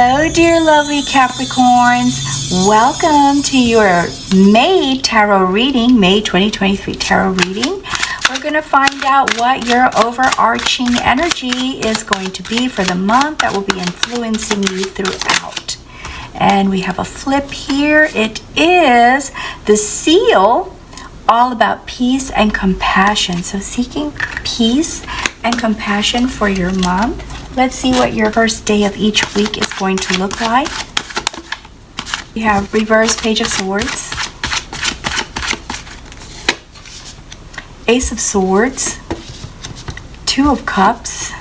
Hello, dear lovely Capricorns. Welcome to your May tarot reading, May 2023 tarot reading. We're going to find out what your overarching energy is going to be for the month that will be influencing you throughout. And we have a flip here. It is the seal, all about peace and compassion. So seeking peace and compassion for your month. Let's see what your first day of each week is going to look like. We have reverse Page of Swords, Ace of Swords, Two of Cups,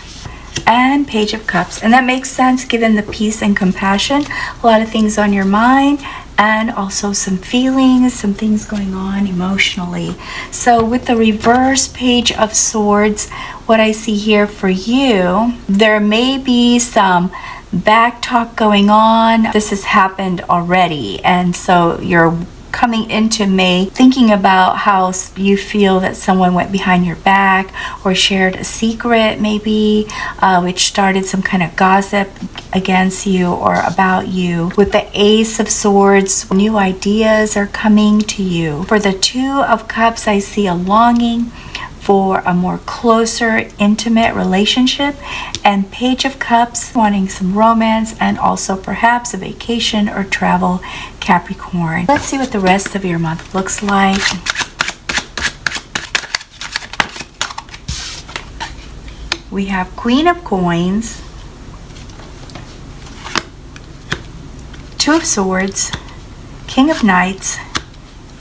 and Page of Cups. And that makes sense given the peace and compassion. A lot of things on your mind, and also some feelings, some things going on emotionally. So with the reverse Page of Swords, what I see here for you, there may be some back talk going on. This has happened already, and so you're coming into May thinking about how you feel that someone went behind your back or shared a secret maybe, which started some kind of gossip against you or about you. With the Ace of Swords, new ideas are coming to you. For the Two of Cups, I see a longing for a more closer, intimate relationship, and Page of Cups, wanting some romance and also perhaps a vacation or travel, Capricorn. Let's see what the rest of your month looks like. We have Queen of Coins, Two of Swords, King of Knights,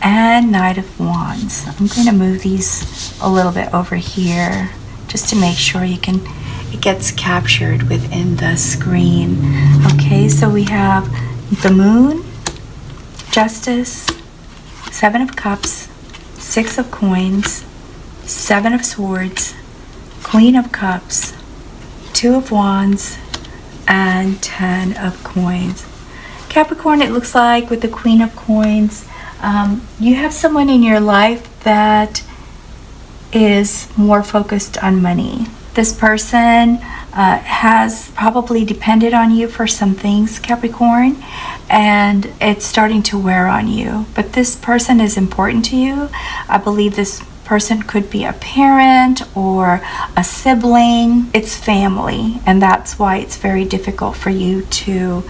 and Knight of Wands. I'm going to move these a little bit over here just to make sure it gets captured within the screen. Okay, so we have the Moon, Justice, Seven of Cups, Six of Coins, Seven of Swords, Queen of Cups, Two of Wands, and 10 of Coins. Capricorn, it looks like with the Queen of Coins, you have someone in your life that is more focused on money. This person has probably depended on you for some things, Capricorn, and it's starting to wear on you. But this person is important to you. I believe this person could be a parent or a sibling. It's family, and that's why it's very difficult for you to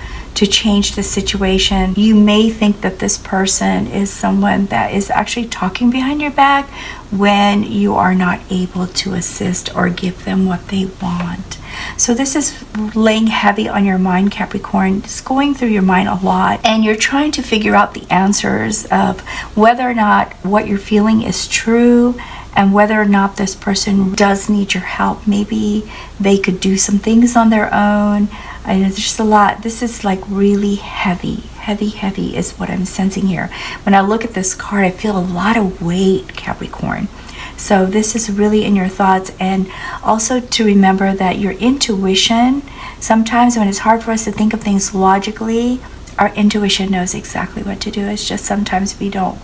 change the situation. You may think that this person is someone that is actually talking behind your back when you are not able to assist or give them what they want. So this is laying heavy on your mind, Capricorn. It's going through your mind a lot, and you're trying to figure out the answers of whether or not what you're feeling is true, and whether or not this person does need your help. Maybe they could do some things on their own. And there's just a lot. This is like really heavy is what I'm sensing here. When I look at this card, I feel a lot of weight, Capricorn. So this is really in your thoughts. And also to remember that your intuition, sometimes when it's hard for us to think of things logically, our intuition knows exactly what to do. It's just sometimes we don't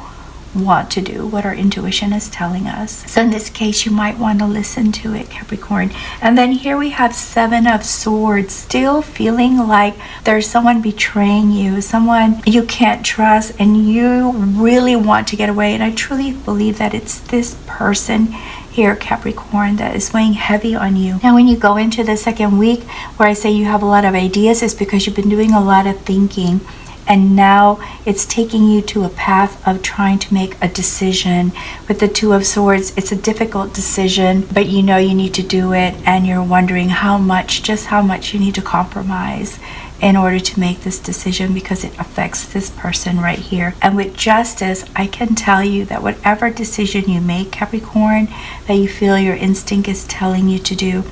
want to do what our intuition is telling us. So in this case, you might want to listen to it, Capricorn. And then here we have Seven of Swords, still feeling like there's someone betraying you, someone you can't trust, and you really want to get away. And I truly believe that it's this person here, Capricorn, that is weighing heavy on you. Now when you go into the second week where I say you have a lot of ideas, it's because you've been doing a lot of thinking. And now it's taking you to a path of trying to make a decision. With the Two of Swords, it's a difficult decision, but you know you need to do it, and you're wondering just how much you need to compromise in order to make this decision, because it affects this person right here. And with Justice, I can tell you that whatever decision you make, Capricorn, that you feel your instinct is telling you to do,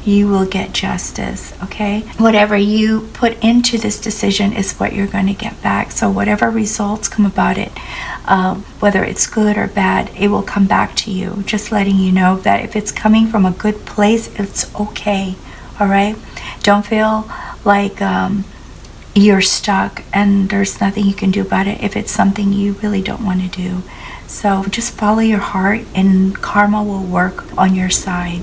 you will get justice, okay? Whatever you put into this decision is what you're going to get back. So whatever results come about it, whether it's good or bad, it will come back to you. Just letting you know that if it's coming from a good place, it's okay, all right? Don't feel like you're stuck and there's nothing you can do about it if it's something you really don't want to do. So just follow your heart, and karma will work on your side.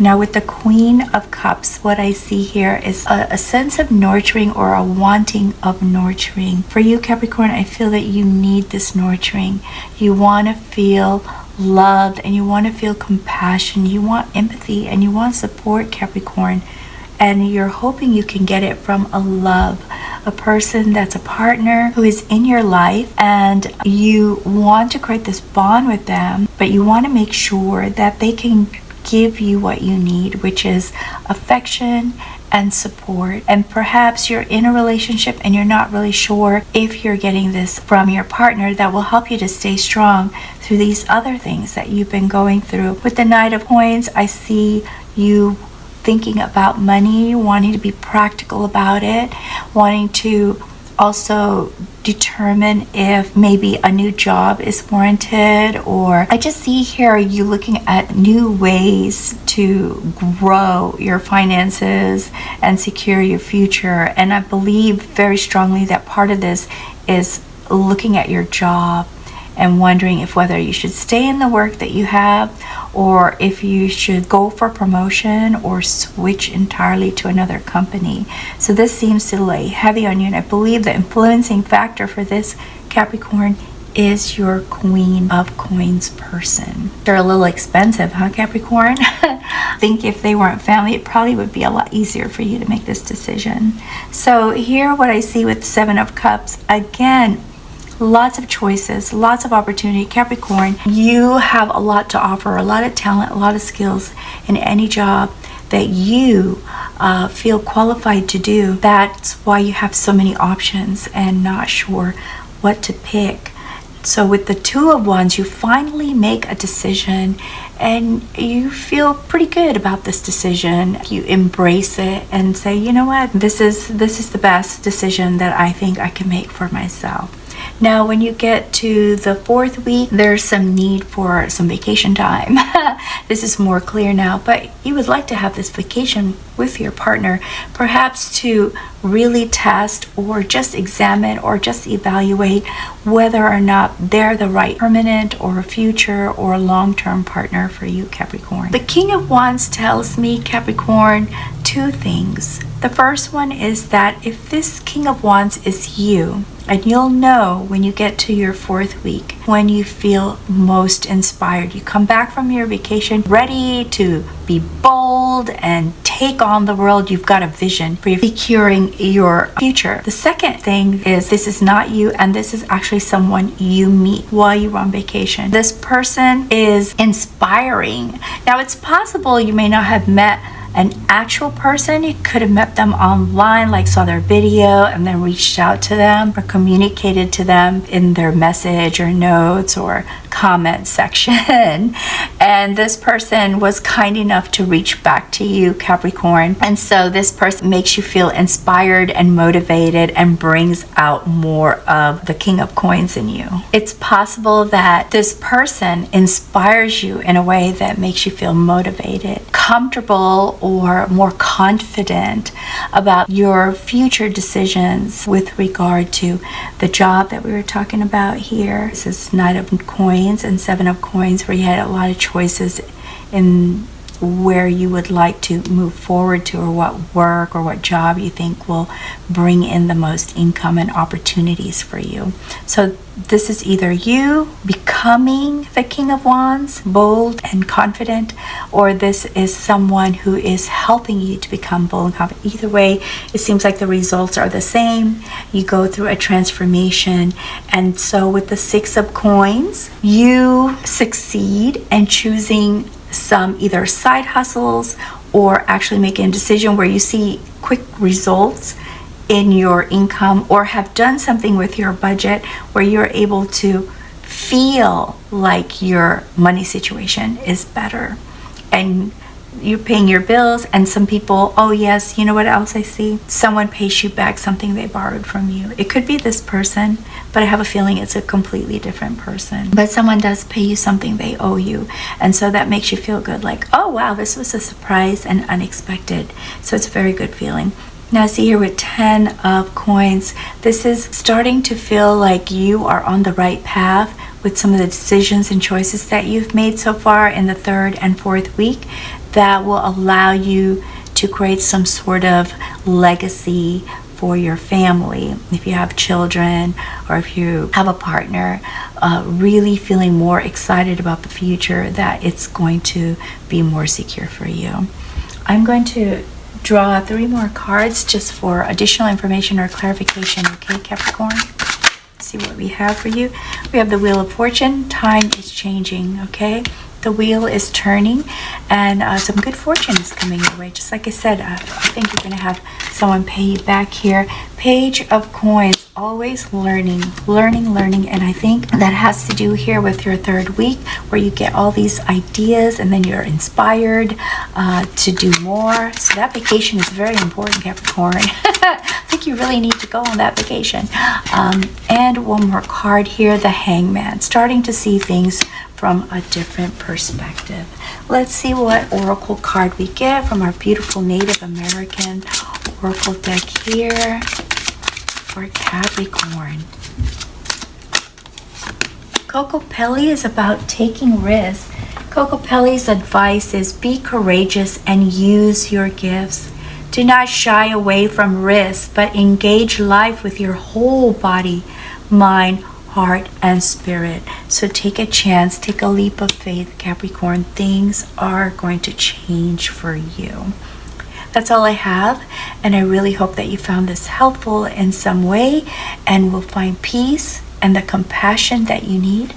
Now with the Queen of Cups, what I see here is a sense of nurturing or a wanting of nurturing. For you, Capricorn, I feel that you need this nurturing. You want to feel loved and you want to feel compassion. You want empathy and you want support, Capricorn. And you're hoping you can get it from a love, a person that's a partner who is in your life, and you want to create this bond with them, but you want to make sure that they can give you what you need, which is affection and support. And perhaps you're in a relationship and you're not really sure if you're getting this from your partner that will help you to stay strong through these other things that you've been going through. With the Knight of Coins, I see you thinking about money, wanting to be practical about it, wanting to also determine if maybe a new job is warranted, or I just see here you looking at new ways to grow your finances and secure your future. And I believe very strongly that part of this is looking at your job and wondering if whether you should stay in the work that you have, or if you should go for promotion or switch entirely to another company. So this seems to lay heavy on you, and I believe the influencing factor for this, Capricorn, is your Queen of Coins person. They're a little expensive, huh, Capricorn? I think if they weren't family, it probably would be a lot easier for you to make this decision. So here, what I see with Seven of Cups, again, lots of choices, lots of opportunity. Capricorn, you have a lot to offer, a lot of talent, a lot of skills in any job that you feel qualified to do. That's why you have so many options and not sure what to pick. So with the Two of Wands, you finally make a decision and you feel pretty good about this decision. You embrace it and say, you know what, this is the best decision that I think I can make for myself. Now, when you get to the fourth week, there's some need for some vacation time. This is more clear now, but you would like to have this vacation with your partner, perhaps to really test or just examine or just evaluate whether or not they're the right permanent or future or long-term partner for you, Capricorn. The King of Wands tells me, Capricorn, two things. The first one is that if this King of Wands is you, and you'll know when you get to your fourth week, when you feel most inspired. You come back from your vacation ready to be bold and take on the world. You've got a vision for securing your future. The second thing is this is not you, and this is actually someone you meet while you're on vacation. This person is inspiring. Now, it's possible you may not have met an actual person. You could have met them online, like saw their video and then reached out to them or communicated to them in their message or notes or comment section. And this person was kind enough to reach back to you, Capricorn. And so this person makes you feel inspired and motivated and brings out more of the King of Coins in you. It's possible that this person inspires you in a way that makes you feel motivated, comfortable, or more confident about your future decisions with regard to the job that we were talking about here. This is Knight of Coins and Seven of Coins, where you had a lot of choices in where you would like to move forward to, or what work or what job you think will bring in the most income and opportunities for you. So this is either you becoming the King of Wands, bold and confident, or this is someone who is helping you to become bold and confident. Either way, it seems like the results are the same. You go through a transformation. And so with the Six of Coins, you succeed in choosing some either side hustles or actually making a decision where you see quick results in your income, or have done something with your budget where you're able to feel like your money situation is better and you're paying your bills. And some people, oh yes, you know what else I see? Someone pays you back something they borrowed from you. It could be this person, but I have a feeling it's a completely different person. But someone does pay you something they owe you. And so that makes you feel good, like, oh wow, this was a surprise and unexpected. So it's a very good feeling. Now see here with 10 of Coins, this is starting to feel like you are on the right path with some of the decisions and choices that you've made so far in the third and fourth week. that will allow you to create some sort of legacy for your family. If you have children or if you have a partner, really feeling more excited about the future, that it's going to be more secure for you. I'm going to draw 3 more cards just for additional information or clarification, okay, Capricorn? See what we have for you. We have the Wheel of Fortune. Time is changing, okay? The wheel is turning, and some good fortune is coming your way. Just like I said, I think you're going to have someone pay you back here. Page of Coins, always learning, and I think that has to do here with your 3rd week, where you get all these ideas and then you're inspired to do more. So that vacation is very important, Capricorn. I think you really need to go on that vacation. And one more card here, the Hangman, starting to see things from a different perspective. Let's see what oracle card we get from our beautiful Native American oracle deck here for Capricorn. Kokopelli is about taking risks. Kokopelli's advice is be courageous and use your gifts. Do not shy away from risks, but engage life with your whole body, mind, heart, and spirit. So take a chance, take a leap of faith, Capricorn. Things are going to change for you. That's all I have, and I really hope that you found this helpful in some way and will find peace and the compassion that you need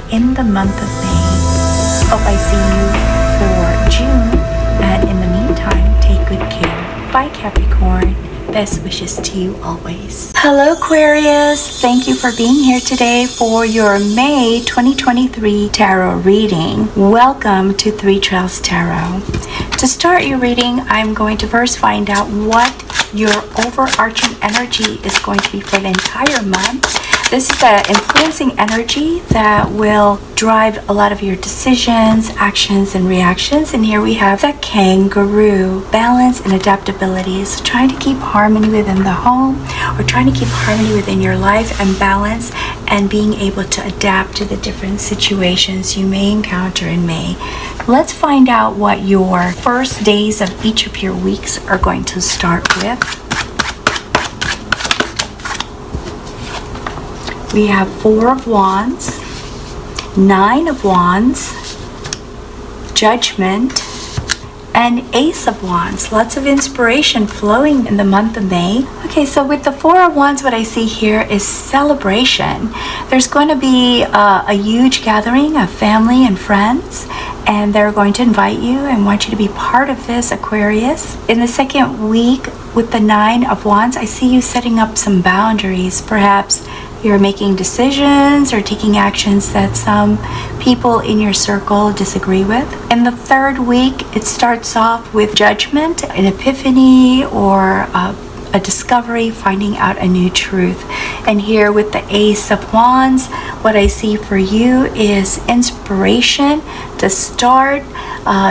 in the month of May. Hope I see you for June, and in the meantime, take good care. Bye, Capricorn. Best wishes to you always. Hello, Aquarius. Thank you for being here today for your May 2023 tarot reading. Welcome to 3 Trails Tarot. To start your reading, I'm going to first find out what your overarching energy is going to be for the entire month. This is an influencing energy that will drive a lot of your decisions, actions, and reactions. And here we have the kangaroo, balance and adaptability. So trying to keep harmony within the home, or trying to keep harmony within your life and balance, and being able to adapt to the different situations you may encounter in May. Let's find out what your first days of each of your weeks are going to start with. We have 4 of Wands, 9 of Wands, Judgment, and Ace of Wands. Lots of inspiration flowing in the month of May. Okay, so with the 4 of Wands, what I see here is celebration. There's going to be a huge gathering of family and friends, and they're going to invite you and want you to be part of this, Aquarius. In the second week, with the 9 of Wands, I see you setting up some boundaries. Perhaps you're making decisions or taking actions that some people in your circle disagree with. In the third week, it starts off with judgment, an epiphany, or a discovery, finding out a new truth. And here with the Ace of Wands, what I see for you is inspiration to start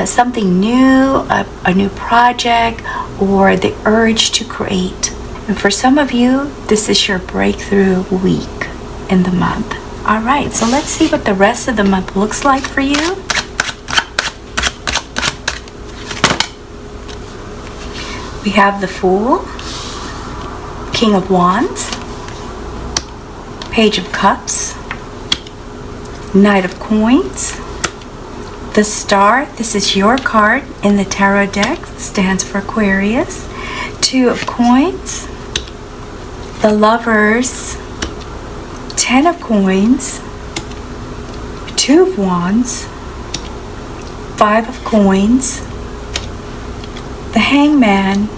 something new, a new project, or the urge to create. And for some of you, this is your breakthrough week in the month. All right, so let's see what the rest of the month looks like for you. We have the Fool, King of Wands, Page of Cups, Knight of Coins, the Star. This is your card in the tarot deck, stands for Aquarius. 2 of Coins, the Lovers, 10 of Coins, 2 of Wands, 5 of Coins, the Hangman,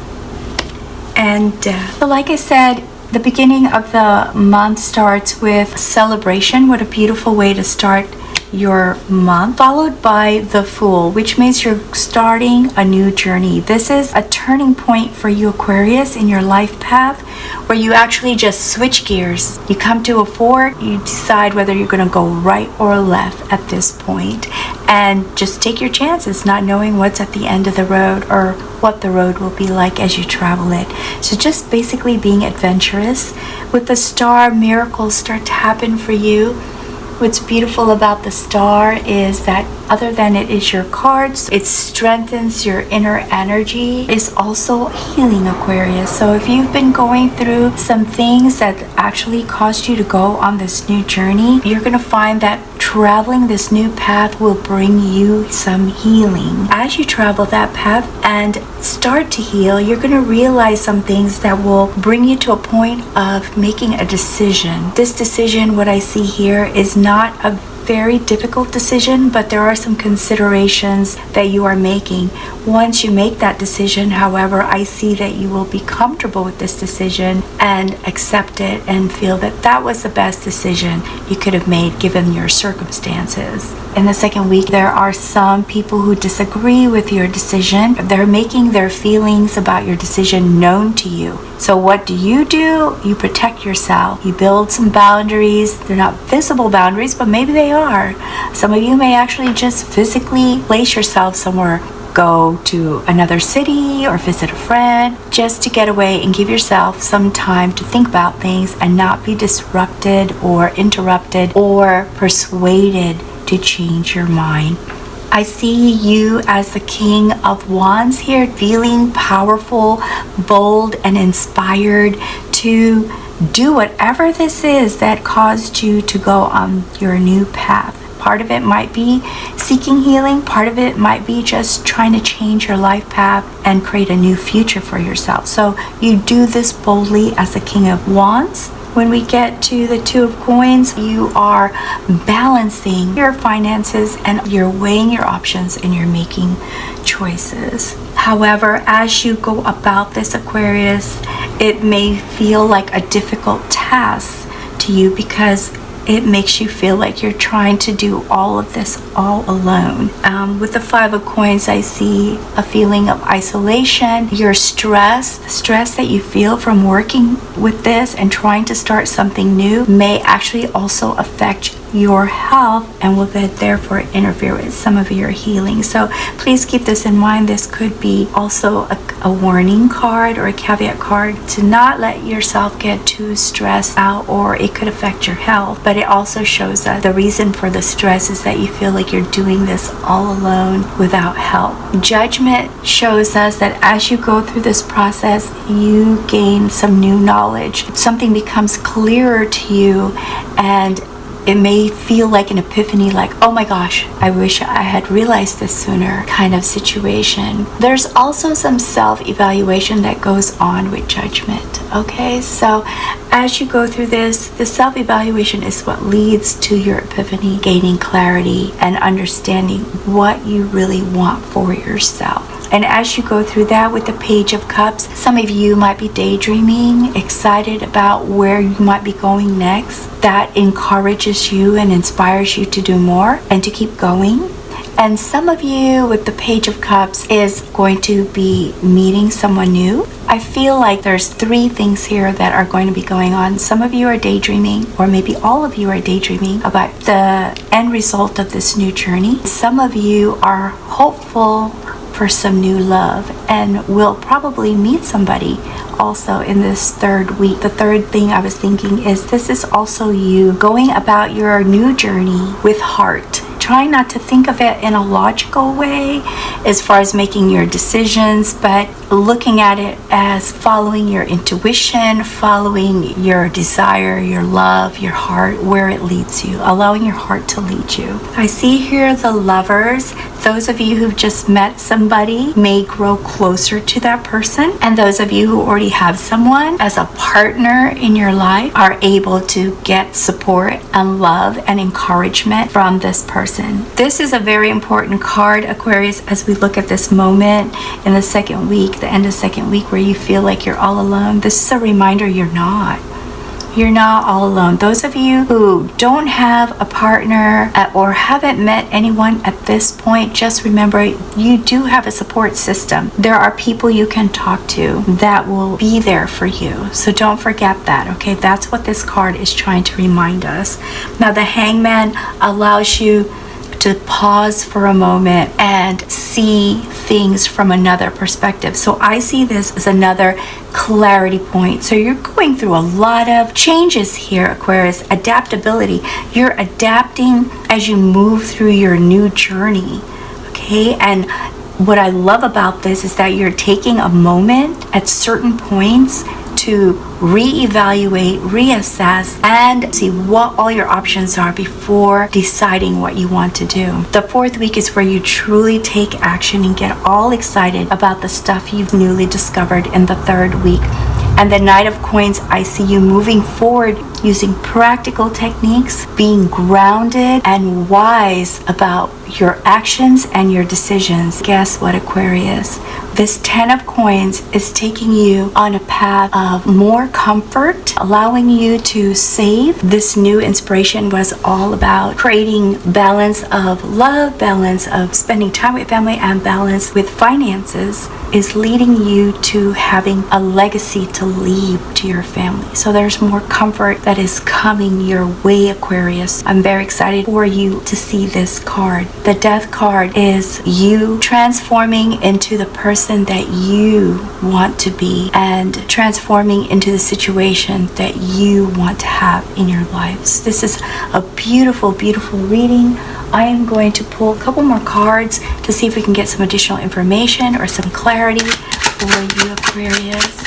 and Death. So like I said, the beginning of the month starts with celebration. What a beautiful way to start your month, followed by the Fool, which means you're starting a new journey. This is a turning point for you, Aquarius, in your life path, where you actually just switch gears. You come to a fork, you decide whether you're going to go right or left at this point, and just take your chances, not knowing what's at the end of the road or what the road will be like as you travel it. So just basically being adventurous. With the Star, miracles start to happen for you. What's beautiful about the star is that other than it is your cards, it strengthens your inner energy. It's also healing, Aquarius. So if you've been going through some things that actually caused you to go on this new journey, you're going to find that traveling this new path will bring you some healing. As you travel that path and start to heal, you're going to realize some things that will bring you to a point of making a decision. This decision, what I see here, is not a very difficult decision, but there are some considerations that you are making. Once you make that decision, however, I see that you will be comfortable with this decision and accept it and feel that that was the best decision you could have made given your circumstances. In the second week, there are some people who disagree with your decision. They're making their feelings about your decision known to you. So what do? You protect yourself. You build some boundaries. They're not visible boundaries, but maybe they are. Some of you may actually just physically place yourself somewhere. Go to another city or visit a friend just to get away and give yourself some time to think about things and not be disrupted or interrupted or persuaded to change your mind. I see you as the King of Wands here, feeling powerful, bold, and inspired to do whatever this is that caused you to go on your new path. Part of it might be seeking healing. Part of it might be just trying to change your life path and create a new future for yourself. So you do this boldly as the King of Wands. When we get to the Two of Coins, you are balancing your finances and you're weighing your options and you're making choices. However, as you go about this, Aquarius, it may feel like a difficult task to you because it makes you feel like you're trying to do all of this all alone. With the Five of Coins, I see a feeling of isolation. Your stress, the stress that you feel from working with this and trying to start something new may actually also affect your health and will then therefore interfere with some of your healing. So please keep this in mind. This could be also a warning card or a caveat card to not let yourself get too stressed out, or it could affect your health. But it also shows that the reason for the stress is that you feel like you're doing this all alone without help. Judgment shows us that as you go through this process, you gain some new knowledge. Something becomes clearer to you, and it may feel like an epiphany, like, oh my gosh, I wish I had realized this sooner kind of situation. There's also some self-evaluation that goes on with judgment, okay? So as you go through this, the self-evaluation is what leads to your epiphany, gaining clarity and understanding what you really want for yourself. And as you go through that with the Page of Cups, some of you might be daydreaming, excited about where you might be going next. That encourages you and inspires you to do more and to keep going. And some of you with the Page of Cups is going to be meeting someone new. I feel like there's three things here that are going to be going on. Some of you are daydreaming, or maybe all of you are daydreaming about the end result of this new journey. Some of you are hopeful for some new love and will probably meet somebody also in this third week. The third thing I was thinking is this is also you going about your new journey with heart. Trying not to think of it in a logical way as far as making your decisions, but looking at it as following your intuition, following your desire, your love, your heart, where it leads you, allowing your heart to lead you. I see here the Lovers. Those of you who've just met somebody may grow closer to that person, and those of you who already have someone as a partner in your life are able to get support and love and encouragement from this person. This is a very important card, Aquarius, as we look at this moment in the second week, the end of second week, where you feel like you're all alone. This is a reminder you're not. You're not all alone. Those of you who don't have a partner or haven't met anyone at this point, just remember you do have a support system. There are people you can talk to that will be there for you. So don't forget that, okay? That's what this card is trying to remind us. Now, the Hangman allows you to to pause for a moment and see things from another perspective. So I see this as another clarity point. So you're going through a lot of changes here, Aquarius. Adaptability. You're adapting as you move through your new journey. Okay, and what I love about this is that you're taking a moment at certain points to reevaluate, reassess, and see what all your options are before deciding what you want to do. The fourth week is where you truly take action and get all excited about the stuff you've newly discovered in the third week. And the Knight of Coins, I see you moving forward using practical techniques, being grounded and wise about your actions and your decisions. Guess what, Aquarius? This 10 of Coins is taking you on a path of more comfort, allowing you to save. This new inspiration was all about creating balance of love, balance of spending time with family, and balance with finances is leading you to having a legacy to leave to your family. So there's more comfort that is coming your way, Aquarius. I'm very excited for you to see this card. The Death card is you transforming into the person that you want to be and transforming into the situation that you want to have in your lives. This is a beautiful, beautiful reading. I am going to pull a couple more cards to see if we can get some additional information or some clarity for you, Aquarius.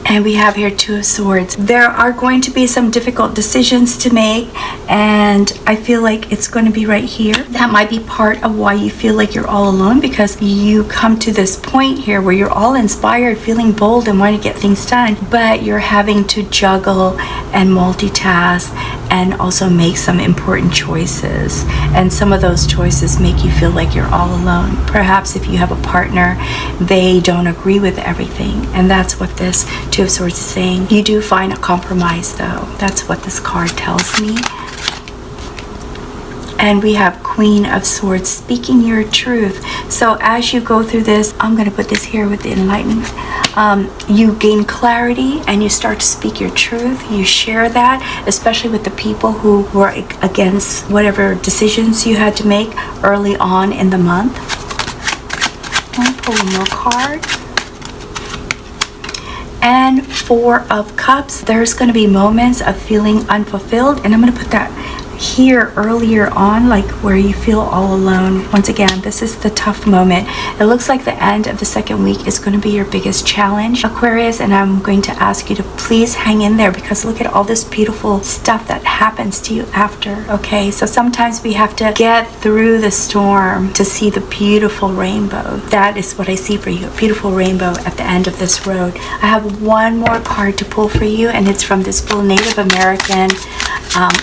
And we have here Two of Swords. There are going to be some difficult decisions to make, and I feel like it's going to be right here. That might be part of why you feel like you're all alone, because you come to this point here where you're all inspired, feeling bold and wanting to get things done, but you're having to juggle and multitask and also make some important choices. And some of those choices make you feel like you're all alone. Perhaps if you have a partner, they don't agree with everything, and that's what this Two of Swords is saying. You do find a compromise, though. That's what this card tells me. And we have Queen of Swords, speaking your truth. So as you go through this, I'm going to put this here with the enlightenment. You gain clarity and you start to speak your truth. You share that, especially with the people who were against whatever decisions you had to make early on in the month. I'll pull one more card. And Four of Cups. There's going to be moments of feeling unfulfilled, and I'm going to put that here earlier on, like where you feel all alone. Once again, this is the tough moment. It looks like the end of the second week is going to be your biggest challenge, Aquarius, and I'm going to ask you to please hang in there, because look at all this beautiful stuff that happens to you after. Okay, so sometimes we have to get through the storm to see the beautiful rainbow. That is what I see for you, a beautiful rainbow at the end of this road. I have one more card to pull for you, and it's from this full Native American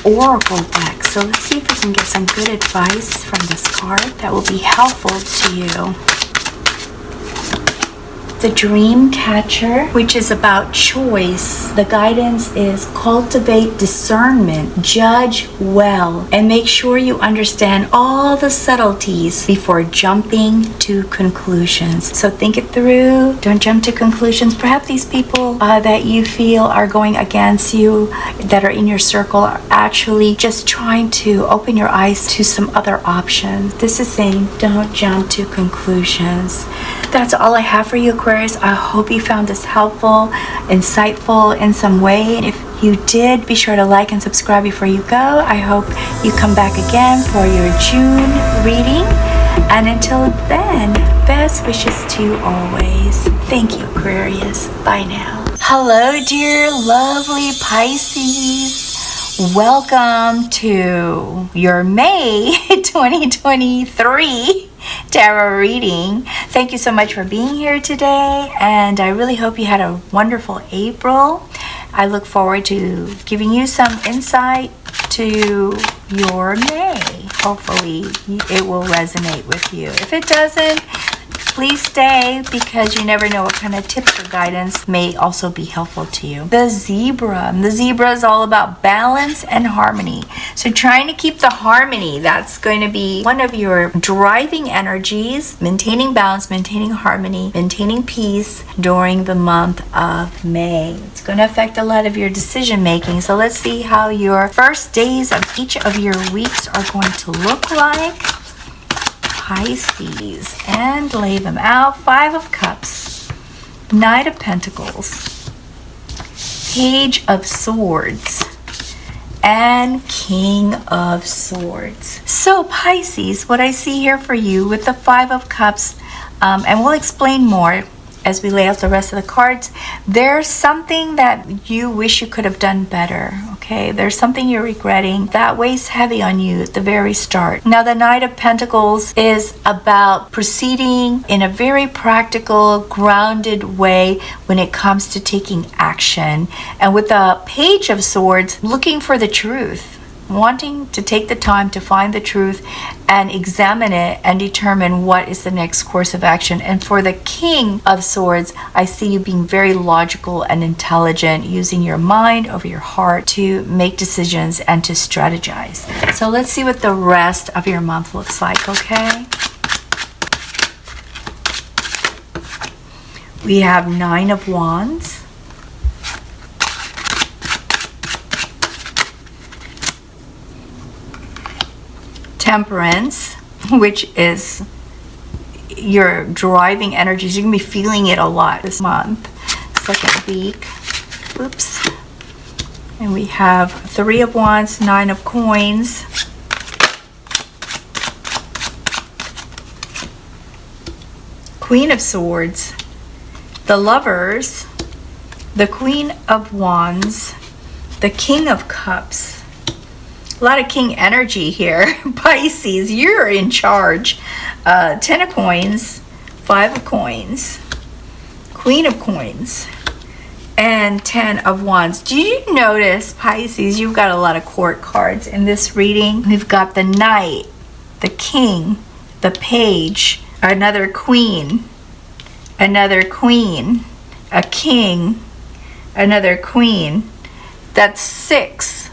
oracle deck. So let's see if we can get some good advice from this card that will be helpful to you. The Dream Catcher, which is about choice. The guidance is cultivate discernment, judge well, and make sure you understand all the subtleties before jumping to conclusions. So think it through. Don't jump to conclusions. Perhaps these people that you feel are going against you, that are in your circle, are actually just trying to open your eyes to some other options. This is saying don't jump to conclusions. That's all I have for you, Aquarius. I hope you found this helpful, insightful in some way. And if you did, be sure to like and subscribe before you go. I hope you come back again for your June reading. And until then, best wishes to you always. Thank you, Aquarius. Bye now. Hello, dear lovely Pisces. Welcome to your May 2023 tarot reading. Thank you so much for being here today, and I really hope you had a wonderful April. I look forward to giving you some insight to your May. Hopefully it will resonate with you. If it doesn't, Please stay because you never know what kind of tips or guidance may also be helpful to you. The zebra. The zebra is all about balance and harmony. So trying to keep the harmony, that's going to be one of your driving energies. Maintaining balance, maintaining harmony, maintaining peace during the month of May. It's going to affect a lot of your decision making. So let's see how your first days of each of your weeks are going to look like. Pisces, and lay them out. 5 of Cups, Knight of Pentacles, Page of Swords, and King of Swords. So Pisces, what I see here for you with the 5 of Cups, and we'll explain more as we lay out the rest of the cards, there's something that you wish you could have done better, okay? There's something you're regretting that weighs heavy on you at the very start. Now, the Knight of Pentacles is about proceeding in a very practical, grounded way when it comes to taking action. And with the Page of Swords, looking for the truth, wanting to take the time to find the truth and examine it and determine what is the next course of action. And for the King of Swords, I see you being very logical and intelligent, using your mind over your heart to make decisions and to strategize. So let's see what the rest of your month looks like, okay? We have 9 of Wands, Temperance, which is your driving energies. You're going to be feeling it a lot this month, second week. Oops. And we have 3 of Wands, 9 of Coins, Queen of Swords, the Lovers, the Queen of Wands, the King of Cups. A lot of King energy here. Pisces, you're in charge. 10 of Coins, 5 of Coins, Queen of Coins, and 10 of Wands. Do you notice, Pisces, you've got a lot of court cards in this reading? We've got the Knight, the King, the Page, another Queen, a King, another Queen. That's 6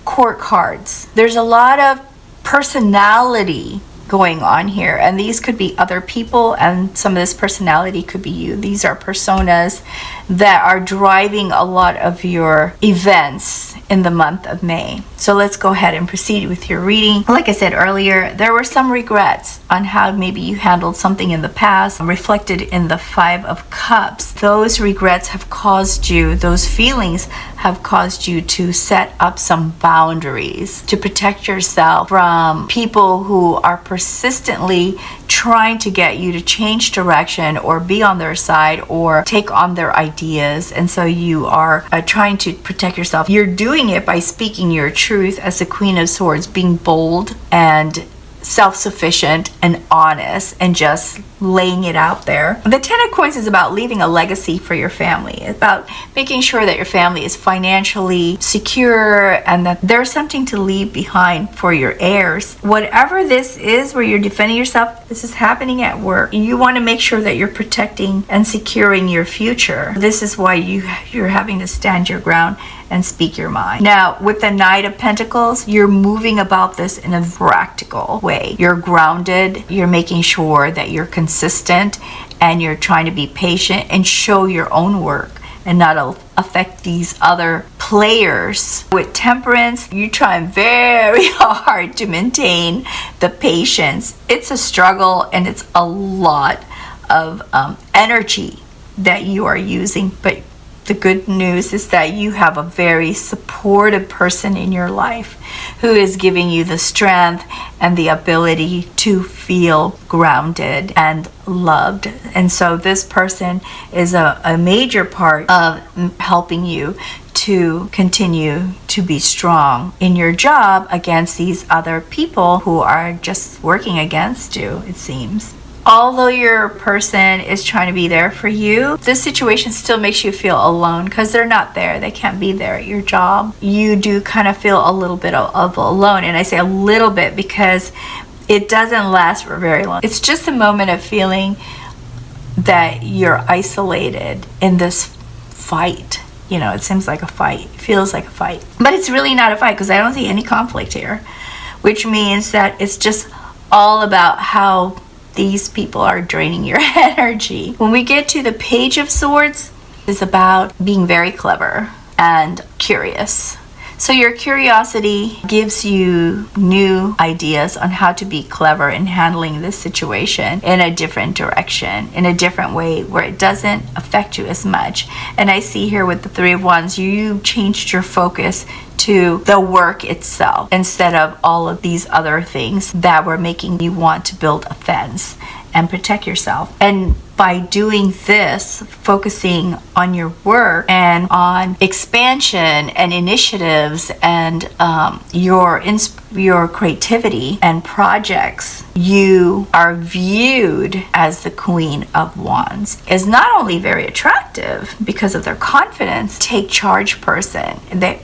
court cards. There's a lot of personality going on here, and these could be other people, and some of this personality could be you. These are personas that are driving a lot of your events in the month of May. So let's go ahead and proceed with your reading. Like I said earlier, there were some regrets on how maybe you handled something in the past, reflected in the 5 of Cups. Those regrets have caused you, those feelings have caused you to set up some boundaries to protect yourself from people who are persistently trying to get you to change direction or be on their side or take on their ideas. And so you are trying to protect yourself. You're doing it by speaking your truth as the Queen of Swords, being bold and self-sufficient and honest and just laying it out there. The 10 of Coins is about leaving a legacy for your family. It's about making sure that your family is financially secure and that there's something to leave behind for your heirs. Whatever this is where you're defending yourself, this is happening at work. You want to make sure that you're protecting and securing your future. This is why you're having to stand your ground and speak your mind. Now, with the Knight of Pentacles, you're moving about this in a practical way. You're grounded, you're making sure that you're consistent, and you're trying to be patient and show your own work and not affect these other players. With Temperance, you're trying very hard to maintain the patience. It's a struggle and it's a lot of energy that you are using, but the good news is that you have a very supportive person in your life who is giving you the strength and the ability to feel grounded and loved. And so this person is a major part of helping you to continue to be strong in your job against these other people who are just working against you, it seems. Although your person is trying to be there for you, this situation still makes you feel alone because they're not there. They can't be there at your job. You do kind of feel a little bit of alone. And I say a little bit because it doesn't last for very long. It's just a moment of feeling that you're isolated in this fight. You know, it seems like a fight. It feels like a fight. But it's really not a fight because I don't see any conflict here, which means that it's just all about how these people are draining your energy. When we get to the Page of Swords, it's about being very clever and curious. So your curiosity gives you new ideas on how to be clever in handling this situation in a different direction, in a different way where it doesn't affect you as much. And I see here with the Three of Wands, you changed your focus to the work itself instead of all of these other things that were making you want to build a fence and protect yourself. And by doing this, focusing on your work and on expansion and initiatives and your creativity and projects, you are viewed as the Queen of Wands. Is not only very attractive because of their confidence, take charge person.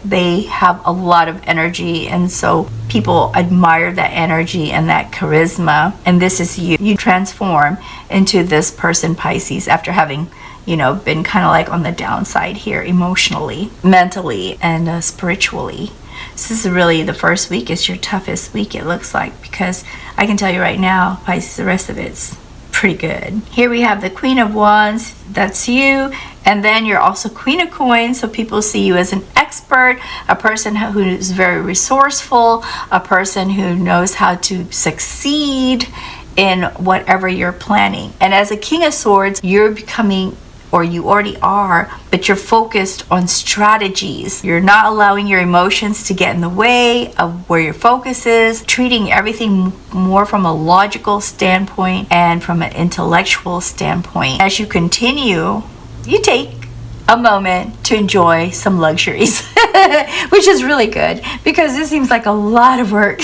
They have a lot of energy, and so people admire that energy and that charisma. And this is you. You transform into this person, Pisces, after having, you know, been kind of like on the downside here emotionally, mentally, and spiritually. This is really, the first week is your toughest week, it looks like, because I can tell you right now, Pisces, the rest of it's pretty good. Here we have the Queen of Wands, that's you, and then you're also Queen of Coins, so people see you as an expert, a person who is very resourceful, a person who knows how to succeed in whatever you're planning. And as a King of Swords, you're becoming, or you already are, but you're focused on strategies. You're not allowing your emotions to get in the way of where your focus is, treating everything more from a logical standpoint and from an intellectual standpoint. As you continue, you take a moment to enjoy some luxuries, which is really good because this seems like a lot of work.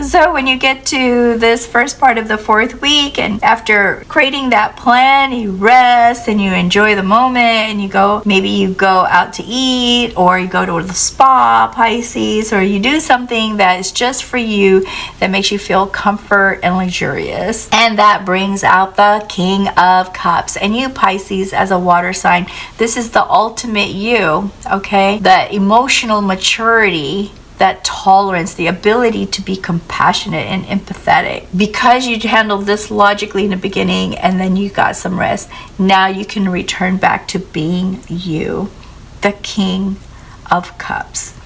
So when you get to this first part of the fourth week, and after creating that plan, you rest and you enjoy the moment, and you go, maybe you go out to eat, or you go to the spa, Pisces, or you do something that is just for you, that makes you feel comfort and luxurious. And that brings out the King of Cups. And you, Pisces, as a water sign, this is the ultimate you, okay? The emotional maturity, that tolerance, the ability to be compassionate and empathetic. Because you handled this logically in the beginning and then you got some rest, now you can return back to being you, the King of Cups.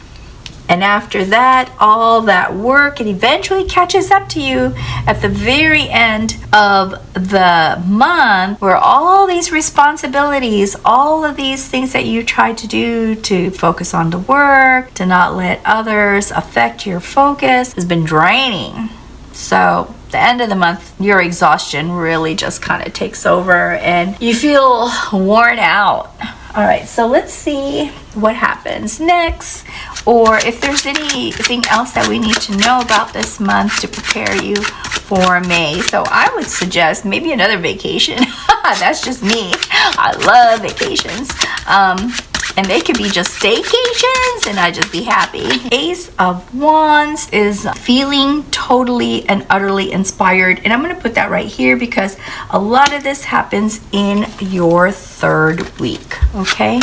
And after that, all that work, it eventually catches up to you at the very end of the month, where all these responsibilities, all of these things that you tried to do to focus on the work, to not let others affect your focus, has been draining. So the end of the month, your exhaustion really just kind of takes over and you feel worn out. All right, so let's see what happens next, or if there's anything else that we need to know about this month to prepare you for May. So I would suggest maybe another vacation. That's just me. I love vacations. And they could be just staycations and I'd just be happy. Ace of Wands is feeling totally and utterly inspired. And I'm going to put that right here because a lot of this happens in your third week. Okay.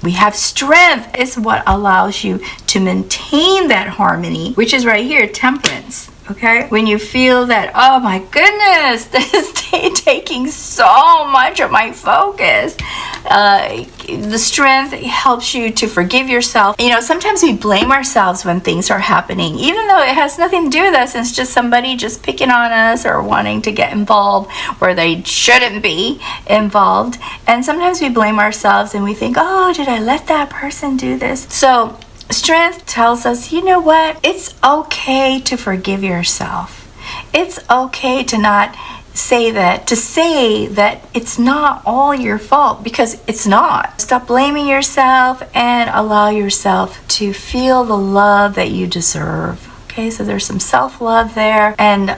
We have strength is what allows you to maintain that harmony, which is right here, Temperance. Okay, when you feel that, oh my goodness, this is taking so much of my focus, the strength helps you to forgive yourself. You know, sometimes we blame ourselves when things are happening, even though it has nothing to do with us. It's just somebody just picking on us or wanting to get involved where they shouldn't be involved. And sometimes we blame ourselves and we think, oh, did I let that person do this? So strength tells us, you know what? It's okay to forgive yourself. It's okay to not say that, to say that it's not all your fault, because it's not. Stop blaming yourself and allow yourself to feel the love that you deserve. Okay, so there's some self-love there and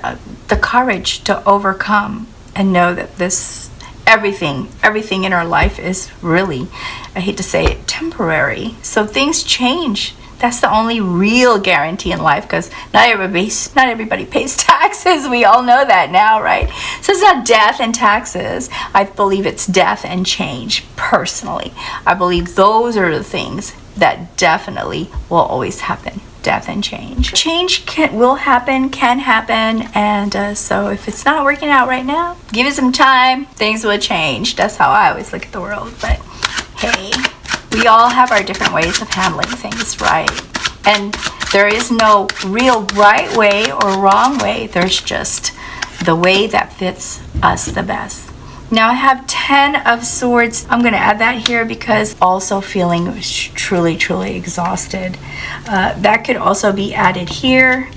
the courage to overcome and know that this everything in our life is really, I hate to say it, temporary. So things change. That's the only real guarantee in life, because not everybody pays taxes. We all know that now, right? So it's not death and taxes. I believe it's death and change, personally. I believe those are the things that definitely will always happen. Death and change. Change will happen, can happen, and so if it's not working out right now, give it some time, things will change. That's how I always look at the world. But hey, we all have our different ways of handling things, right? And there is no real right way or wrong way. There's just the way that fits us the best. Now I have 10 of Swords. I'm going to add that here because also feeling truly exhausted. That could also be added here.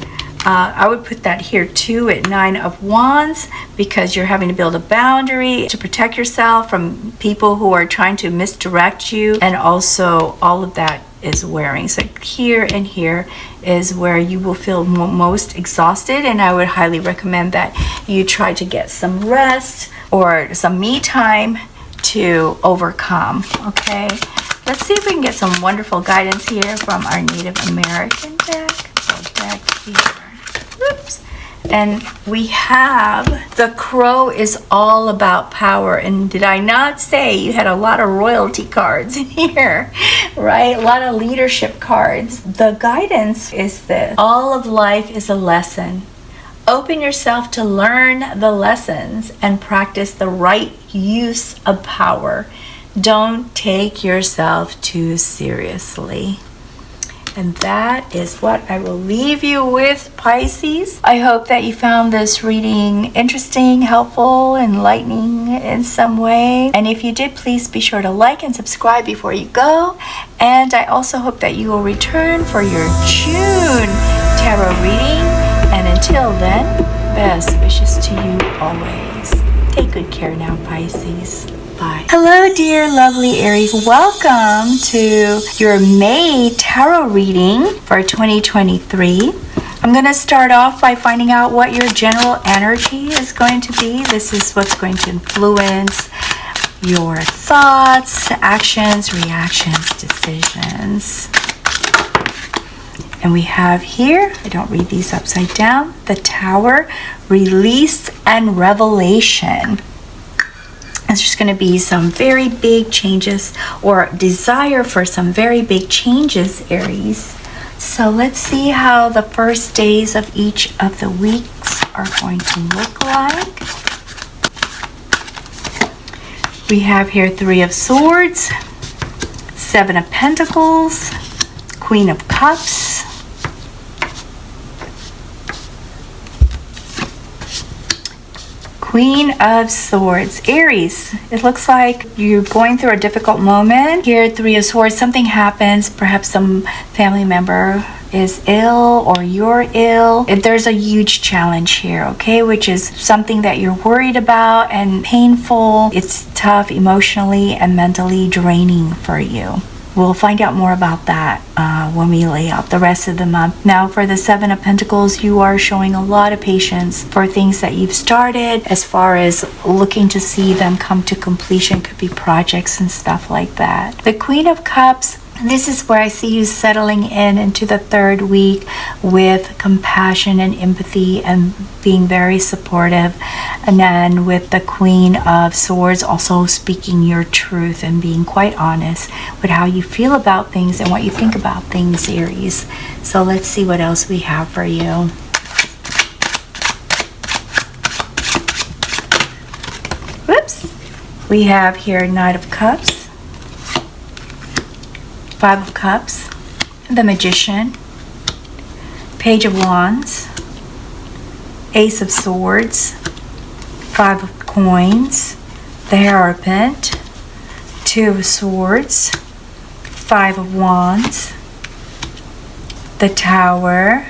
I would put that here too at 9 of Wands, because you're having to build a boundary to protect yourself from people who are trying to misdirect you, and also all of that is wearing. So here and here is where you will feel most exhausted, and I would highly recommend that you try to get some rest or some me time to overcome. Okay, let's see if we can get some wonderful guidance here from our Native American deck. Oops. And we have the Crow is all about power. And did I not say you had a lot of royalty cards in here, right? A lot of leadership cards. The guidance is this: all of life is a lesson. Open yourself to learn the lessons and practice the right use of power. Don't take yourself too seriously. And that is what I will leave you with, Pisces. I hope that you found this reading interesting, helpful, enlightening in some way. And if you did, please be sure to like and subscribe before you go. And I also hope that you will return for your June tarot reading. And until then, best wishes to you always. Take good care now, Pisces. Bye. Hello, dear lovely Aries. Welcome to your May tarot reading for 2023. I'm going to start off by finding out what your general energy is going to be. This is what's going to influence your thoughts, actions, reactions, decisions. And we have here, I don't read these upside down, the Tower, release and revelation. There's just going to be some very big changes, or desire for some very big changes, Aries. So let's see how the first days of each of the weeks are going to look like. We have here 3 of Swords, 7 of Pentacles, Queen of Cups, Queen of Swords. Aries, it looks like you're going through a difficult moment. Here, 3 of Swords, something happens. Perhaps some family member is ill, or you're ill. There's a huge challenge here, okay, which is something that you're worried about and painful. It's tough emotionally and mentally draining for you. We'll find out more about that when we lay out the rest of the month. Now, for the 7 of Pentacles, you are showing a lot of patience for things that you've started, as far as looking to see them come to completion. Could be projects and stuff like that. The Queen of Cups, this is where I see you settling into the 3rd week with compassion and empathy and being very supportive. And then with the Queen of Swords, also speaking your truth and being quite honest with how you feel about things and what you think about things, Aries. So let's see what else we have for you. Whoops. We have here Knight of Cups, 5 of Cups, the Magician, Page of Wands, Ace of Swords, 5 of Coins, the Hierophant, 2 of Swords, 5 of Wands, the Tower,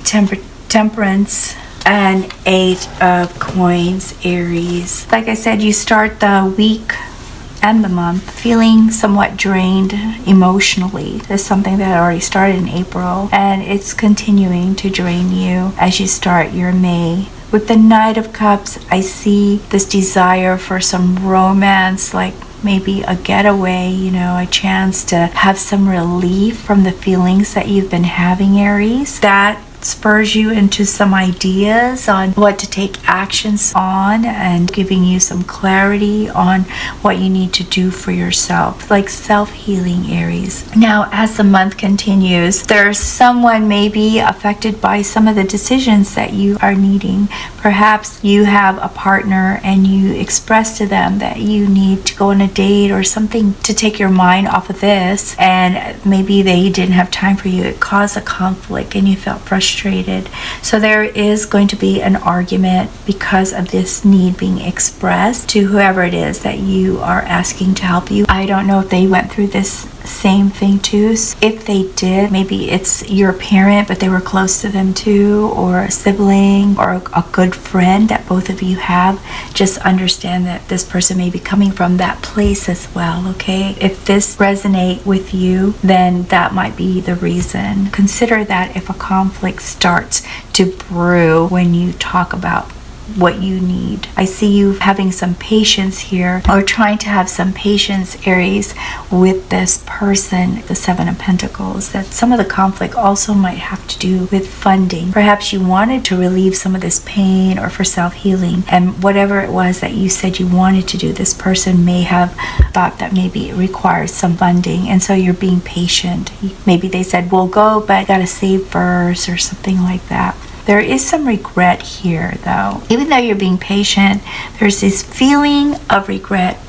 Temperance, and 8 of Coins, Aries. Like I said, you start the week and the month feeling somewhat drained emotionally. There's something that already started in April, and it's continuing to drain you as you start your May. With the Knight of Cups, I see this desire for some romance, like maybe a getaway, you know, a chance to have some relief from the feelings that you've been having, Aries. That spurs you into some ideas on what to take actions on and giving you some clarity on what you need to do for yourself, like self-healing, Aries. Now, as the month continues, there's someone maybe affected by some of the decisions that you are needing. Perhaps you have a partner and you express to them that you need to go on a date or something to take your mind off of this, and maybe they didn't have time for you. It caused a conflict and you felt frustrated. So there is going to be an argument because of this need being expressed to whoever it is that you are asking to help you. I don't know if they went through this same thing too. If they did, maybe it's your parent but they were close to them too, or a sibling or a good friend that both of you have. Just understand that this person may be coming from that place as well, okay? If this resonates with you, then that might be the reason. Consider that if a conflict starts to brew when you talk about what you need. I see you having some patience here, or trying to have some patience, Aries, with this person, the Seven of Pentacles. That some of the conflict also might have to do with funding. Perhaps you wanted to relieve some of this pain or for self-healing, and whatever it was that you said you wanted to do, this person may have thought that maybe it requires some funding, and so you're being patient. Maybe they said, we'll go, but gotta save first, or something like that. There is some regret here, though. Even though you're being patient, there's this feeling of regret.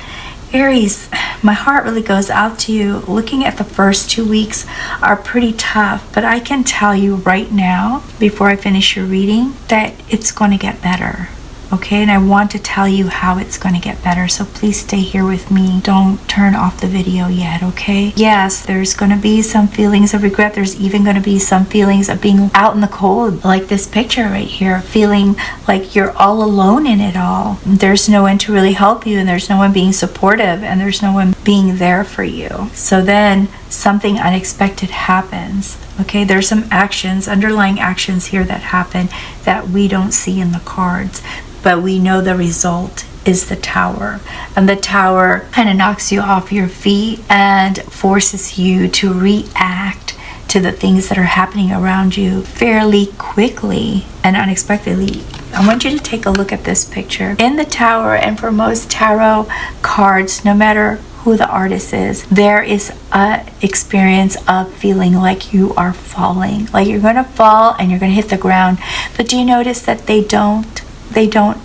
Aries, my heart really goes out to you. Looking at the first 2 weeks are pretty tough, but I can tell you right now, before I finish your reading, that it's going to get better. Okay, and I want to tell you how it's going to get better, so please stay here with me. Don't turn off the video yet, okay? Yes, there's going to be some feelings of regret. There's even going to be some feelings of being out in the cold, like this picture right here, feeling like you're all alone in it all. There's no one to really help you, and there's no one being supportive, and there's no one being there for you. So then something unexpected happens. Okay, there's some actions, underlying actions here that happen that we don't see in the cards, but we know the result is the Tower. And the Tower kind of knocks you off your feet and forces you to react to the things that are happening around you fairly quickly and unexpectedly. I want you to take a look at this picture. In the Tower, and for most tarot cards, no matter who the artist is, there is a experience of feeling like you are falling, like you're going to fall and you're going to hit the ground. But do you notice that they don't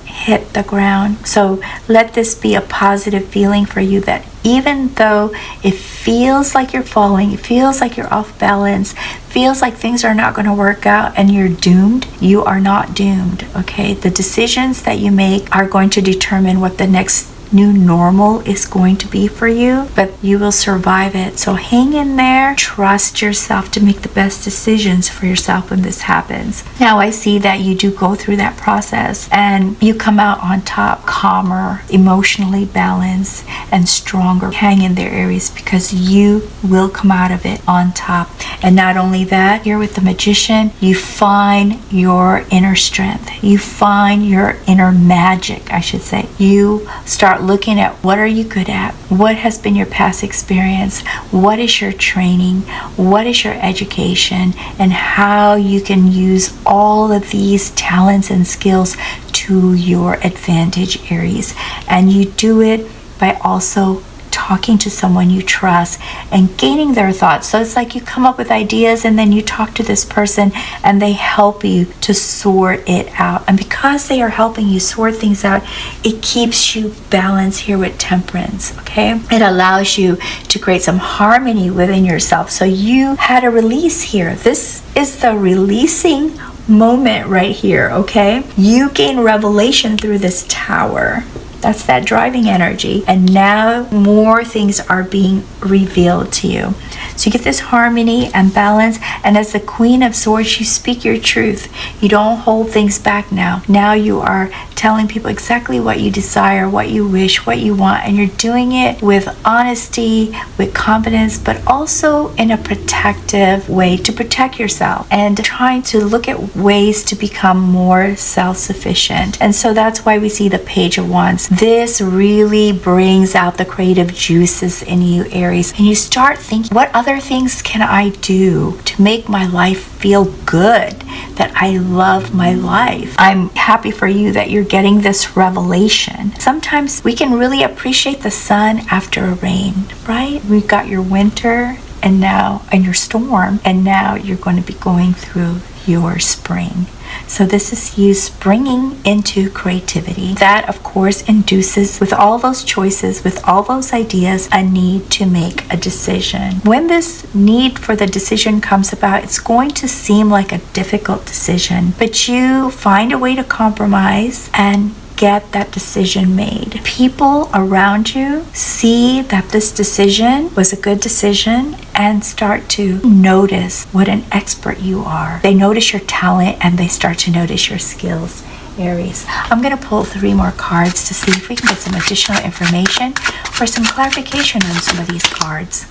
hit the ground? So let this be a positive feeling for you, that even though it feels like you're falling, it feels like you're off balance, feels like things are not going to work out and you're doomed, you are not doomed, okay? The decisions that you make are going to determine what the next new normal is going to be for you, but you will survive it. So hang in there, trust yourself to make the best decisions for yourself when this happens. Now I see that you do go through that process and you come out on top, calmer, emotionally balanced, and stronger. Hang in there, Aries, because you will come out of it on top. And not only that, here with the Magician, you find your inner strength. You find your inner magic, I should say. You start looking at what are you good at, what has been your past experience, what is your training, what is your education, and how you can use all of these talents and skills to your advantage, Aries. And you do it by also talking to someone you trust and gaining their thoughts. So it's like you come up with ideas and then you talk to this person and they help you to sort it out. And because they are helping you sort things out, it keeps you balanced here with Temperance, okay? It allows you to create some harmony within yourself. So you had a release here. This is the releasing moment right here, okay? You gain revelation through this Tower. That's that driving energy. And now more things are being revealed to you. So you get this harmony and balance, and as the Queen of Swords, you speak your truth. You don't hold things back now. Now you are telling people exactly what you desire, what you wish, what you want, and you're doing it with honesty, with confidence, but also in a protective way to protect yourself and trying to look at ways to become more self-sufficient. And so that's why we see the Page of Wands. This really brings out the creative juices in you, Aries, and you start thinking, what other things can I do to make my life feel good, that I love my life? I'm happy for you that you're getting this revelation. Sometimes we can really appreciate the sun after a rain, right? We've got your winter and your storm, and now you're going to be going through your spring. So this is you springing into creativity. That, of course, induces, with all those choices, with all those ideas, a need to make a decision. When this need for the decision comes about, it's going to seem like a difficult decision, but you find a way to compromise and get that decision made. People around you see that this decision was a good decision and start to notice what an expert you are. They notice your talent and they start to notice your skills, Aries. I'm going to pull 3 more cards to see if we can get some additional information or some clarification on some of these cards.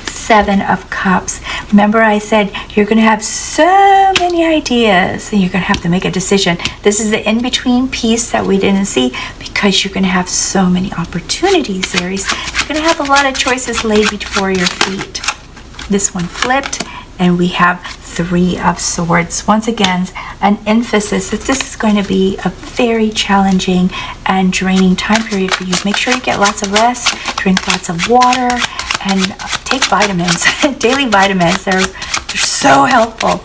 7 of Cups. Remember I said you're going to have so many ideas and you're going to have to make a decision. This is the in-between piece that we didn't see because you're going to have so many opportunities, Aries. You're going to have a lot of choices laid before your feet. This one flipped and we have 3 of Swords. Once again, an emphasis that this is going to be a very challenging and draining time period for you. Make sure you get lots of rest, drink lots of water, and take vitamins. Daily vitamins, they're so helpful.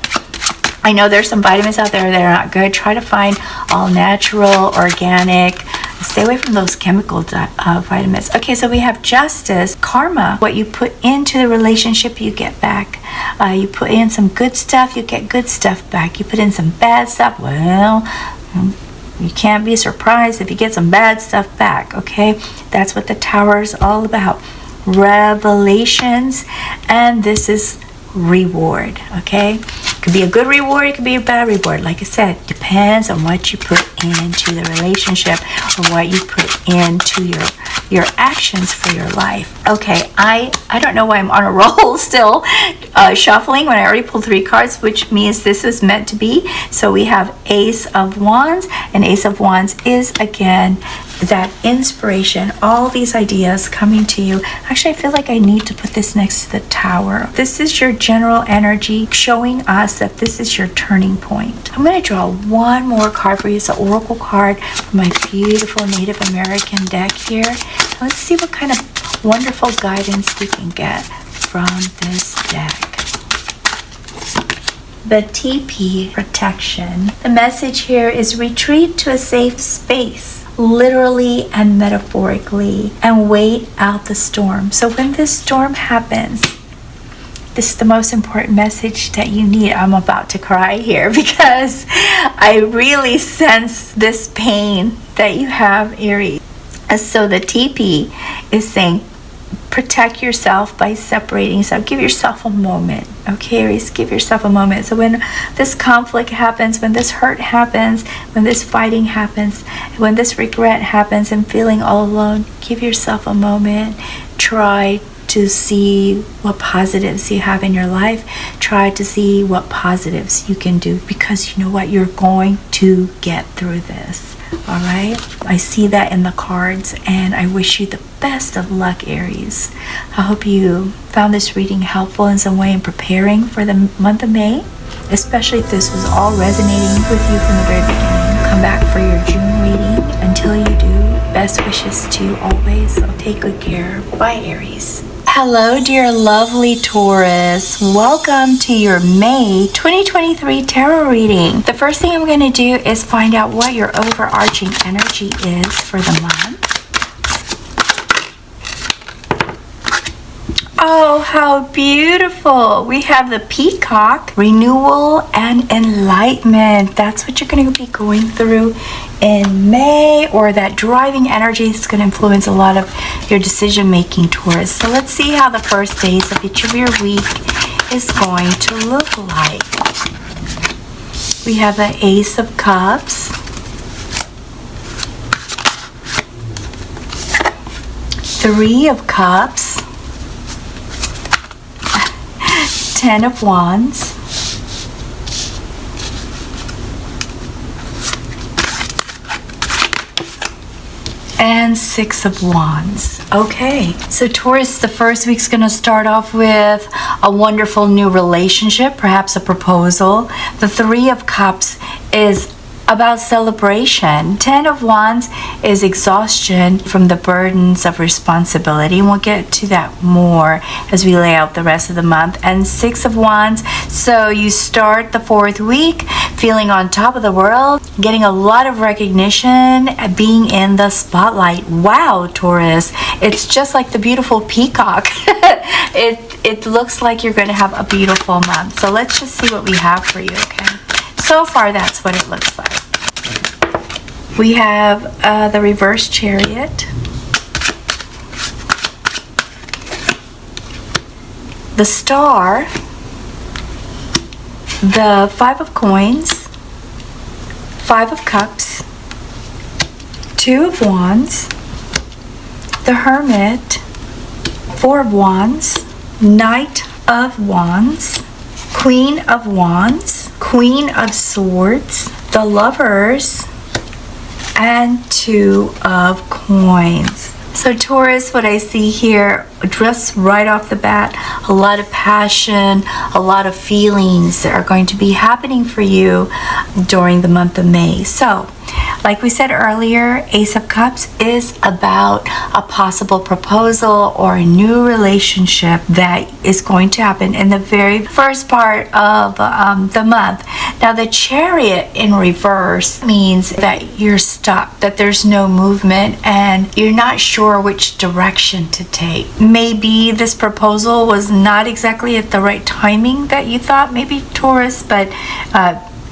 I know there's some vitamins out there that are not good. Try to find all natural, organic. Stay away from those chemical vitamins. Okay, so we have Justice, karma. What you put into the relationship, you get back. You put in some good stuff, you get good stuff back. You put in some bad stuff, well, you can't be surprised if you get some bad stuff back, okay? That's what the Tower is all about. Revelations, and this is reward, okay? It could be a good reward, it could be a bad reward. Like I said, depends on what you put into the relationship or what you put into your actions for your life. Okay, I don't know why I'm on a roll still shuffling when I already pulled 3 cards, which means this is meant to be. So we have Ace of Wands, and Ace of Wands is again that inspiration, all these ideas coming to you. Actually, I feel like I need to put this next to the Tower. This is your general energy showing us that this is your turning point. I'm going to draw 1 more card for you. It's an oracle card from my beautiful Native American deck here. Let's see what kind of wonderful guidance we can get from this deck. The TP, protection. The message here is retreat to a safe space, literally and metaphorically, and wait out the storm. So when this storm happens, this is the most important message that you need. I'm about to cry here because I really sense this pain that you have, Aries. So the TP is saying protect yourself by separating yourself. Give yourself a moment. Okay, Aries, give yourself a moment. So when this conflict happens, when this hurt happens, when this fighting happens, when this regret happens and feeling all alone, give yourself a moment. Try to see what positives you have in your life. Try to see what positives you can do, because you know what? You're going to get through this. All right, I see that in the cards, and I wish you the best of luck, Aries. I hope you found this reading helpful in some way in preparing for the month of May, especially if this was all resonating with you from the very beginning. Come back for your June reading. Until you do, best wishes to you always. So take good care. Bye, Aries. Hello, dear lovely Taurus. Welcome to your May 2023 tarot reading. The first thing I'm going to do is find out what your overarching energy is for the month. Oh, how beautiful. We have the peacock, renewal and enlightenment. That's what you're going to be going through in May, or that driving energy is going to influence a lot of your decision making, Taurus. So let's see how the first days of each of your week is going to look like. We have the Ace of Cups, Three of Cups, Ten of Wands, and Six of Wands. Okay, so Taurus, the first week's going to start off with a wonderful new relationship, perhaps a proposal. The Three of Cups is about celebration. Ten of Wands is exhaustion from the burdens of responsibility, and we'll get to that more as we lay out the rest of the month. And Six of Wands, so you start the fourth week feeling on top of the world, getting a lot of recognition, being in the spotlight. Wow, Taurus, it's just like the beautiful peacock. It looks like you're going to have a beautiful month. So let's just see what we have for you, okay? So far, that's what it looks like. We have the reverse chariot, the star, the Five of Coins, Five of Cups, Two of Wands, the Hermit, Four of Wands, Knight of Wands, Queen of Wands, Queen of Swords, the Lovers, and Two of Coins. So Taurus, what I see here, just right off the bat, a lot of passion, a lot of feelings that are going to be happening for you during the month of May. So, like we said earlier, Ace of Cups is about a possible proposal or a new relationship that is going to happen in the very first part of the month. Now, the Chariot in reverse means that you're stuck, that there's no movement, and you're not sure which direction to take. Maybe this proposal was not exactly at the right timing that you thought, maybe Taurus, but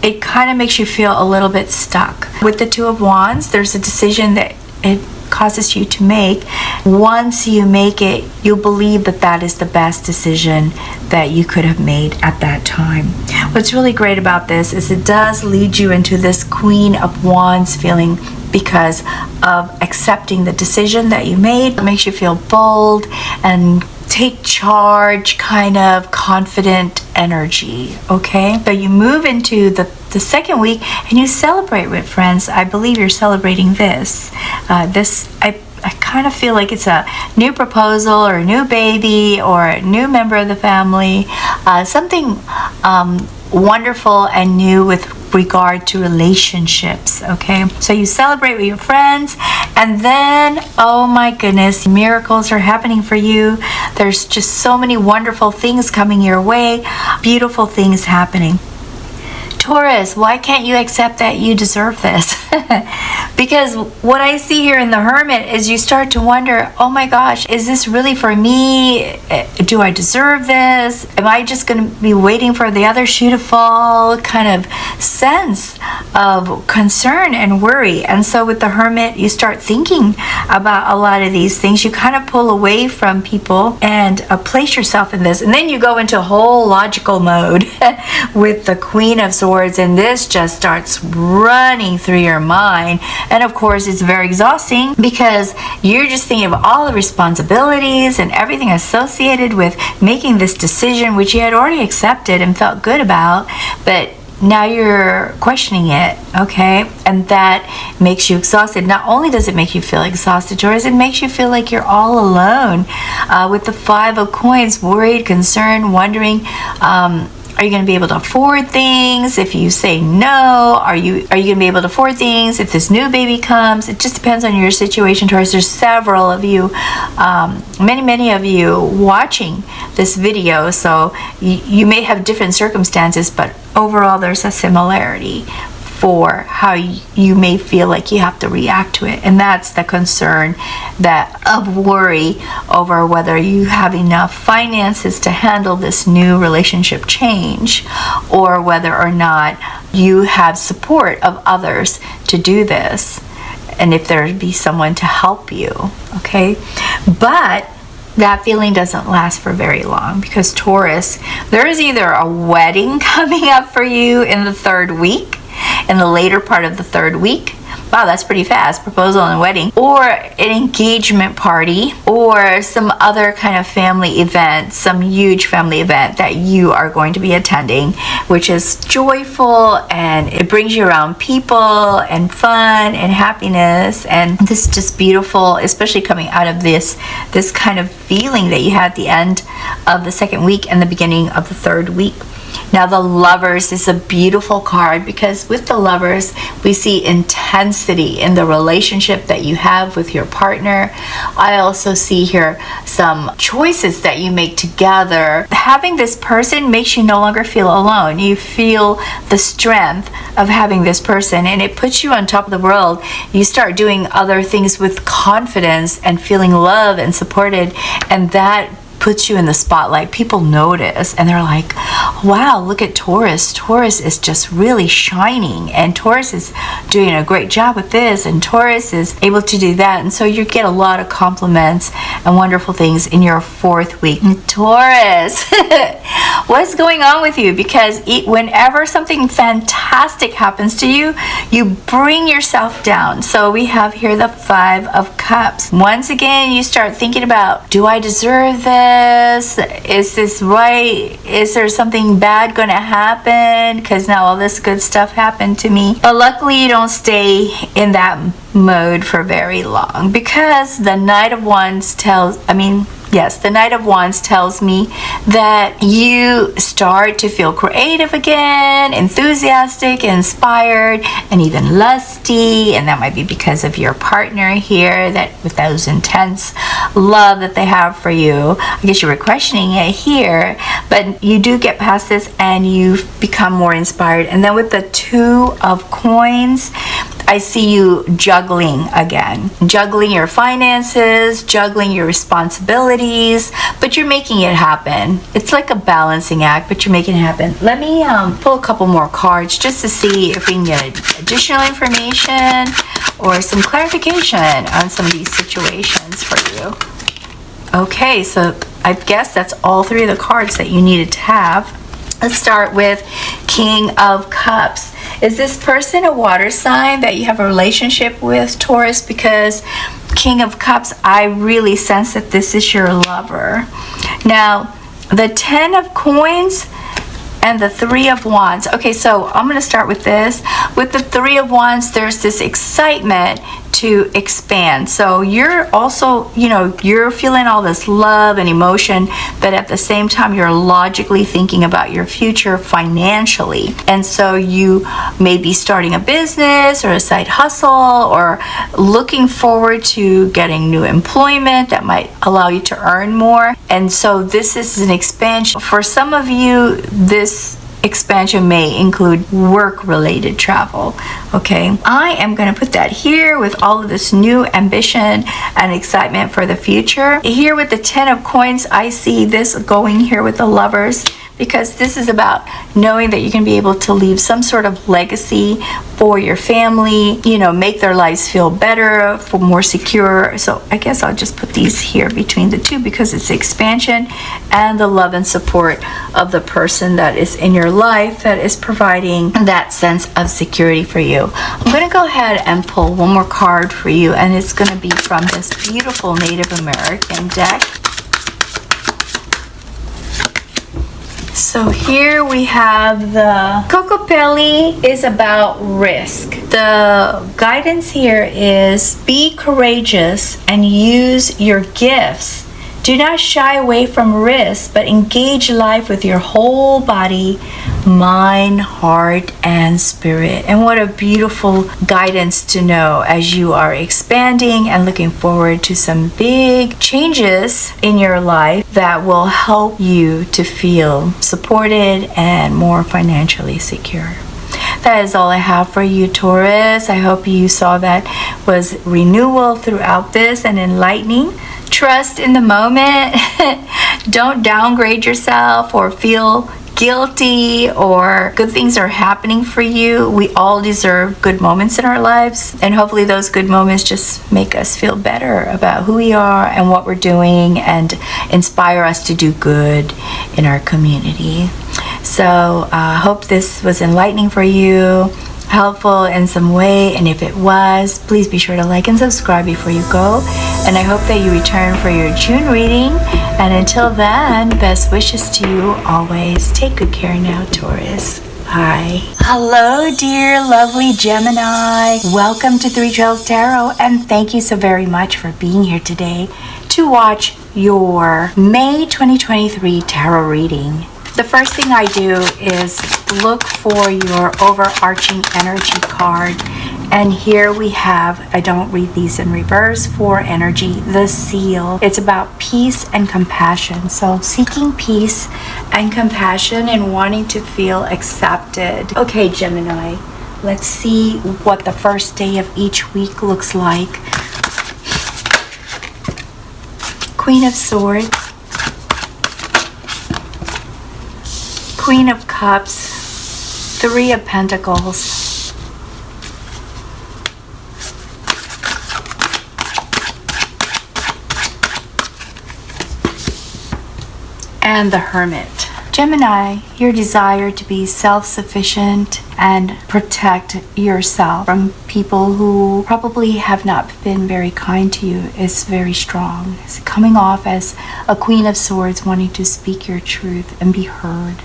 it kind of makes you feel a little bit stuck. With the Two of Wands, there's a decision that it causes you to make. Once you make it, you'll believe that that is the best decision that you could have made at that time. What's really great about this is it does lead you into this Queen of Wands feeling because of accepting the decision that you made. It makes you feel bold and take charge, kind of confident energy, okay? So you move into the second week and you celebrate with friends. I believe you're celebrating this. I kind of feel like it's a new proposal or a new baby or a new member of the family, something wonderful and new with regard to relationships, okay? So you celebrate with your friends, and then, oh my goodness, miracles are happening for you. There's just so many wonderful things coming your way, beautiful things happening. Taurus, why can't you accept that you deserve this? Because what I see here in the Hermit is you start to wonder, oh my gosh, is this really for me? Do I deserve this? Am I just going to be waiting for the other shoe to fall? Kind of sense of concern and worry. And so with the Hermit, you start thinking about a lot of these things. You kind of pull away from people and place yourself in this. And then you go into a whole logical mode with the Queen of Swords, and this just starts running through your mind. And of course, it's very exhausting because you're just thinking of all the responsibilities and everything associated with making this decision, which you had already accepted and felt good about, but now you're questioning it, okay? And that makes you exhausted. Not only does it make you feel exhausted, Taurus, it makes you feel like you're all alone. With the Five of Coins, worried, concerned, wondering, are you going to be able to afford things? If you say no, are you going to be able to afford things if this new baby comes? It just depends on your situation, Taurus. There's several of you, many of you watching this video, so you may have different circumstances, but overall there's a similarity. for how you may feel like you have to react to it. And that's the concern of worry over whether you have enough finances to handle this new relationship change, or whether or not you have support of others to do this, and if there'd be someone to help you, okay? But that feeling doesn't last for very long, because Taurus, there is either a wedding coming up for you in the third week, in the later part of the third week. Wow, that's pretty fast. Proposal and wedding, or an engagement party, or some other kind of family event, some huge family event that you are going to be attending, which is joyful, and it brings you around people and fun and happiness. And this is just beautiful, especially coming out of this kind of feeling that you had at the end of the second week and the beginning of the third week. Now, the Lovers is a beautiful card, because with the Lovers, we see intensity in the relationship that you have with your partner. I also see here some choices that you make together. Having this person makes you no longer feel alone. You feel the strength of having this person, and it puts you on top of the world. You start doing other things with confidence and feeling loved and supported, and that puts you in the spotlight. People notice, and they're like, wow, look at Taurus. Taurus is just really shining, and Taurus is doing a great job with this, and Taurus is able to do that. And so you get a lot of compliments and wonderful things in your fourth week. Taurus, what's going on with you? Because whenever something fantastic happens to you, you bring yourself down. So we have here the Five of Cups. Once again, you start thinking about, do I deserve this? Is this right? Is there something bad going to happen? Because now all this good stuff happened to me. But luckily, you don't stay in that mode for very long, because the Knight of Wands the Knight of Wands tells me that you start to feel creative again, enthusiastic, inspired, and even lusty. And that might be because of your partner here, that with those intense love that they have for you. I guess you were questioning it here, but you do get past this and you become more inspired. And then with the Two of Coins, I see you juggling again. Juggling your finances, juggling your responsibilities, but you're making it happen. It's like a balancing act, but you're making it happen. Let me pull a couple more cards just to see if we can get additional information or some clarification on some of these situations for you. Okay, so I guess that's all three of the cards that you needed to have. Let's start with King of Cups. Is this person a water sign that you have a relationship with, Taurus? Because King of Cups, I really sense that this is your lover. Now, the 10 of Coins and the 3 of Wands. Okay, so I'm going to start with this. With the 3 of Wands, there's this excitement to expand. So you're also, you're feeling all this love and emotion, but at the same time, you're logically thinking about your future financially. And so you may be starting a business or a side hustle, or looking forward to getting new employment that might allow you to earn more. And so this is an expansion. For some of you, this expansion may include work-related travel. Okay, I am going to put that here with all of this new ambition and excitement for the future. Here with the 10 of Coins, I see this going here with the Lovers, because this is about knowing that you can be able to leave some sort of legacy for your family, make their lives feel better, for more secure. So I guess I'll just put these here between the two, because it's expansion and the love and support of the person that is in your life that is providing that sense of security for you. I'm going to go ahead and pull one more card for you, and it's going to be from this beautiful Native American deck. So here we have the Kokopelli is about risk. The guidance here is be courageous and use your gifts. Do not shy away from risk, but engage life with your whole body, mind, heart, and spirit. And what a beautiful guidance to know as you are expanding and looking forward to some big changes in your life that will help you to feel supported and more financially secure. That is all I have for you, Taurus. I hope you saw that was renewal throughout this and enlightening. Trust in the moment. Don't downgrade yourself or feel guilty or good things are happening for you. We all deserve good moments in our lives, and hopefully those good moments just make us feel better about who we are and what we're doing and inspire us to do good in our community. So I hope this was enlightening for you, helpful in some way, and if it was, please be sure to like and subscribe before you go, and I hope that you return for your June reading. And until then, best wishes to you always. Take good care now, Taurus. Bye. Hello, dear lovely Gemini. Welcome to 3 Trails Tarot, and thank you so very much for being here today to watch your May 2023 tarot reading. The first thing I do is look for your overarching energy card. And here we have, I don't read these in reverse, for energy, the seal. It's about peace and compassion. So seeking peace and compassion and wanting to feel accepted. Okay, Gemini, let's see what the first day of each week looks like. Queen of Swords. Queen of Cups, 3 of Pentacles, and the Hermit. Gemini, your desire to be self-sufficient and protect yourself from people who probably have not been very kind to you is very strong. It's coming off as a Queen of Swords wanting to speak your truth and be heard.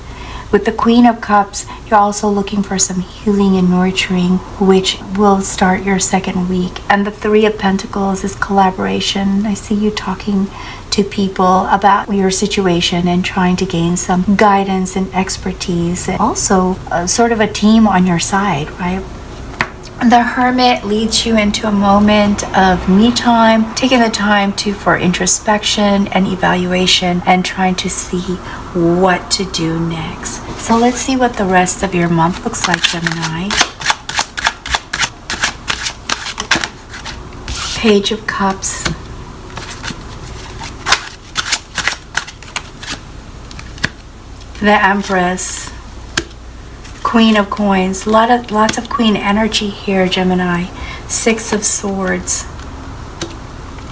With the Queen of Cups, you're also looking for some healing and nurturing, which will start your second week. And the 3 of Pentacles is collaboration. I see you talking to people about your situation and trying to gain some guidance and expertise. And also, sort of a team on your side, right? The Hermit leads you into a moment of me time, taking the time for introspection and evaluation and trying to see what to do next. So let's see what the rest of your month looks like, Gemini. Page of Cups. The Empress. Queen of Coins. Lots of Queen energy here, Gemini. 6 of Swords.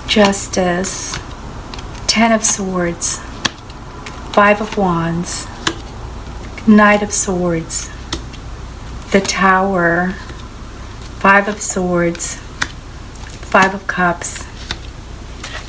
Justice. 10 of Swords. 5 of Wands. Knight of Swords. The Tower. 5 of Swords. 5 of Cups.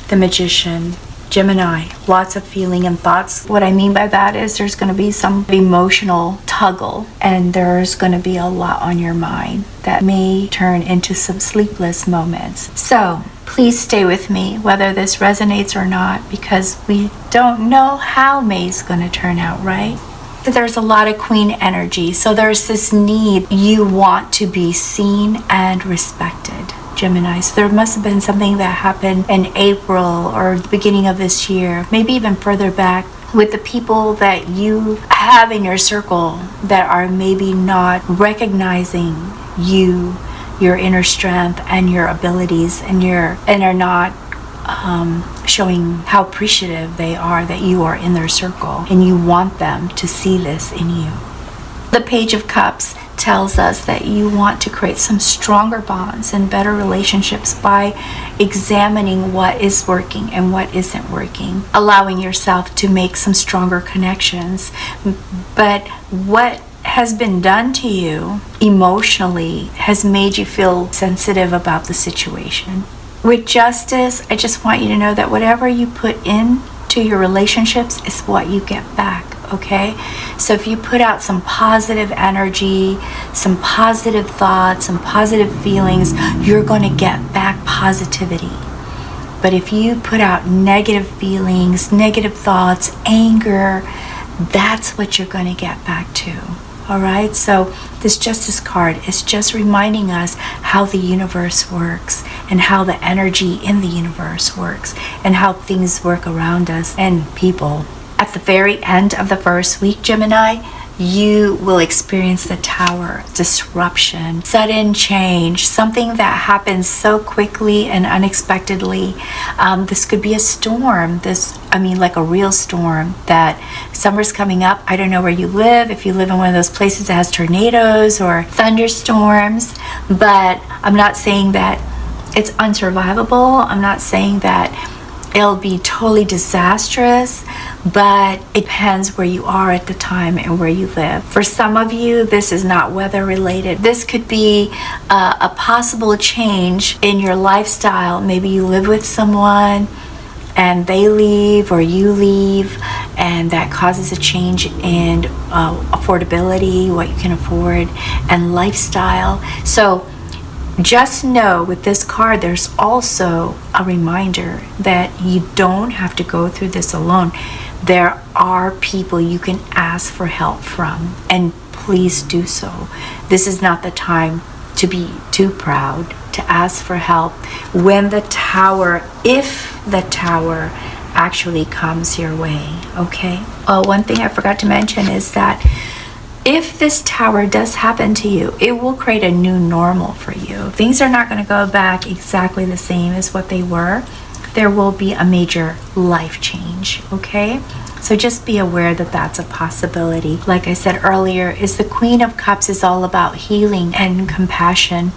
The Magician. Gemini, lots of feeling and thoughts. What I mean by that is there's going to be some emotional tuggle, and there's going to be a lot on your mind that may turn into some sleepless moments. So please stay with me whether this resonates or not, because we don't know how May's going to turn out, right? There's a lot of Queen energy, so there's this need. You want to be seen and respected, Gemini. So there must have been something that happened in April or the beginning of this year, maybe even further back, with the people that you have in your circle that are maybe not recognizing you, your inner strength and your abilities, and are not showing how appreciative they are that you are in their circle, and you want them to see this in you. The Page of Cups tells us that you want to create some stronger bonds and better relationships by examining what is working and what isn't working, allowing yourself to make some stronger connections. But what has been done to you emotionally has made you feel sensitive about the situation. With Justice, I just want you to know that whatever you put into your relationships is what you get back. Okay, so if you put out some positive energy, some positive thoughts, some positive feelings, you're going to get back positivity. But if you put out negative feelings, negative thoughts, anger, that's what you're going to get back too. All right, so this Justice card is just reminding us how the universe works and how the energy in the universe works and how things work around us and people. At the very end of the first week, Gemini, you will experience the Tower, disruption, sudden change, something that happens so quickly and unexpectedly. This could be a storm, like a real storm, that summer's coming up. I don't know where you live, if you live in one of those places that has tornadoes or thunderstorms, but I'm not saying that it's unsurvivable. I'm not saying that it'll be totally disastrous, but it depends where you are at the time and where you live. For some of you, this is not weather related. This could be a possible change in your lifestyle. Maybe you live with someone and they leave or you leave, and that causes a change in affordability, what you can afford, and lifestyle. So just know with this card, there's also a reminder that you don't have to go through this alone. There are people you can ask for help from, and please do so. This is not the time to be too proud to ask for help when the Tower, if the Tower actually comes your way, okay? One thing I forgot to mention is that if this Tower does happen to you, it will create a new normal for you. Things are not going to go back exactly the same as what they were. There will be a major life change, okay? So just be aware that that's a possibility. Like I said earlier, is the Queen of Cups is all about healing and compassion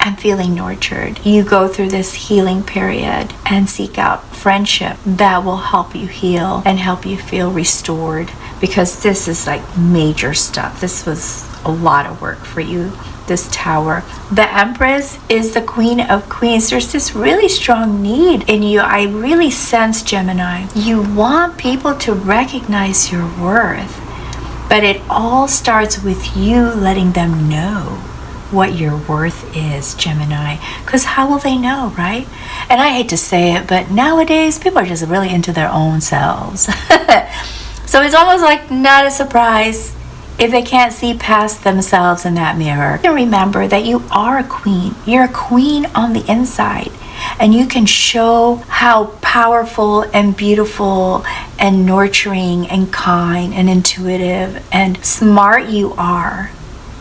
and feeling nurtured. You go through this healing period and seek out friendship that will help you heal and help you feel restored, because this is like major stuff. This was a lot of work for you, this Tower. The Empress is the Queen of Queens. There's this really strong need in you. I really sense, Gemini, you want people to recognize your worth, but it all starts with you letting them know what your worth is, Gemini, because how will they know, right? And I hate to say it, but nowadays people are just really into their own selves. So it's almost like not a surprise if they can't see past themselves in that mirror. And remember that you are a queen. You're a queen on the inside, and you can show how powerful and beautiful and nurturing and kind and intuitive and smart you are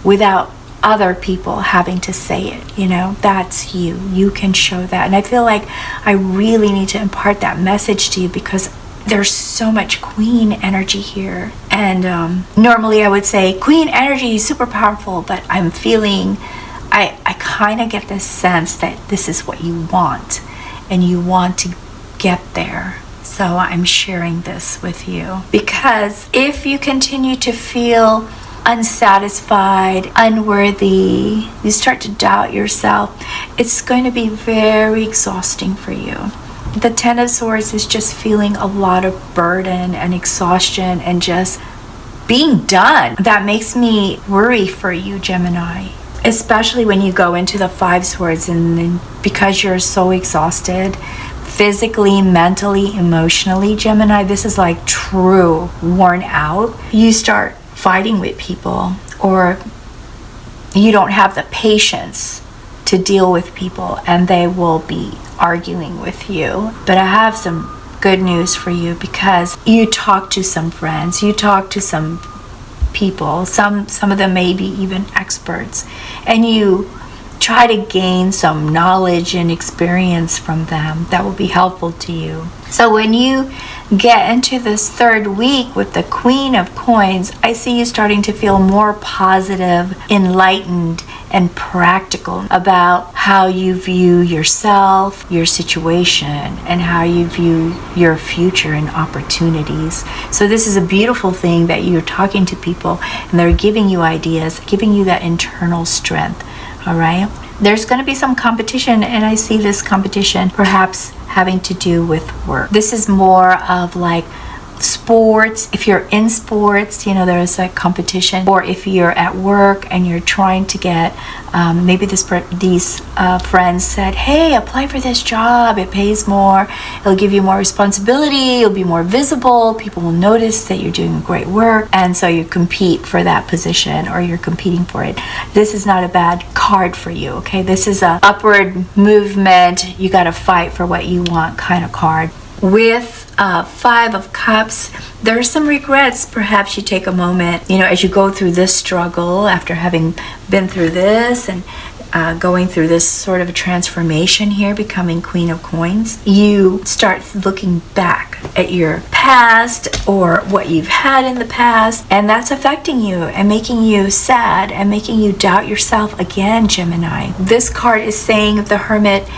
without other people having to say it. You know, that's you. You can show that. And I feel like I really need to impart that message to you, because there's so much queen energy here. And normally I would say queen energy is super powerful, but I'm feeling, I kind of get this sense that this is what you want, and you want to get there. So I'm sharing this with you, because if you continue to feel unsatisfied, unworthy, you start to doubt yourself, it's going to be very exhausting for you. The Ten of Swords is just feeling a lot of burden and exhaustion and just being done. That makes me worry for you, Gemini, especially when you go into the Five Swords, and then because you're so exhausted physically, mentally, emotionally, Gemini, this is like true worn out. You start fighting with people, or you don't have the patience to deal with people, and they will be arguing with you. But I have some good news for you, because you talk to some friends, you talk to some people, some of them may be even experts, and you try to gain some knowledge and experience from them that will be helpful to you. So when you get into this third week with the Queen of Coins, I see you starting to feel more positive, enlightened, and practical about how you view yourself, your situation, and how you view your future and opportunities. So this is a beautiful thing that you're talking to people and they're giving you ideas, giving you that internal strength. All right, there's going to be some competition, and I see this competition perhaps having to do with work. This is more of like sports. If you're in sports, you know, there's a competition. Or if you're at work and you're trying to get, maybe these friends said, hey, apply for this job, it pays more, it'll give you more responsibility, it'll be more visible, people will notice that you're doing great work, and so you compete for that position, or you're competing for it. This is not a bad card for you, okay? This is a upward movement, you got to fight for what you want kind of card. With Five of Cups, there are some regrets. Perhaps you take a moment, as you go through this struggle, after having been through this and going through this sort of a transformation here, becoming Queen of Coins, you start looking back at your past or what you've had in the past, and that's affecting you and making you sad and making you doubt yourself again, Gemini. This card is saying the Hermit,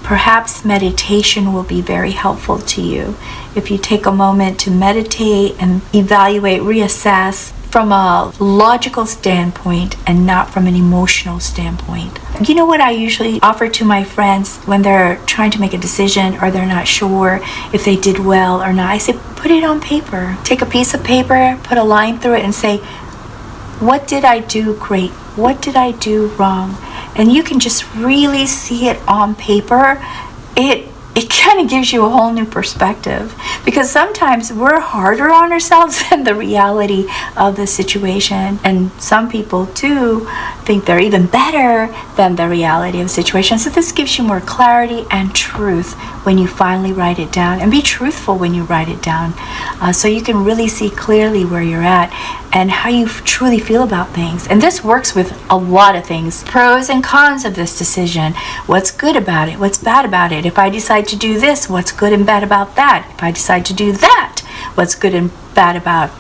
perhaps meditation will be very helpful to you. If you take a moment to meditate and evaluate, reassess from a logical standpoint and not from an emotional standpoint. You know what I usually offer to my friends when they're trying to make a decision or they're not sure if they did well or not? I say, put it on paper. Take a piece of paper, put a line through it and say, what did I do great? What did I do wrong? And you can just really see it on paper. It kind of gives you a whole new perspective, because sometimes we're harder on ourselves than the reality of the situation. And some people too think they're even better than the reality of the situation. So this gives you more clarity and truth when you finally write it down, and be truthful when you write it down, so you can really see clearly where you're at and how you truly feel about things. And this works with a lot of things. Pros and cons of this decision. What's good about it? What's bad about it? If I decide to do this, what's good and bad about that? If I decide to do that, what's good and bad about,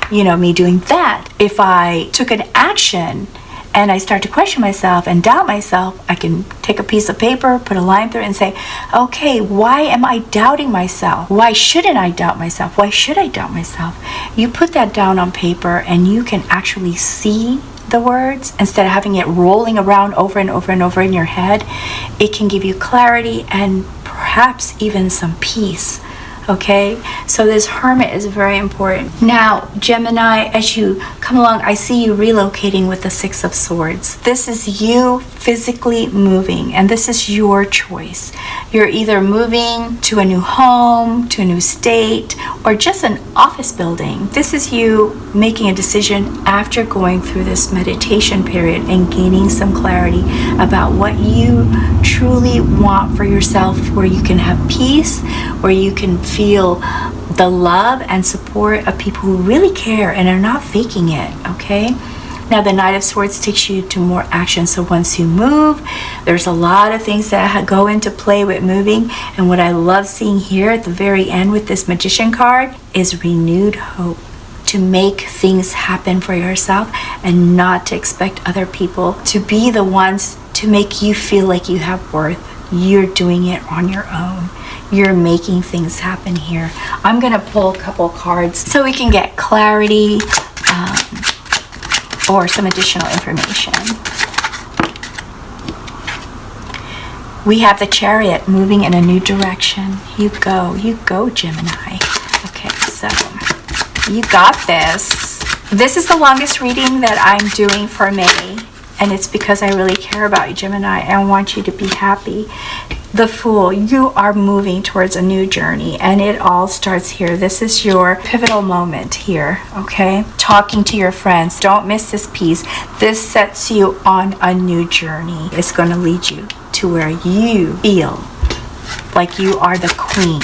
me doing that? If I took an action and I start to question myself and doubt myself, I can take a piece of paper, put a line through it and say, okay, why am I doubting myself? Why shouldn't I doubt myself? Why should I doubt myself? You put that down on paper and you can actually see the words instead of having it rolling around over and over and over in your head. It can give you clarity and perhaps even some peace. Okay, so this Hermit is very important. Now, Gemini, as you come along, I see you relocating with the Six of Swords. This is you physically moving, and this is your choice. You're either moving to a new home, to a new state, or just an office building. This is you making a decision after going through this meditation period and gaining some clarity about what you truly want for yourself, where you can have peace, where you can feel the love and support of people who really care and are not faking it, okay? Now, the Knight of Swords takes you to more action. So once you move, there's a lot of things that go into play with moving. And what I love seeing here at the very end with this Magician card is renewed hope to make things happen for yourself and not to expect other people to be the ones to make you feel like you have worth. You're doing it on your own. You're making things happen here. I'm going to pull a couple cards so we can get clarity or some additional information. We have the Chariot moving in a new direction. You go, Gemini. Okay, so you got this. This is the longest reading that I'm doing for May, and it's because I really care about you, Gemini. I want you to be happy. The Fool, you are moving towards a new journey, and it all starts here. This is your pivotal moment here, okay? Talking to your friends. Don't miss this piece. This sets you on a new journey. It's going to lead you to where you feel like you are the queen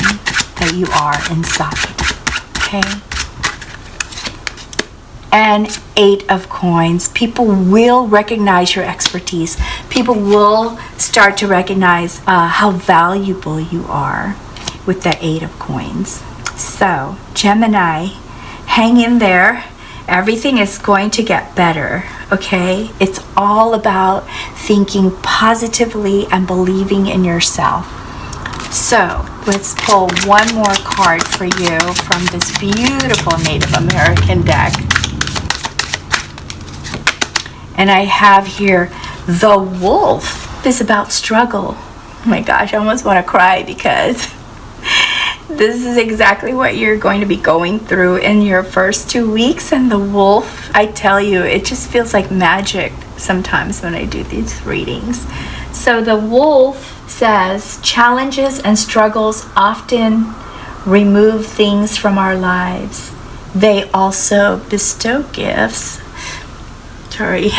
that you are inside, okay? And Eight of Coins. People will recognize your expertise. People will start to recognize how valuable you are with the Eight of Coins. So, Gemini, hang in there. Everything is going to get better, okay? It's all about thinking positively and believing in yourself. So, let's pull one more card for you from this beautiful Native American deck. And I have here the Wolf. This is about struggle. Oh my gosh, I almost want to cry because this is exactly what you're going to be going through in your first 2 weeks. And the Wolf, I tell you, it just feels like magic sometimes when I do these readings. So the Wolf says, challenges and struggles often remove things from our lives. They also bestow gifts. Sorry.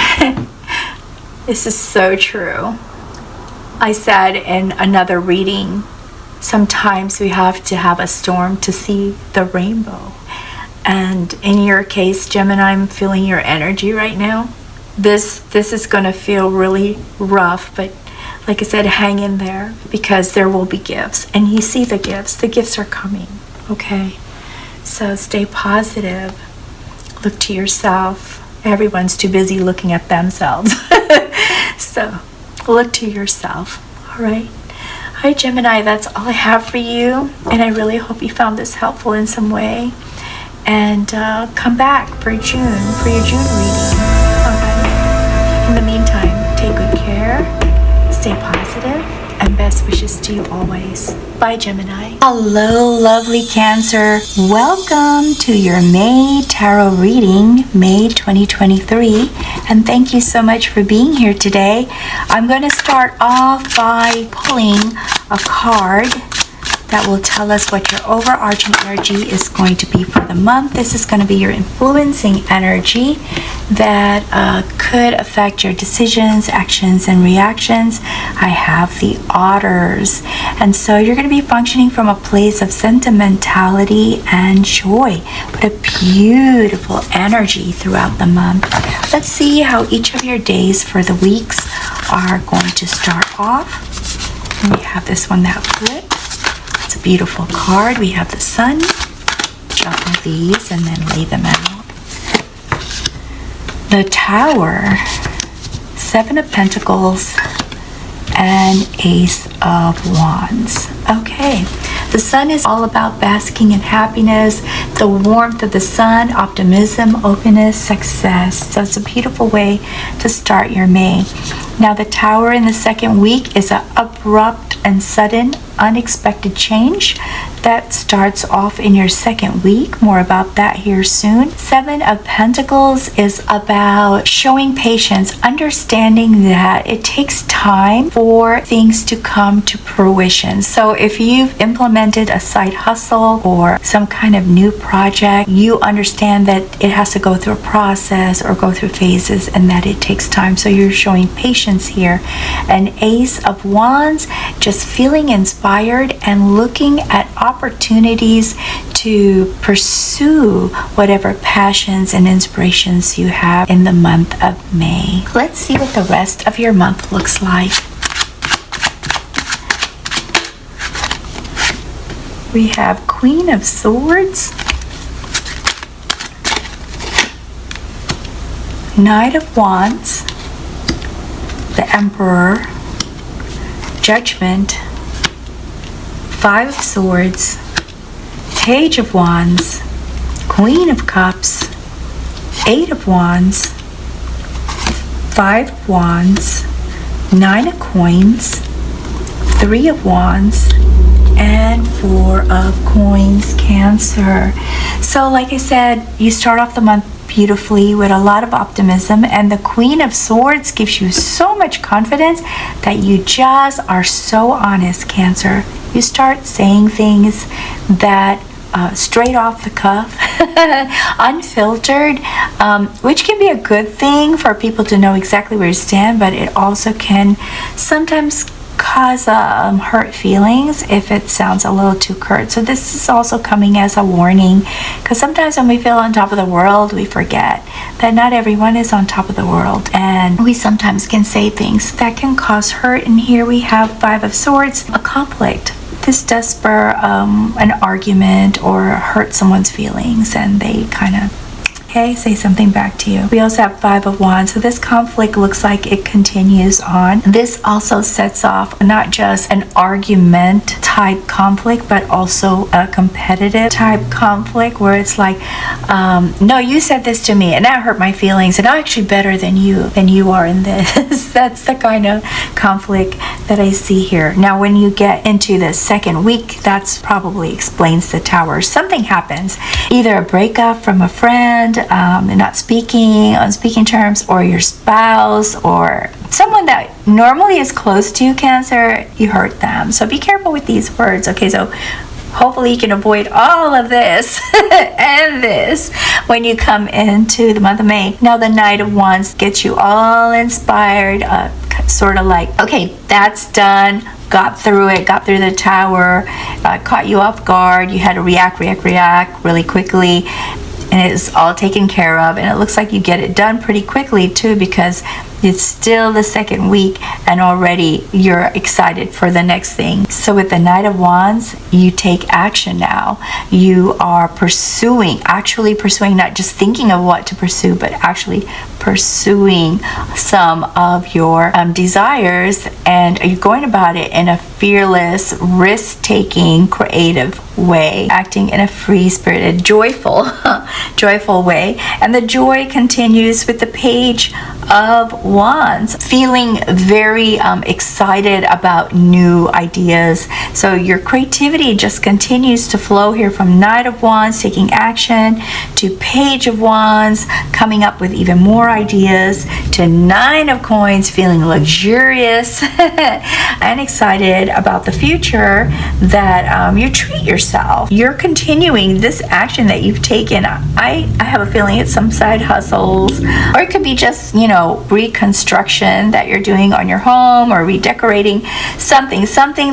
This is so true. I said in another reading sometimes we have to have a storm to see the rainbow. And in your case, Gemini, I'm feeling your energy right now. This is going to feel really rough, but like I said, hang in there, because there will be gifts. And you see the gifts. The gifts are coming, okay? So stay positive. Look to yourself. Everyone's too busy looking at themselves. So look to yourself, all right? All right, Gemini, that's all I have for you. And I really hope you found this helpful in some way. And come back for June, for your June reading. All right. In the meantime, take good care, stay positive, and best wishes to you always. Bye, Gemini. Hello, lovely Cancer. Welcome to your May tarot reading, May 2023. And thank you so much for being here today. I'm going to start off by pulling a card that will tell us what your overarching energy is going to be for the month. This is going to be your influencing energy that could affect your decisions, actions, and reactions. I have the Otters. And so you're going to be functioning from a place of sentimentality and joy, but a beautiful energy throughout the month. Let's see how each of your days for the weeks are going to start off. And we have this one that flips. It's a beautiful card. We have the Sun. Shuffle these and then lay them out. The Tower, Seven of Pentacles, and Ace of Wands. Okay, the Sun is all about basking in happiness, the warmth of the sun, optimism, openness, success. So it's a beautiful way to start your May. Now the Tower in the second week is an abrupt and sudden, unexpected change that starts off in your second week. More about that here soon. Seven of Pentacles is about showing patience, understanding that it takes time for things to come to fruition. So if you've implemented a side hustle or some kind of new project, you understand that it has to go through a process or go through phases and that it takes time. So you're showing patience here. An Ace of Wands, just feeling inspired and looking at opportunities to pursue whatever passions and inspirations you have in the month of May. Let's see what the rest of your month looks like. We have Queen of Swords, Knight of Wands, the Emperor, Judgment, Five of Swords, Page of Wands, Queen of Cups, Eight of Wands, Five of Wands, Nine of Coins, Three of Wands, and Four of Coins, Cancer. So like I said, you start off the month beautifully with a lot of optimism, and the Queen of Swords gives you so much confidence that you just are so honest, Cancer. You start saying things that straight off the cuff, unfiltered, which can be a good thing for people to know exactly where you stand, but it also can sometimes cause hurt feelings if it sounds a little too curt. So this is also coming as a warning, because sometimes when we feel on top of the world, we forget that not everyone is on top of the world, and we sometimes can say things that can cause hurt. And here we have Five of Swords, a conflict. This does spur an argument or hurt someone's feelings, and they kind of say something back to you. We also have Five of Wands, so this conflict looks like it continues on. This also sets off not just an argument type conflict, but also a competitive type conflict where it's like, no, you said this to me and that hurt my feelings, and I'm actually better than you are in this. That's the kind of conflict that I see here. Now when you get into the second week, that's probably explains the Tower. Something happens, either a breakup from a friend, they're not speaking on speaking terms, or your spouse, or someone that normally is close to you, Cancer, you hurt them. So be careful with these words. Okay, so hopefully you can avoid all of this and this when you come into the month of May. Now the Knight of Wands gets you all inspired, sort of like, okay, that's done, got through it, got through the tower, caught you off guard, you had to react really quickly, and it's all taken care of. And it looks like you get it done pretty quickly too, because it's still the second week and already you're excited for the next thing. So with the Knight of Wands, you take action now. You are actually pursuing, not just thinking of what to pursue, but actually pursuing some of your desires, and you're going about it in a fearless, risk-taking, creative way, acting in a free-spirited, joyful way. And the joy continues with the Page of Wands, feeling very excited about new ideas. So your creativity just continues to flow here from Knight of Wands, taking action, to Page of Wands, coming up with even more ideas, to Nine of Coins, feeling luxurious and excited about the future, that you treat yourself. You're continuing this action that you've taken. I have a feeling it's some side hustles, or it could be just, reconstruction that you're doing on your home, or redecorating something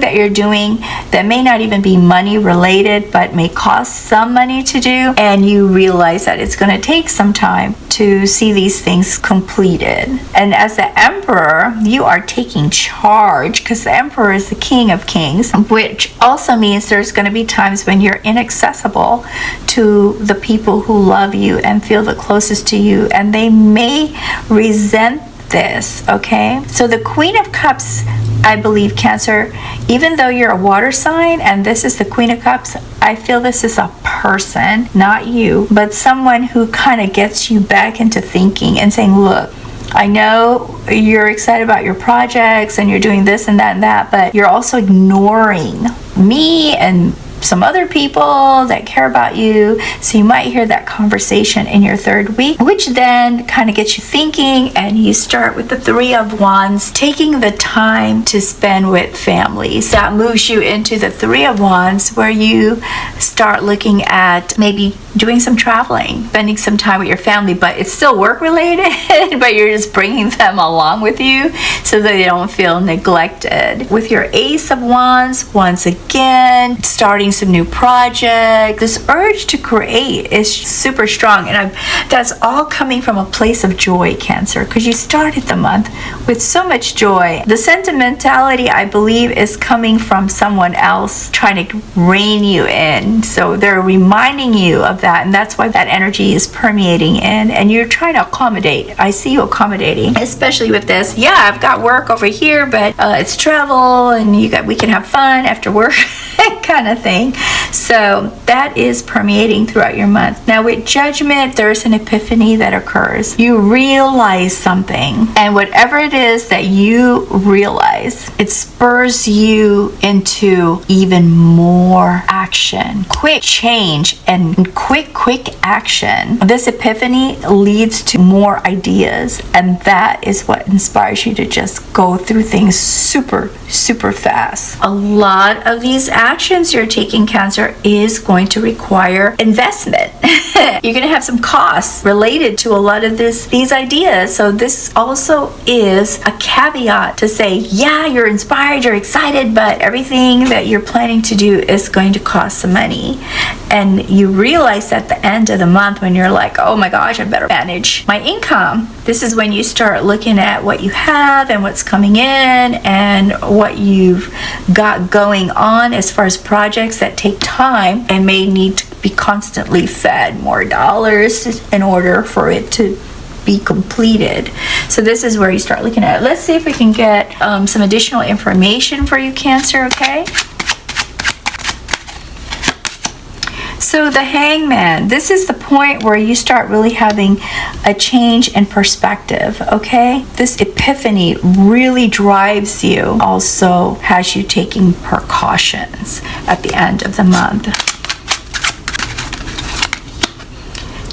that you're doing that may not even be money related, but may cost some money to do, and you realize that it's going to take some time to see these things completed. And as the Emperor, you are taking charge, because the Emperor is the King of Kings, which also means there's going to be times when you're inaccessible to the people who love you and feel the closest to you, and they may resent this, okay? So the Queen of Cups, I believe, Cancer, even though you're a water sign and this is the Queen of Cups, I feel this is a person, not you, but someone who kind of gets you back into thinking and saying, look, I know you're excited about your projects and you're doing this and that, but you're also ignoring me and some other people that care about you. So you might hear that conversation in your third week, which then kind of gets you thinking, and you start with the Three of Wands, taking the time to spend with families. That moves you into the Three of Wands, where you start looking at maybe doing some traveling, spending some time with your family, but it's still work related, but you're just bringing them along with you so that they don't feel neglected. With your Ace of Wands, once again, starting some new project. This urge to create is super strong, and that's all coming from a place of joy, Cancer, because you started the month with so much joy. The sentimentality, I believe, is coming from someone else trying to rein you in. So they're reminding you of that, and that's why that energy is permeating in, and you're trying to accommodate. I see you accommodating, especially with this. Yeah, I've got work over here, but it's travel, and we can have fun after work kind of thing. So that is permeating throughout your month. Now with Judgment, there's an epiphany that occurs. You realize something, and whatever it is that you realize, it spurs you into even more action, quick change, and quick action. This epiphany leads to more ideas, and that is what inspires you to just go through things super fast. A lot of these actions you're taking, Cancer, is going to require investment. You're going to have some costs related to a lot of these ideas. So this also is a caveat to say, yeah, you're inspired, you're excited, but everything that you're planning to do is going to cost some money. And you realize at the end of the month, when you're like, oh my gosh, I better manage my income. This is when you start looking at what you have and what's coming in and what you've got going on as far as projects that take time and may need to be constantly fed more dollars in order for it to be completed. So this is where you start looking at it. Let's see if we can get some additional information for you, Cancer, okay? So the Hangman, this is the point where you start really having a change in perspective, okay? This epiphany really drives you, also has you taking precautions at the end of the month.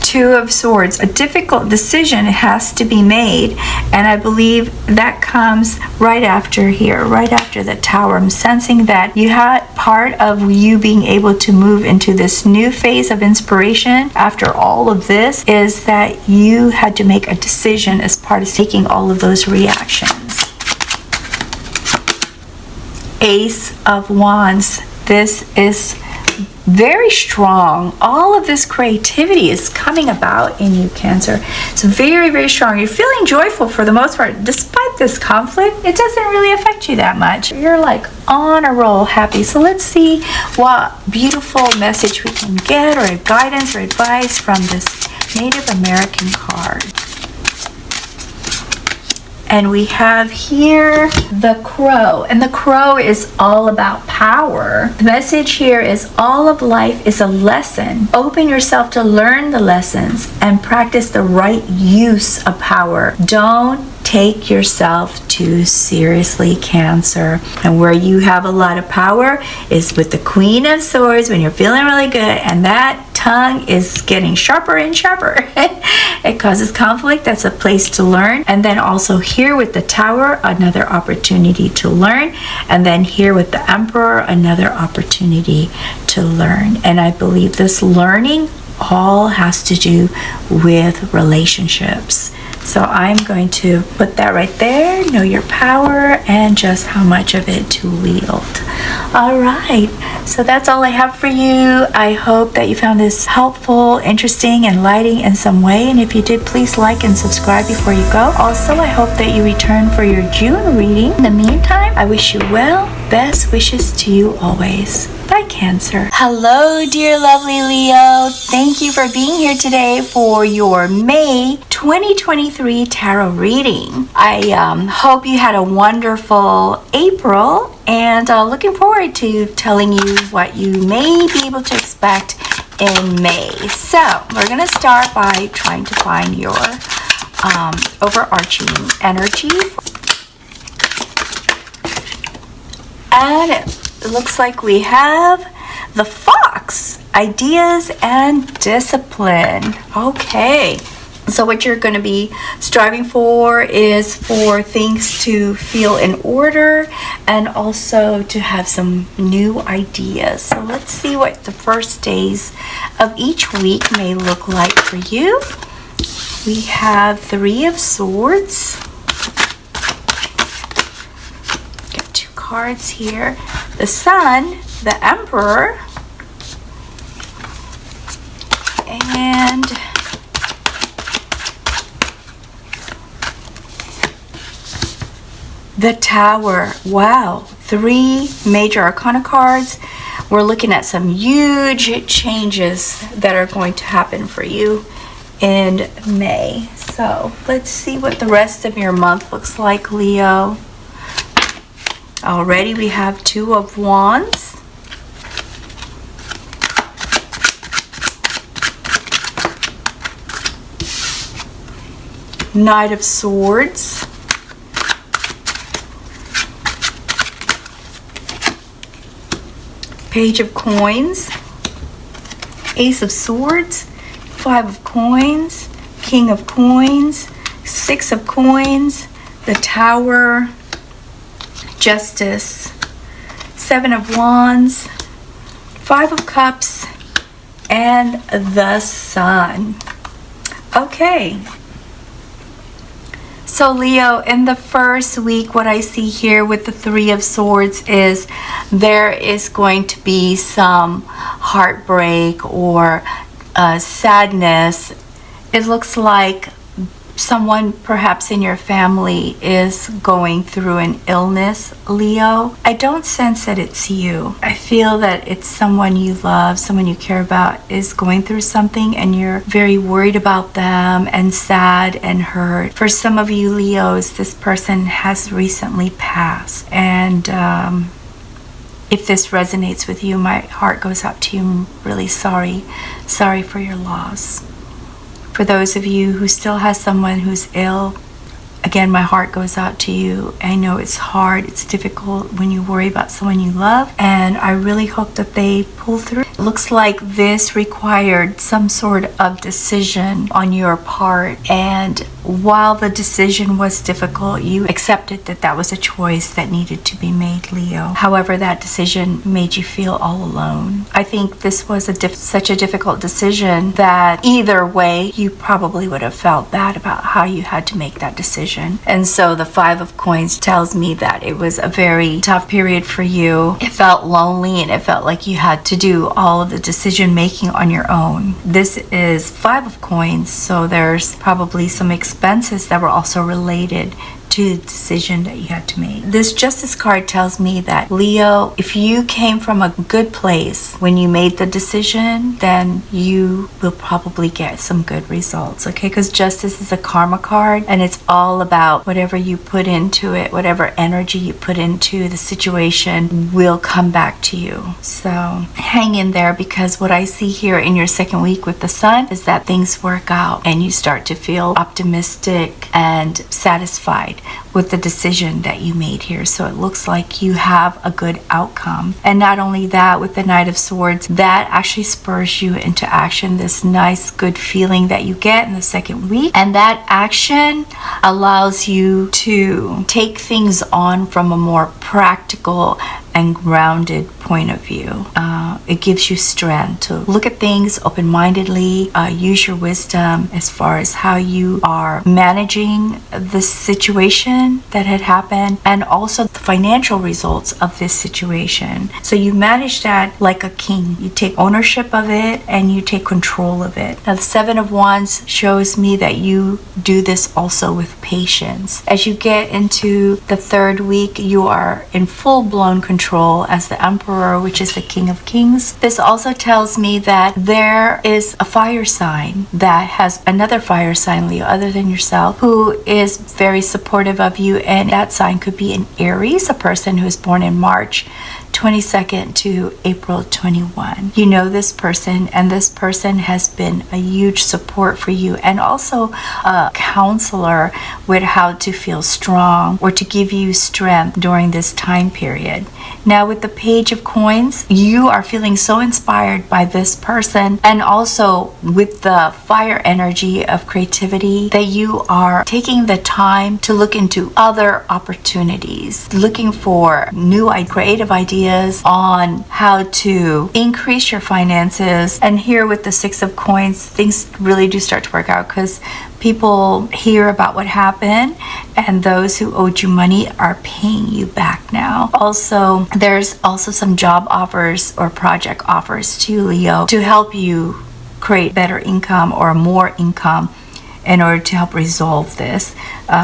Two of Swords, a difficult decision has to be made, and I believe that comes right after here, right after the Tower. I'm sensing that you had part of you being able to move into this new phase of inspiration after all of this is that you had to make a decision as part of taking all of those reactions. Ace of Wands. This is very strong. All of this creativity is coming about in you, Cancer. It's very, very strong. You're feeling joyful for the most part. Despite this conflict, it doesn't really affect you that much. You're like on a roll, happy. So let's see what beautiful message we can get, or guidance or advice from this Native American card. And we have here the Crow. And the Crow is all about power. The message here is all of life is a lesson. Open yourself to learn the lessons and practice the right use of power. Don't take yourself too seriously, Cancer. And where you have a lot of power is with the Queen of Swords, when you're feeling really good and that tongue is getting sharper and sharper. It causes conflict. That's a place to learn. And then also here with the Tower, another opportunity to learn. And then here with the Emperor, another opportunity to learn. And I believe this learning all has to do with relationships. So I'm going to put that right there. Know your power and just how much of it to wield. All right. So that's all I have for you. I hope that you found this helpful, interesting, enlightening in some way. And if you did, please like and subscribe before you go. Also, I hope that you return for your June reading. In the meantime, I wish you well. Best wishes to you always. Bye, Cancer. Hello, dear lovely Leo. Thank you for being here today for your May 2023 tarot reading. I hope you had a wonderful April, and looking forward to telling you what you may be able to expect in May. So we're going to start by trying to find your overarching energy. And it looks like we have the Fox, ideas and discipline. Okay. So what you're going to be striving for is for things to feel in order and also to have some new ideas. So let's see what the first days of each week may look like for you. We have Three of Swords. Got two cards here. The Sun, the Emperor, and the Tower. Wow, three major arcana cards. We're looking at some huge changes that are going to happen for you in May. So let's see what the rest of your month looks like, Leo. Already we have Two of Wands. Knight of Swords. Page of Coins. Ace of Swords. Five of Coins. King of Coins. Six of Coins. The Tower. Justice. Seven of Wands. Five of Cups. And the Sun. Okay. So Leo, in the first week, what I see here with the Three of Swords is there is going to be some heartbreak or sadness. It looks like someone perhaps in your family is going through an illness, Leo. I don't sense that it's you. I feel that it's someone you love, someone you care about is going through something, and you're very worried about them and sad and hurt. For some of you Leos, this person has recently passed, and if this resonates with you, my heart goes out to you. I'm really sorry for your loss. For those of you who still has someone who's ill, again, my heart goes out to you. I know it's hard, it's difficult when you worry about someone you love, and I really hope that they pull through. It looks like this required some sort of decision on your part, and while the decision was difficult, you accepted that that was a choice that needed to be made, Leo. However, that decision made you feel all alone. I think this was such a difficult decision that either way, you probably would have felt bad about how you had to make that decision. And so the Five of Coins tells me that it was a very tough period for you. It felt lonely and it felt like you had to do all of the decision making on your own. This is Five of Coins, so there's probably some expenses that were also related to the decision that you had to make. This Justice card tells me that, Leo, if you came from a good place when you made the decision, then you will probably get some good results, okay? Because Justice is a karma card, and it's all about whatever you put into it, whatever energy you put into the situation will come back to you. So hang in there, because what I see here in your second week with the Sun is that things work out and you start to feel optimistic and satisfied with the decision that you made here. So it looks like you have a good outcome. And not only that, with the Knight of Swords, that actually spurs you into action, this nice good feeling that you get in the second week. And that action allows you to take things on from a more practical and grounded point of view. It gives you strength to look at things open-mindedly, use your wisdom as far as how you are managing the situation that had happened, and also the financial results of this situation. So you manage that like a king. You take ownership of it and you take control of it. Now the Seven of Wands shows me that you do this also with patience. As you get into the third week, you are in full-blown control as the Emperor, which is the King of Kings. This also tells me that there is a fire sign that has another fire sign, Leo, other than yourself, who is very supportive of you, and that sign could be an Aries, a person who is born in March 22nd to April 21. You know this person, and this person has been a huge support for you, and also a counselor with how to feel strong or to give you strength during this time period. Now with the Page of Coins, you are feeling so inspired by this person, and also with the fire energy of creativity, that you are taking the time to look into other opportunities, looking for new creative ideas on how to increase your finances. And here with the Six of Coins, things really do start to work out, because people hear about what happened, and those who owed you money are paying you back now. Also, there's also some job offers or project offers to Leo to help you create better income or more income in order to help resolve this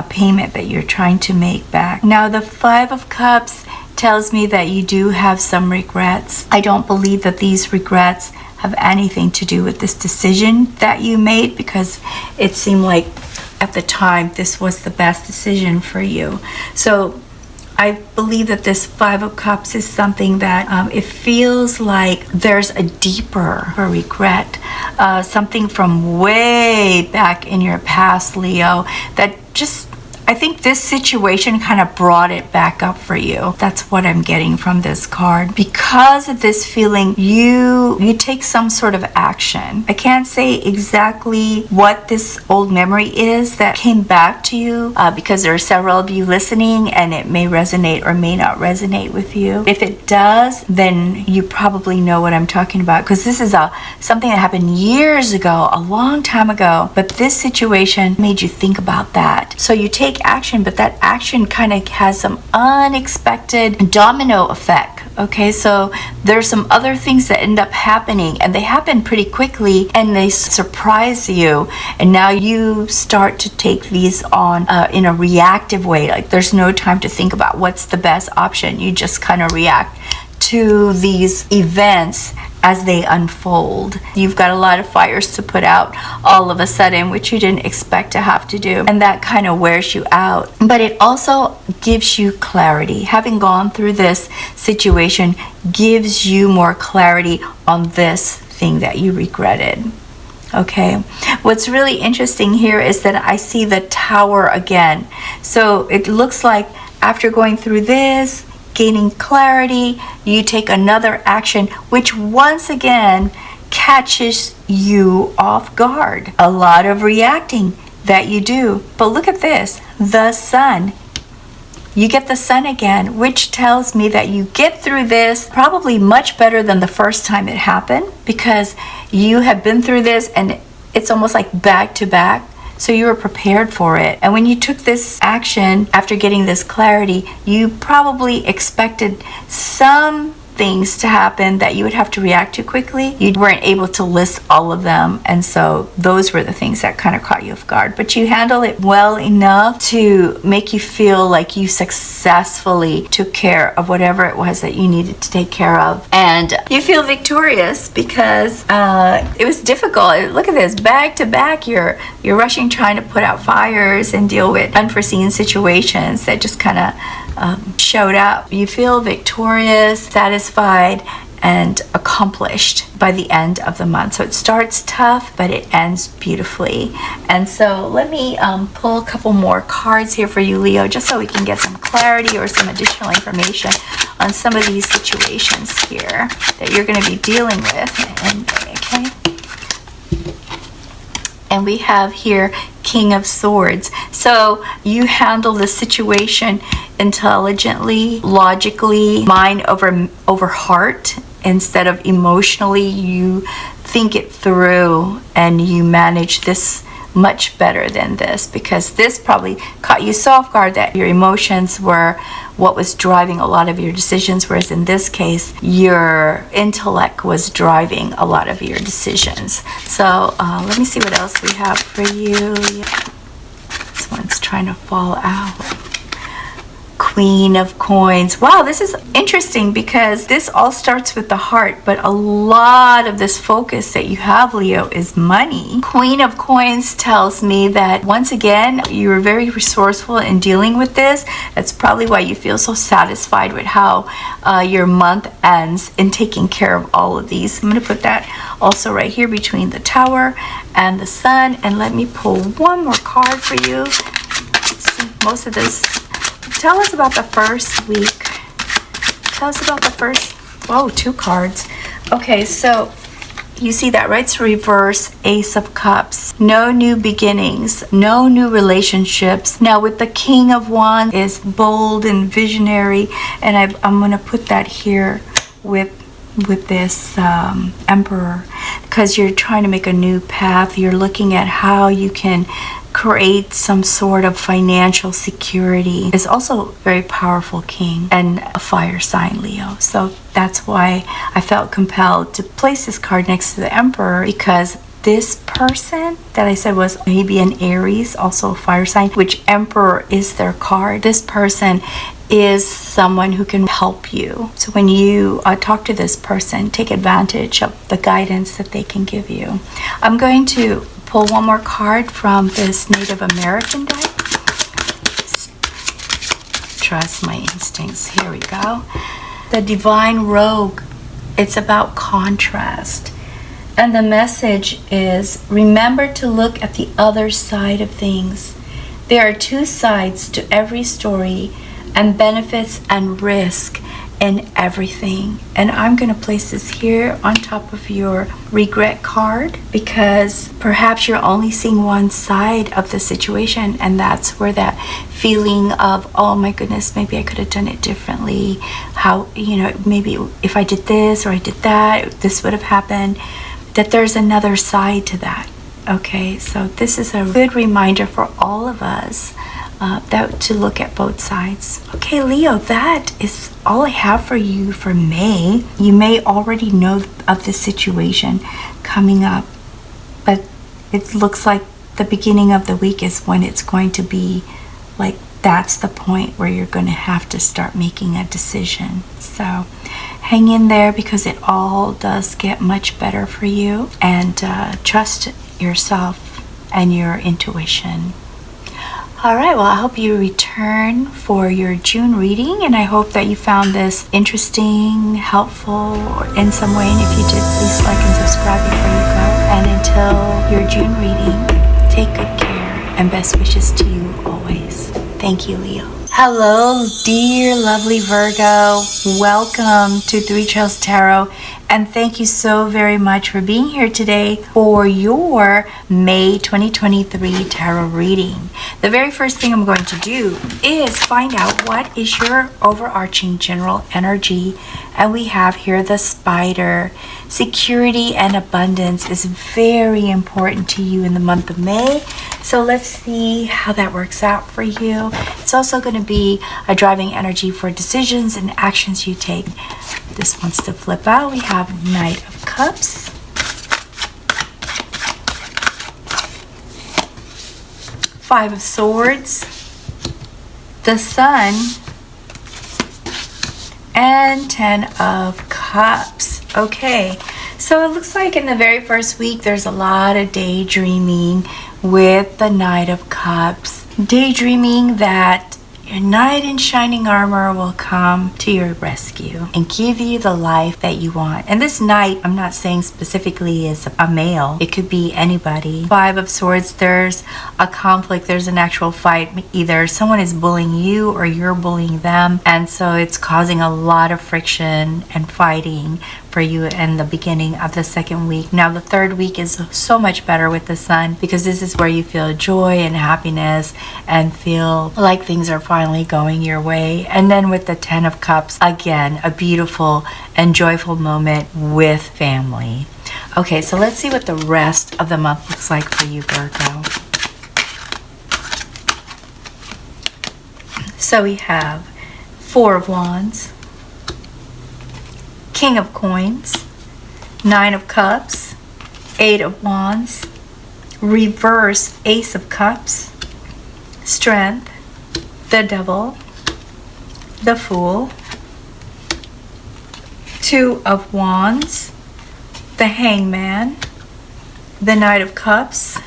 payment that you're trying to make back. Now the Five of Cups tells me that you do have some regrets. I don't believe that these regrets have anything to do with this decision that you made, because it seemed like at the time this was the best decision for you. So I believe that this Five of Cups is something that it feels like there's a deeper regret, something from way back in your past, Leo, that just, I think this situation kind of brought it back up for you. That's what I'm getting from this card. Because of this feeling, you take some sort of action. I can't say exactly what this old memory is that came back to you, because there are several of you listening, and it may resonate or may not resonate with you. If it does, then you probably know what I'm talking about, because this is something that happened years ago, a long time ago, but this situation made you think about that. So you take action, but that action kind of has some unexpected domino effect. Okay, so there's some other things that end up happening, and they happen pretty quickly, and they surprise you, and now you start to take these on in a reactive way. Like there's no time to think about what's the best option. You just kind of react to these events as they unfold. You've got a lot of fires to put out all of a sudden, which you didn't expect to have to do, and that kind of wears you out. But it also gives you clarity. Having gone through this situation gives you more clarity on this thing that you regretted. Okay, what's really interesting here is that I see the Tower again. So it looks like after going through this, gaining clarity, you take another action, which once again catches you off guard. A lot of reacting. that you do. But look at this, the sun. You get the sun again, which tells me that you get through this probably much better than the first time it happened, because you have been through this and it's almost like back to back. So you were prepared for it. And when you took this action after getting this clarity, you probably expected some things to happen that you would have to react to quickly. You weren't able to list all of them, and so those were the things that kind of caught you off guard. But you handled it well enough to make you feel like you successfully took care of whatever it was that you needed to take care of, and you feel victorious because it was difficult. Look at this, back to back. You're rushing, trying to put out fires and deal with unforeseen situations that just kind of showed up. You feel victorious, satisfied, and accomplished by the end of the month. So it starts tough, but it ends beautifully. And so let me pull a couple more cards here for you, Leo, just so we can get some clarity or some additional information on some of these situations here that you're going to be dealing with. And, okay. And we have here King of Swords. So you handle the situation intelligently, logically, mind over heart, instead of emotionally. You think it through and you manage this much better than this, because this probably caught you so off guard that your emotions were what was driving a lot of your decisions, whereas in this case your intellect was driving a lot of your decisions. So let me see what else we have for you. This one's trying to fall out. Queen of Coins. Wow, this is interesting because this all starts with the heart, but a lot of this focus that you have, Leo, is money. Queen of Coins tells me that once again you were very resourceful in dealing with this. That's probably why you feel so satisfied with how your month ends in taking care of all of these. I'm going to put that also right here between the Tower and the Sun, and let me pull one more card for you. Let's see, most of this. Tell us about the first week. Tell us about the first, whoa, 2 cards. Okay, so you see that, right? It's reverse Ace of Cups. No new beginnings, no new relationships. Now with the King of Wands is bold and visionary, and I'm going to put that here with this Emperor, because you're trying to make a new path. You're looking at how you can create some sort of financial security. It's also a very powerful king and a fire sign, Leo. So that's why I felt compelled to place this card next to the Emperor, because this person that I said was maybe an Aries, also a fire sign, which Emperor is their card. This person is someone who can help you. So when you talk to this person, take advantage of the guidance that they can give you. I'm going to pull one more card from this Native American deck. Trust my instincts. Here we go. The Divine Rogue. It's about contrast. And the message is, remember to look at the other side of things. There are 2 sides to every story, and benefits and risk in everything. And I'm going to place this here on top of your regret card, because perhaps you're only seeing one side of the situation, and that's where that feeling of, oh my goodness, maybe I could have done it differently. How, you know, maybe if I did this or I did that, this would have happened. That there's another side to that. Okay, so this is a good reminder for all of us that to look at both sides. Okay, Leo, that is all I have for you for May. You may already know of this situation coming up, but it looks like the beginning of the week is when it's going to be like, that's the point where you're going to have to start making a decision. So hang in there, because it all does get much better for you, and trust yourself and your intuition. All right, well, I hope you return for your June reading, and I hope that you found this interesting, helpful, or in some way. And if you did, please like and subscribe before you go. And until your June reading, take good care, and best wishes to you always. Thank you, Leo. Hello, dear lovely Virgo. Welcome to 3 Trails Tarot And thank you so very much for being here today for your May 2023 tarot reading. The very first thing I'm going to do is find out what is your overarching general energy. And we have here the Spider. Security and abundance is very important to you in the month of May. So let's see how that works out for you. It's also going to be a driving energy for decisions and actions you take. This wants to flip out. We have Knight of Cups. Five of Swords. The Sun. And 10 of Cups. Okay, so it looks like in the very first week there's a lot of daydreaming with the Knight of Cups. Daydreaming that your knight in shining armor will come to your rescue and give you the life that you want. And this knight, I'm not saying specifically is a male. It could be anybody. Five of Swords, there's a conflict. There's an actual fight. Either someone is bullying you or you're bullying them. And so it's causing a lot of friction and fighting for you in the beginning of the second week. Now the third week is so much better with the Sun, because this is where you feel joy and happiness and feel like things are finally going your way. And then with the 10 of Cups, again, a beautiful and joyful moment with family. Okay, so let's see what the rest of the month looks like for you, Virgo. So we have Four of Wands, King of Coins, Nine of Cups, Eight of Wands, reverse Ace of Cups, Strength, the Devil, the Fool, Two of Wands, the Hangman, the Knight of Cups,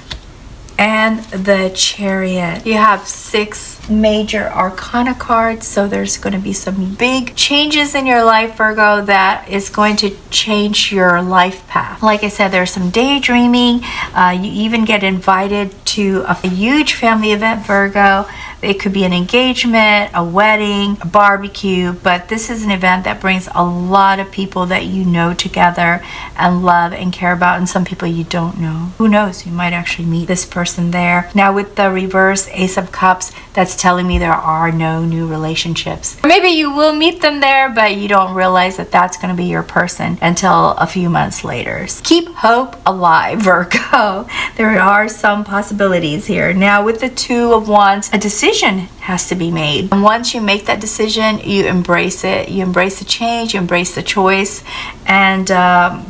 and the Chariot. You have 6 major arcana cards, so there's going to be some big changes in your life, Virgo, that is going to change your life path. Like I said, there's some daydreaming. You even get invited to a huge family event, Virgo. It could be an engagement, a wedding, a barbecue, but this is an event that brings a lot of people that you know together and love and care about, and some people you don't know. Who knows? You might actually meet this person there. Now with the reverse Ace of Cups, that's telling me there are no new relationships. Maybe you will meet them there, but you don't realize that that's going to be your person until a few months later. Keep hope alive, Virgo. There are some possibilities here. Now with the Two of Wands, a decision has to be made. And once you make that decision, you embrace it. You embrace the change, you embrace the choice. And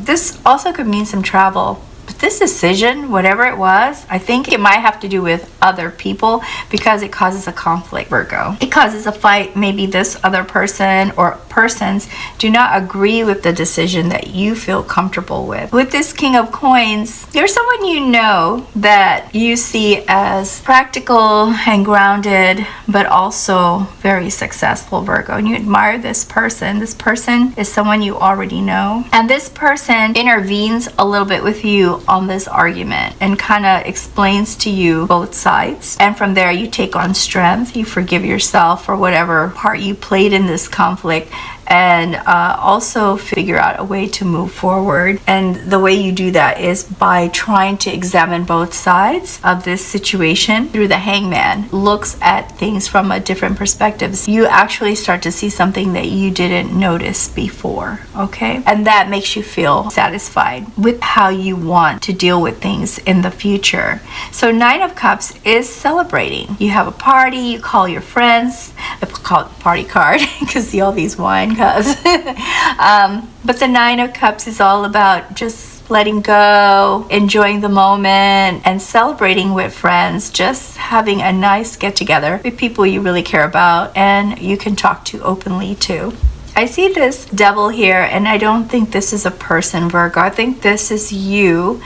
this also could mean some travel. But this decision, whatever it was, I think it might have to do with other people, because it causes a conflict, Virgo. It causes a fight. Maybe this other person or persons do not agree with the decision that you feel comfortable with. With this King of Coins, there's someone you know that you see as practical and grounded, but also very successful, Virgo. And you admire this person. This person is someone you already know. And this person intervenes a little bit with you on this argument and kind of explains to you both sides. And from there, you take on strength. You forgive yourself for whatever part you played in this conflict, and also figure out a way to move forward. And the way you do that is by trying to examine both sides of this situation through the Hangman. Looks at things from a different perspective. You actually start to see something that you didn't notice before, okay? And that makes you feel satisfied with how you want to deal with things in the future. So Nine of Cups is celebrating. You have a party, you call your friends. I call it party card because see all these wine cups. But the Nine of Cups is all about just letting go, enjoying the moment, and celebrating with friends. Just having a nice get together with people you really care about and you can talk to openly too. I see this Devil here, and I don't think this is a person, Virgo. I think this is you.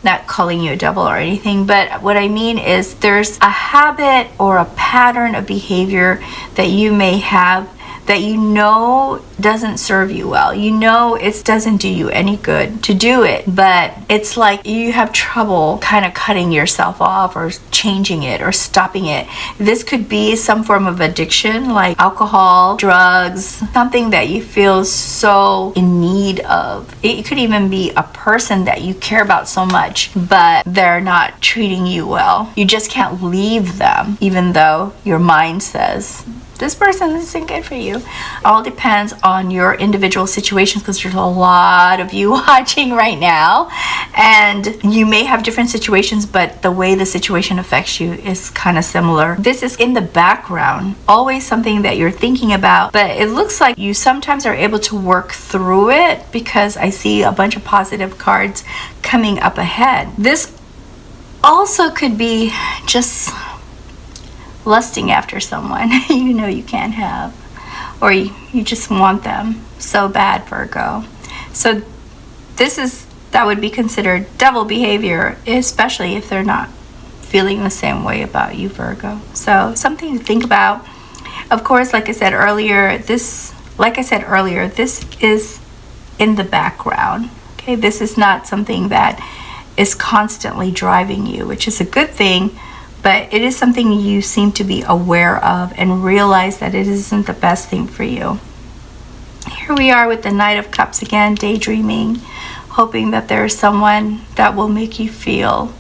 Not calling you a devil or anything, but what I mean is there's a habit or a pattern of behavior that you may have that you know doesn't serve you well. You know it doesn't do you any good to do it, but it's like you have trouble kind of cutting yourself off or changing it or stopping it. This could be some form of addiction like alcohol, drugs, something that you feel so in need of. It could even be a person that you care about so much, but they're not treating you well. You just can't leave them, even though your mind says, this person isn't good for you. All depends on your individual situation, because there's a lot of you watching right now, and you may have different situations, but the way the situation affects you is kind of similar. This is in the background, always something that you're thinking about, but it looks like you sometimes are able to work through it, because I see a bunch of positive cards coming up ahead. This also could be just lusting after someone you know you can't have, or you just want them so bad, Virgo. So that would be considered devil behavior, especially if they're not feeling the same way about you, Virgo. So something to think about. Of course, like I said earlier, this is in the background. Okay, this is not something that is constantly driving you, which is a good thing. But it is something you seem to be aware of and realize that it isn't the best thing for you. Here we are with the Knight of Cups again, daydreaming, hoping that there's someone that will make you feel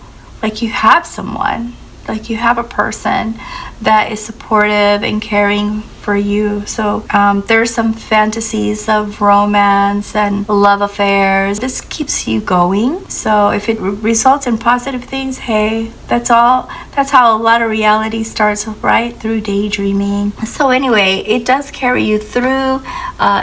like you have someone, like you have a person that is supportive and caring for you. So there's some fantasies of romance and love affairs. This keeps you going. So if it results in positive things, hey, that's all. That's how a lot of reality starts, right? Through daydreaming. So anyway, it does carry you through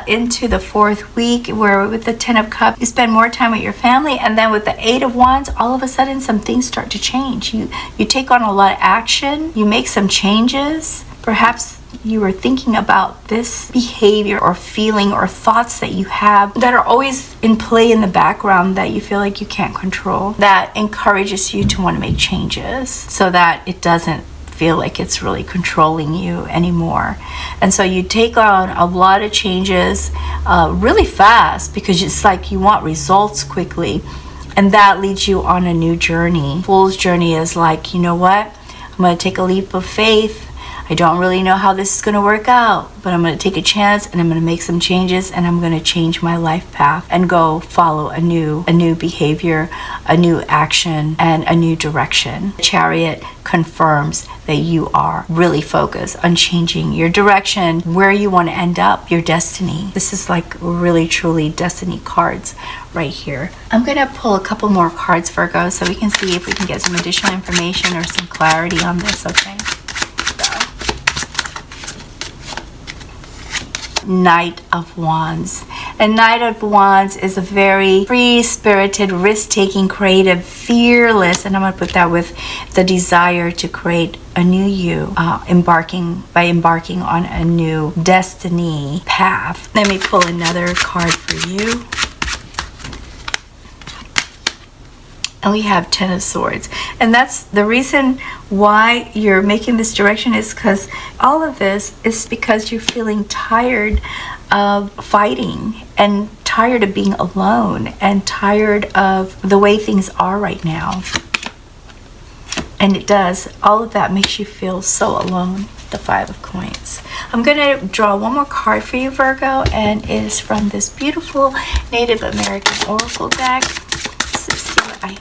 into the 4th week, where with the 10 of Cups, you spend more time with your family. And then with the 8 of Wands, all of a sudden some things start to change. You take on a lot of action. You make some changes. Perhaps you were thinking about this behavior or feeling or thoughts that you have that are always in play in the background that you feel like you can't control, that encourages you to want to make changes so that it doesn't feel like it's really controlling you anymore. And so you take on a lot of changes really fast, because it's like you want results quickly, and that leads you on a new journey. Fool's journey is like, you know what, I'm going to take a leap of faith. I don't really know how this is going to work out, but I'm going to take a chance and I'm going to make some changes, and I'm going to change my life path and go follow a new behavior, a new action, and a new direction. Chariot confirms that you are really focused on changing your direction, where you want to end up, your destiny. This is like really truly destiny cards right here. I'm going to pull a couple more cards, Virgo, so we can see if we can get some additional information or some clarity on this, okay? Knight of Wands. And Knight of Wands is a very free-spirited, risk-taking, creative, fearless, and I'm going to put that with the desire to create a new you, embarking on a new destiny path. Let me pull another card for you. And we have 10 of Swords. And that's the reason why you're making this direction, is because all of this is because you're feeling tired of fighting and tired of being alone and tired of the way things are right now. And it does. All of that makes you feel so alone. The 5 of Coins. I'm going to draw one more card for you, Virgo, and it is from this beautiful Native American Oracle deck. Let's see what I...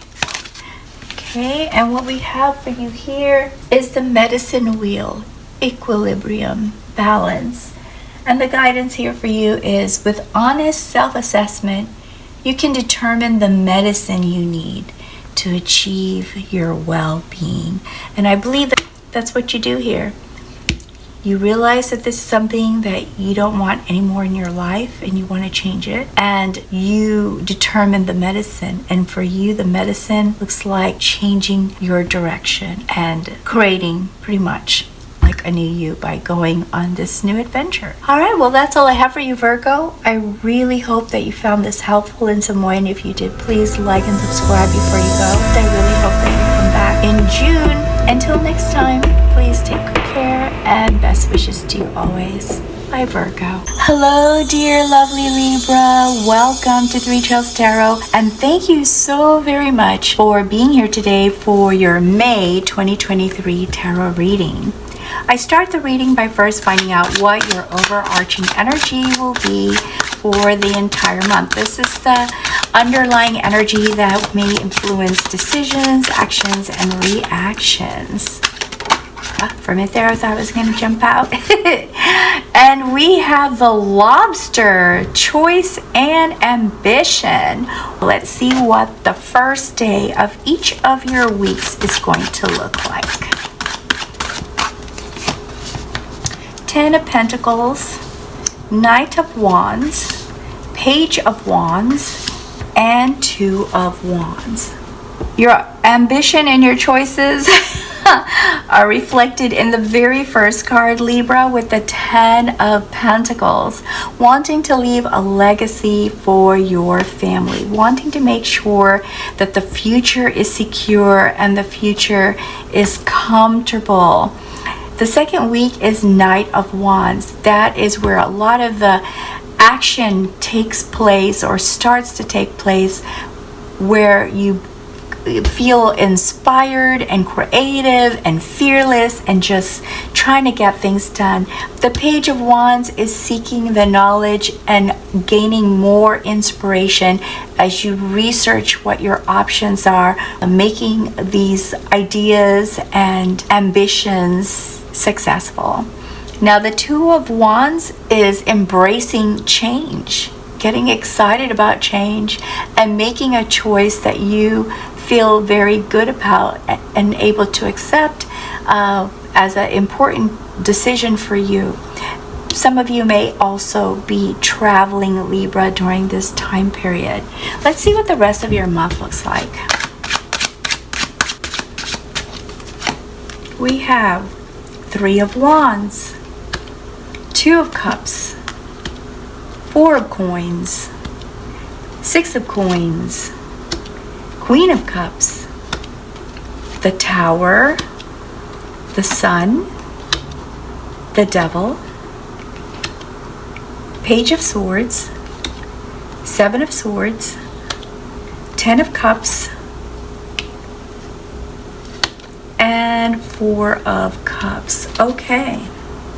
Okay, and what we have for you here is the Medicine Wheel, equilibrium, balance. And the guidance here for you is, with honest self-assessment, you can determine the medicine you need to achieve your well-being. And I believe that that's what you do here. You realize that this is something that you don't want anymore in your life, and you want to change it, and you determine the medicine. And for you, the medicine looks like changing your direction and creating pretty much like a new you by going on this new adventure. All right, well, that's all I have for you, Virgo. I really hope that you found this helpful in some way, and if you did, please like and subscribe before you go. I really hope that you come back in June. Until next time, please take good care, and best wishes to you always. by Virgo. Hello, dear lovely Libra. Welcome to 3Trails Tarot, and thank you so very much for being here today for your May 2023 tarot reading. I start the reading by first finding out what your overarching energy will be for the entire month. This is the underlying energy that may influence decisions, actions, and reactions. For a minute there, I thought I was going to jump out. And we have the Lobster, choice and ambition. Let's see what the first day of each of your weeks is going to look like. 10 of Pentacles, Knight of Wands, Page of Wands, and 2 of Wands. Your ambition and your choices are reflected in the very first card, Libra, with the 10 of Pentacles, wanting to leave a legacy for your family, wanting to make sure that the future is secure and the future is comfortable. The second week is Knight of Wands. That is where a lot of the action takes place or starts to take place, where you feel inspired and creative and fearless and just trying to get things done. The Page of Wands is seeking the knowledge and gaining more inspiration as you research what your options are, making these ideas and ambitions successful. Now the 2 of Wands is embracing change, getting excited about change, and making a choice that you feel very good about and able to accept as an important decision for you. Some of you may also be traveling, Libra, during this time period. Let's see what the rest of your month looks like. We have 3 of Wands, 2 of Cups, 4 of Coins, 6 of Coins, Queen of Cups, the Tower, the Sun, the Devil, Page of Swords, 7 of Swords, 10 of Cups, and 4 of Cups. Okay.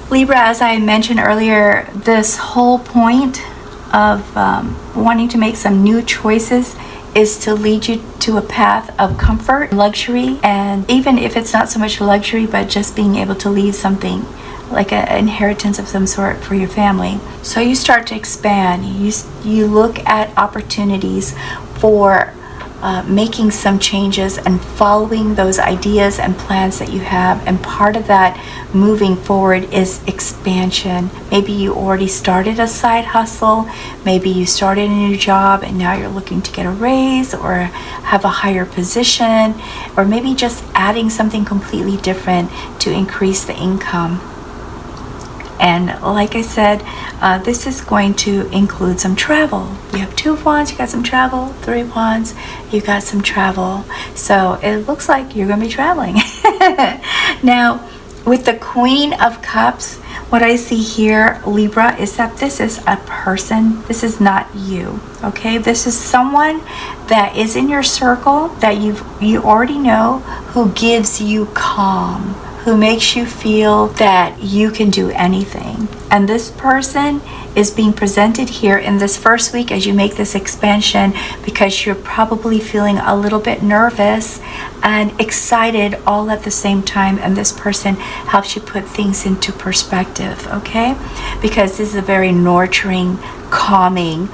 Libra, as I mentioned earlier, this whole point of wanting to make some new choices is to lead you to a path of comfort, luxury, and even if it's not so much luxury, but just being able to leave something like an inheritance of some sort for your family. So you start to expand. You look at opportunities for making some changes and following those ideas and plans that you have. And part of that moving forward is expansion. Maybe you already started a side hustle. Maybe you started a new job and now you're looking to get a raise or have a higher position, or maybe just adding something completely different to increase the income. And like I said, this is going to include some travel. You have 2 of Wands, you got some travel. 3 of Wands, you got some travel. So it looks like you're going to be traveling. Now, with the Queen of Cups, what I see here, Libra, is that this is a person. This is not you, okay? This is someone that is in your circle that you already know, who gives you calm, who makes you feel that you can do anything. And this person is being presented here in this first week as you make this expansion because you're probably feeling a little bit nervous and excited all at the same time. And this person helps you put things into perspective, okay? Because this is a very nurturing, calming,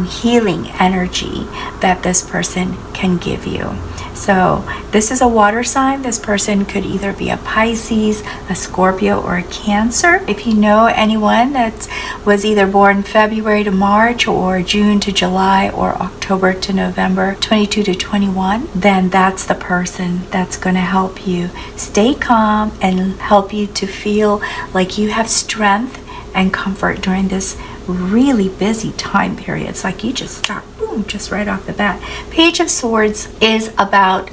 healing energy that this person can give you. So this is a water sign. This person could either be a Pisces, a Scorpio, or a Cancer. If you know anyone that was either born February to March or June to July or October to November 22 to 21, then that's the person that's going to help you stay calm and help you to feel like you have strength and comfort during this really busy time periods. Like you just start, boom, just right off the bat. Page of Swords is about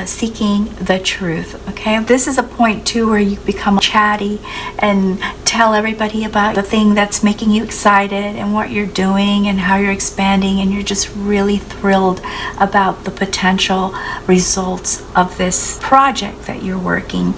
seeking the truth, okay? This is a point too where you become chatty and tell everybody about the thing that's making you excited and what you're doing and how you're expanding, and you're just really thrilled about the potential results of this project that you're working.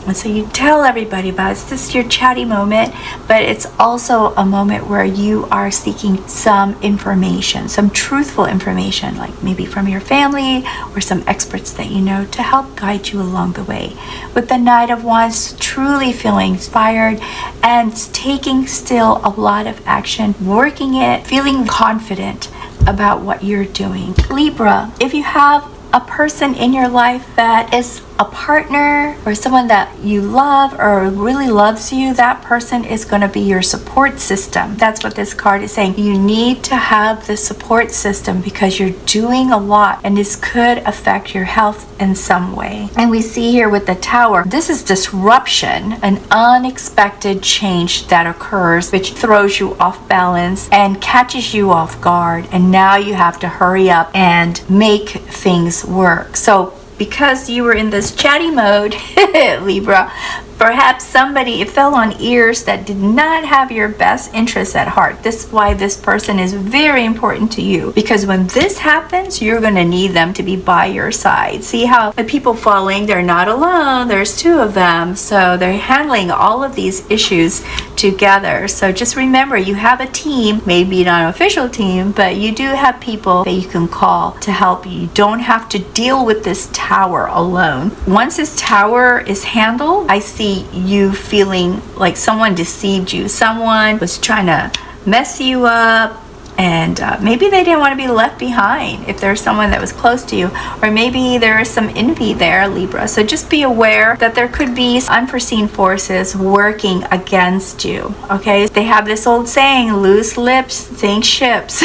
And so you tell everybody about it. It's just your chatty moment, but it's also a moment where you are seeking some information, some truthful information, like maybe from your family or some experts that you know, to help guide you along the way. With the Knight of Wands, truly feeling inspired and taking still a lot of action, working it, feeling confident about what you're doing. Libra, if you have a person in your life that is a partner or someone that you love or really loves you, that person is going to be your support system. That's what this card is saying. You need to have the support system because you're doing a lot, and this could affect your health in some way. And we see here with the Tower, this is disruption, an unexpected change that occurs, which throws you off balance and catches you off guard, and now you have to hurry up and make things work. So because you were in this chatty mode, Libra, perhaps somebody, it fell on ears that did not have your best interests at heart. This is why this person is very important to you, because when this happens, you're going to need them to be by your side. See how the people falling, they're not alone. There's two of them. So they're handling all of these issues together. So just remember, you have a team, maybe not an official team, but you do have people that you can call to help you. You don't have to deal with this tower alone. Once this tower is handled, I see you feeling like someone deceived you. Someone was trying to mess you up, and maybe they didn't want to be left behind if there's someone that was close to you, or maybe there is some envy there, Libra. So just be aware that there could be unforeseen forces working against you, okay? They have this old saying, loose lips sink ships.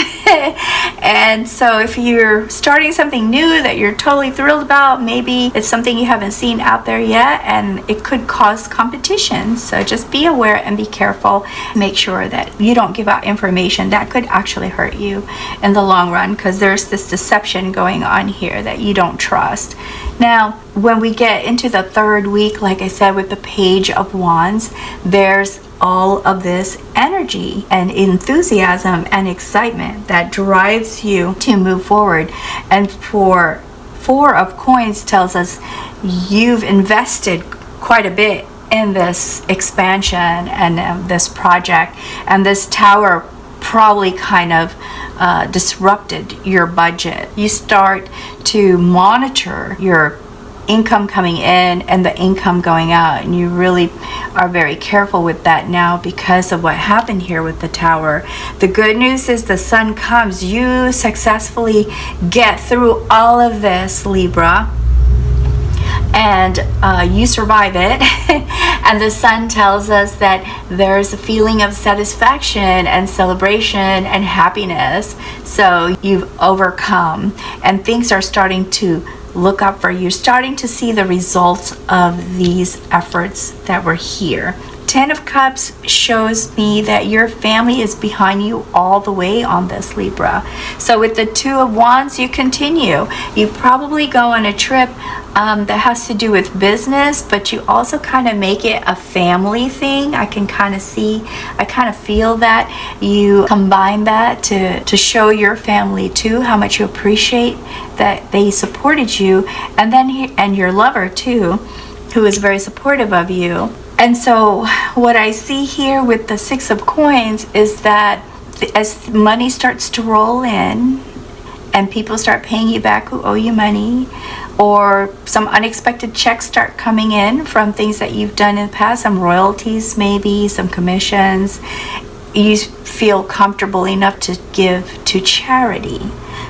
And so if you're starting something new that you're totally thrilled about, maybe it's something you haven't seen out there yet, and it could cause competition. So just be aware and be careful. Make sure that you don't give out information that could actually hurt you in the long run, because there's this deception going on here that you don't trust. Now, when we get into the third week, like I said, with the Page of Wands, there's all of this energy and enthusiasm and excitement that drives you to move forward. And for Four of Coins tells us you've invested quite a bit in this expansion and this project, and this Tower probably kind of disrupted your budget. You start to monitor your income coming in and the income going out, and you really are very careful with that now because of what happened here with the Tower. The good news is the Sun comes. You successfully get through all of this, Libra, and you survive it. And the Sun tells us that there's a feeling of satisfaction and celebration and happiness. So you've overcome, and things are starting to look up for you, starting to see the results of these efforts that were here. Ten of Cups shows me that your family is behind you all the way on this, Libra. So with the Two of Wands, you continue. You probably go on a trip that has to do with business, but you also kind of make it a family thing. I can kind of see, I kind of feel that you combine that to show your family too how much you appreciate that they supported you, and then and your lover too, who is very supportive of you. And so what I see here with the Six of Coins is that as money starts to roll in and people start paying you back who owe you money, or some unexpected checks start coming in from things that you've done in the past, some royalties maybe, some commissions, you feel comfortable enough to give to charity.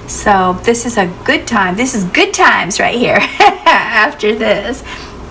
So this is a good time. This is good times right here after this.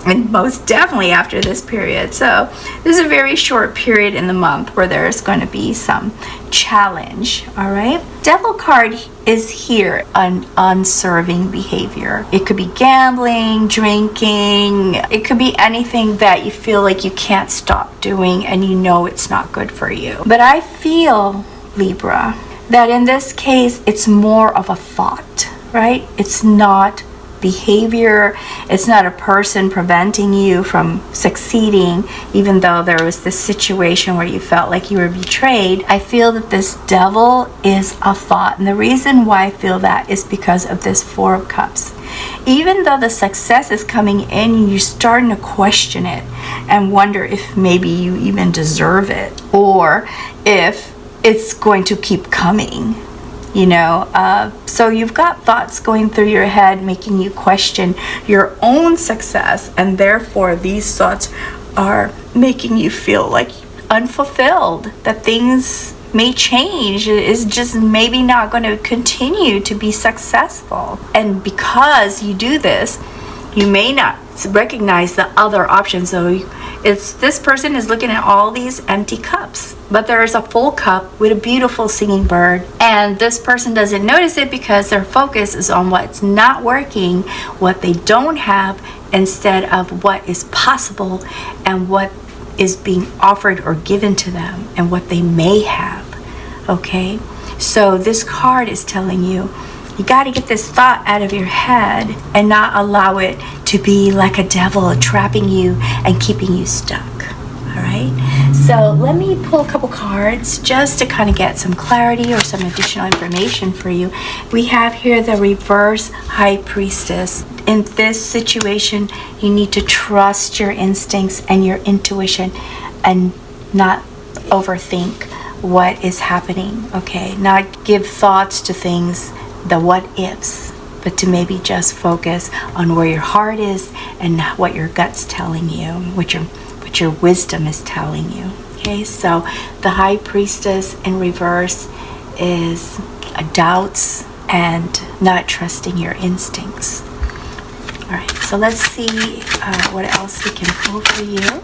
And most definitely after this period. So this is a very short period in the month where there's going to be some challenge. All right. Devil card is here on unserving behavior. It could be gambling, drinking. It could be anything that you feel like you can't stop stop doing and you know it's not good for you. But I feel, Libra, that in this case, it's more of a thought, right? It's not behavior. It's not a person preventing you from succeeding, even though there was this situation where you felt like you were betrayed. I feel that this devil is a thought. And the reason why I feel that is because of this Four of Cups. Even though the success is coming in, you're starting to question it and wonder if maybe you even deserve it, or if it's going to keep coming. So you've got thoughts going through your head making you question your own success, and therefore these thoughts are making you feel like unfulfilled, that things may change, is just maybe not going to continue to be successful. And because you do this, you may not recognize the other options. So this person is looking at all these empty cups, but there is a full cup with a beautiful singing bird, and this person doesn't notice it because their focus is on what's not working, what they don't have, instead of what is possible and what is being offered or given to them and what they may have. Okay, so this card is telling you, you got to get this thought out of your head and not allow it to be like a devil trapping you and keeping you stuck. All right, so let me pull a couple cards just to kind of get some clarity or some additional information for you. We have here the reverse High Priestess. In this situation, you need to trust your instincts and your intuition and not overthink what is happening. Okay, not give thoughts to things, the what ifs, but to maybe just focus on where your heart is and what your gut's telling you, what your wisdom is telling you. Okay, so the High Priestess in reverse is doubts and not trusting your instincts. All right, so let's see what else we can pull for you.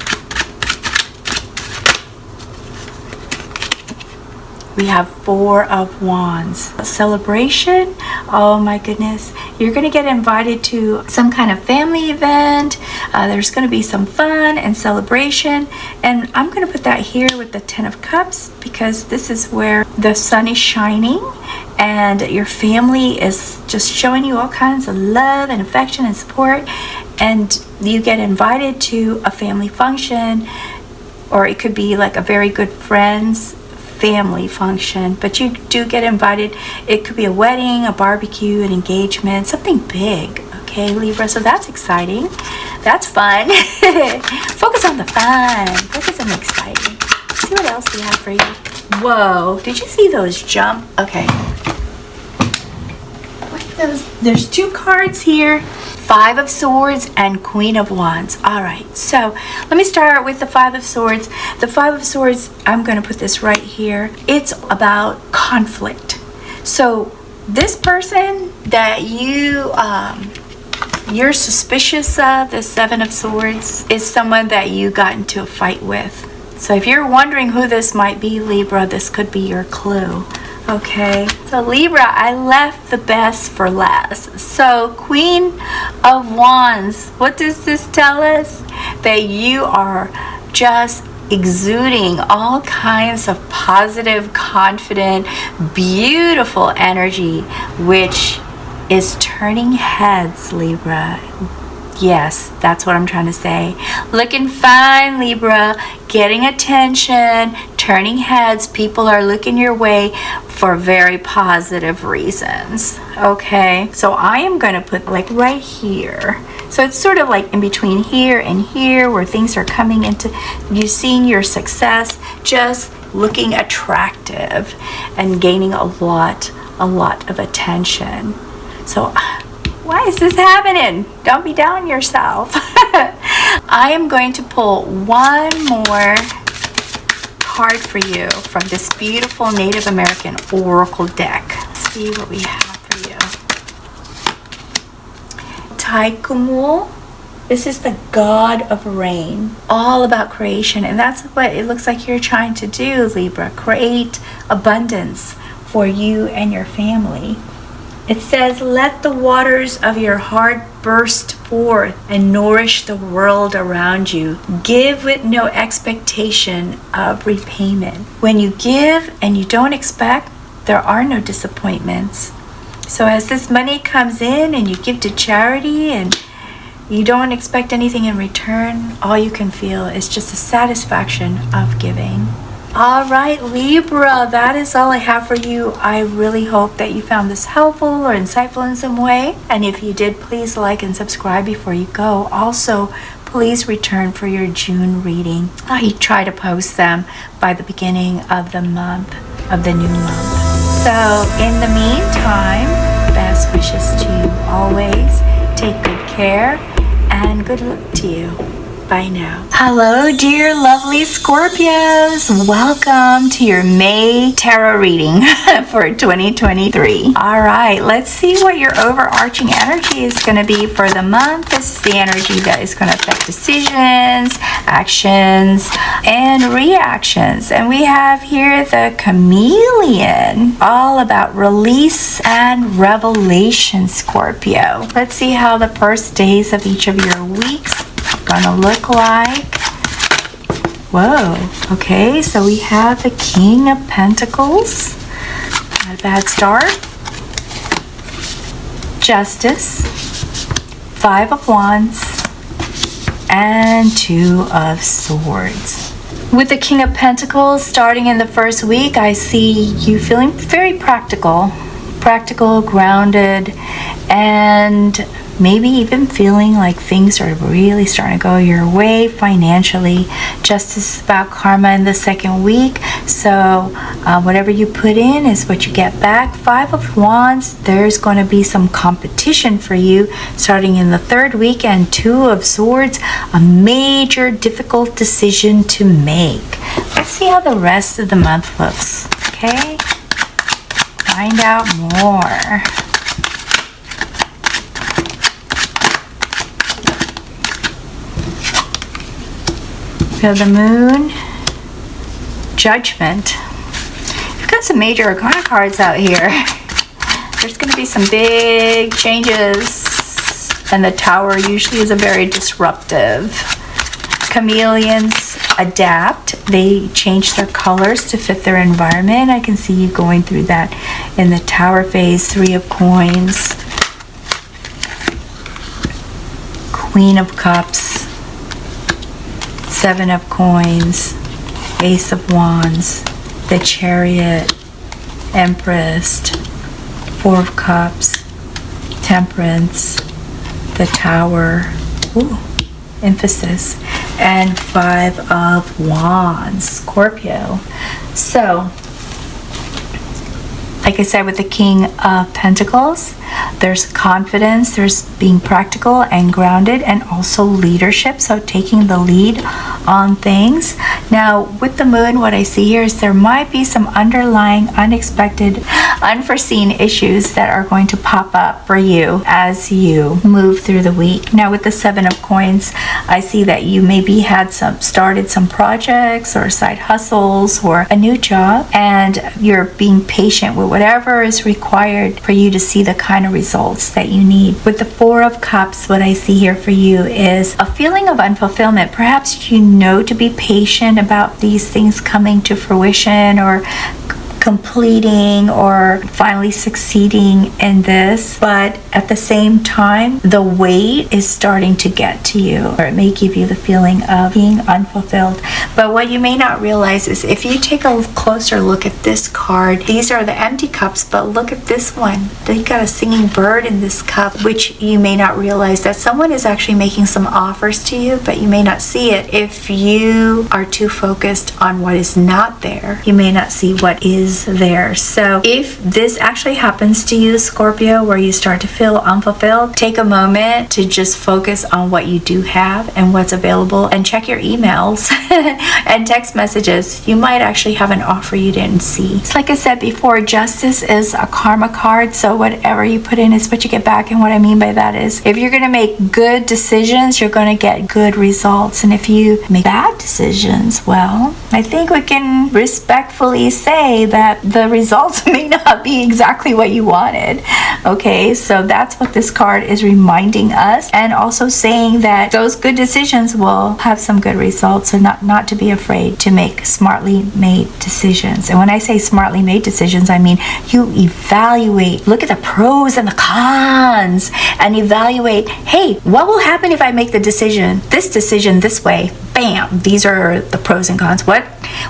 We have Four of Wands. Celebration. Oh my goodness. You're going to get invited to some kind of family event. There's going to be some fun and celebration. And I'm going to put that here with the Ten of Cups, because this is where the sun is shining and your family is just showing you all kinds of love and affection and support. And you get invited to a family function, or it could be like a very good friend's family function, but you do get invited. It could be a wedding, a barbecue, an engagement, something big. Okay, Libra, so that's exciting. That's fun. Focus on the fun. Focus on the exciting. Let's see what else we have for you. Whoa, did you see those jump? Okay. What are those? There's two cards here. Five of Swords and Queen of Wands. All right, so let me start with the Five of Swords. The Five of Swords, I'm going to put this right here. It's about conflict. So this person that you're suspicious of, the Seven of Swords, is someone that you got into a fight with. So if you're wondering who this might be, Libra, this could be your clue. Okay, so Libra, I left the best for last. So Queen of Wands, what does this tell us? That you are just exuding all kinds of positive, confident, beautiful energy, which is turning heads, Libra. Yes, that's what I'm trying to say. Looking fine, Libra. Getting attention, turning heads. People are looking your way for very positive reasons. Okay, so I am going to put like right here. So it's sort of like in between here and here, where things are coming into you, seeing your success, just looking attractive and gaining a lot of attention. So why is this happening? Don't be down on yourself. I am going to pull one more card for you from this beautiful Native American Oracle deck. Let's see what we have for you. Taikumul. This is the god of rain. All about creation. And that's what it looks like you're trying to do, Libra. Create abundance for you and your family. It says, let the waters of your heart burst forth and nourish the world around you. Give with no expectation of repayment. When you give and you don't expect, there are no disappointments. So as this money comes in and you give to charity and you don't expect anything in return, all you can feel is just the satisfaction of giving. All right, Libra, that is all I have for you. I really hope that you found this helpful or insightful in some way. And if you did, please like and subscribe before you go. Also, please return for your June reading. I try to post them by the beginning of the month, of the new month. So in the meantime, best wishes to you always. Take good care and good luck to you. Bye now. Hello, dear lovely Scorpios. Welcome to your May tarot reading for 2023. All right, let's see what your overarching energy is going to be for the month. This is the energy that is going to affect decisions, actions, and reactions. And we have here the Chameleon, all about release and revelation, Scorpio. Let's see how the first days of each of your weeks gonna look like. Whoa, okay, so we have the King of Pentacles, not a bad start. Justice, Five of Wands, and Two of Swords. With the King of Pentacles starting in the first week, I see you feeling very practical, grounded, and maybe even feeling like things are really starting to go your way financially. Justice is about karma in the second week. So whatever you put in is what you get back. Five of Wands, there's going to be some competition for you starting in the third week. And Two of Swords, a major difficult decision to make. Let's see how the rest of the month looks. Okay? Find out more. So the Moon, Judgment. You've got some major arcana cards out here. There's going to be some big changes. And the Tower usually is a very disruptive. Chameleons adapt. They change their colors to fit their environment. I can see you going through that in the Tower phase. Three of Coins. Queen of Cups. Seven of Coins, Ace of Wands, the Chariot, Empress, Four of Cups, Temperance, the Tower, emphasis, and Five of Wands, Scorpio. So, like I said, with the King of Pentacles, there's confidence, there's being practical and grounded, and also leadership, so taking the lead on things. Now, with the Moon, what I see here is there might be some underlying, unexpected, unforeseen issues that are going to pop up for you as you move through the week. Now, with the Seven of Coins, I see that you maybe had started some projects or side hustles or a new job, and you're being patient with whatever is required for you to see the kind of results that you need. With the Four of Cups, what I see here for you is a feeling of unfulfillment. Perhaps you know to be patient about these things coming to fruition or completing or finally succeeding in this, but at the same time the weight is starting to get to you, or it may give you the feeling of being unfulfilled. But what you may not realize is if you take a closer look at this card, these are the empty cups, but look at this one. They got a singing bird in this cup, which you may not realize that someone is actually making some offers to you, but you may not see it. If you are too focused on what is not there, you may not see what is there. So if this actually happens to you, Scorpio, where you start to feel unfulfilled, take a moment to just focus on what you do have and what's available, and check your emails and text messages. You might actually have an offer you didn't see. So like I said before, Justice is a karma card, so whatever you put in is what you get back. And what I mean by that is if you're going to make good decisions, you're going to get good results. And if you make bad decisions, well, I think we can respectfully say that that the results may not be exactly what you wanted. Okay, so that's what this card is reminding us, and also saying that those good decisions will have some good results, so not to be afraid to make smartly made decisions. And when I say smartly made decisions, I mean you evaluate, look at the pros and the cons, and evaluate, hey, what will happen if I make the decision this way? Bam, these are the pros and cons. What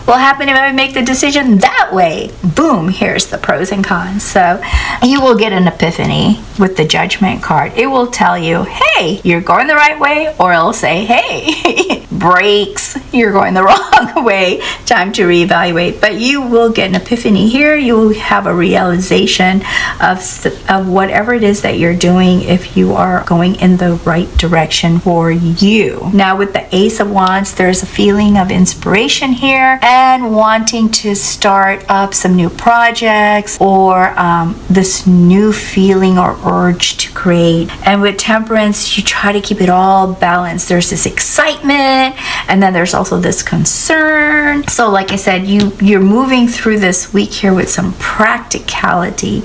will happen if I make the decision that way? Boom, here's the pros and cons. So you will get an epiphany with the Judgment card. It will tell you, hey, you're going the right way, or it'll say, hey, brakes, you're going the wrong way, time to reevaluate. But you will get an epiphany here. You will have a realization of whatever it is that you're doing, if you are going in the right direction for you. Now with the Ace of Wands, there's a feeling of inspiration here and wanting to start up some new projects, or this new feeling or urge to create. And with Temperance, you try to keep it all balanced. There's this excitement, and then there's also this concern. So like I said, you're moving through this week here with some practicality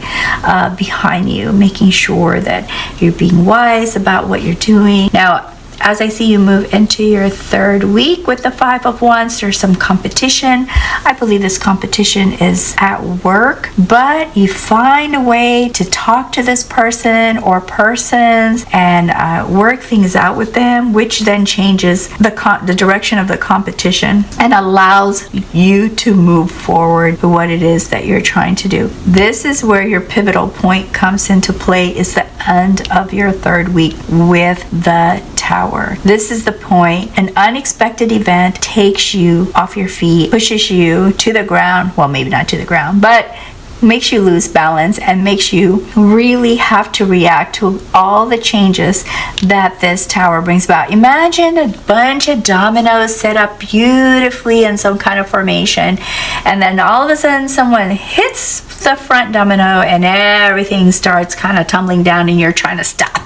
behind you, making sure that you're being wise about what you're doing. Now, as I see you move into your third week with the Five of Wands, there's some competition. I believe this competition is at work, but you find a way to talk to this person or persons and work things out with them, which then changes the direction of the competition and allows you to move forward with what it is that you're trying to do. This is where your pivotal point comes into play, is the end of your third week with the Tower. This is the point. An unexpected event takes you off your feet, pushes you to the ground. Well, maybe not to the ground, but makes you lose balance and makes you really have to react to all the changes that this Tower brings about. Imagine a bunch of dominoes set up beautifully in some kind of formation, and then all of a sudden someone hits the front domino and everything starts kind of tumbling down, and you're trying to stop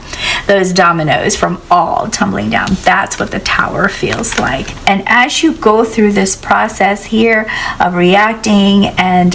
those dominoes from all tumbling down. That's what the Tower feels like. And as you go through this process here of reacting and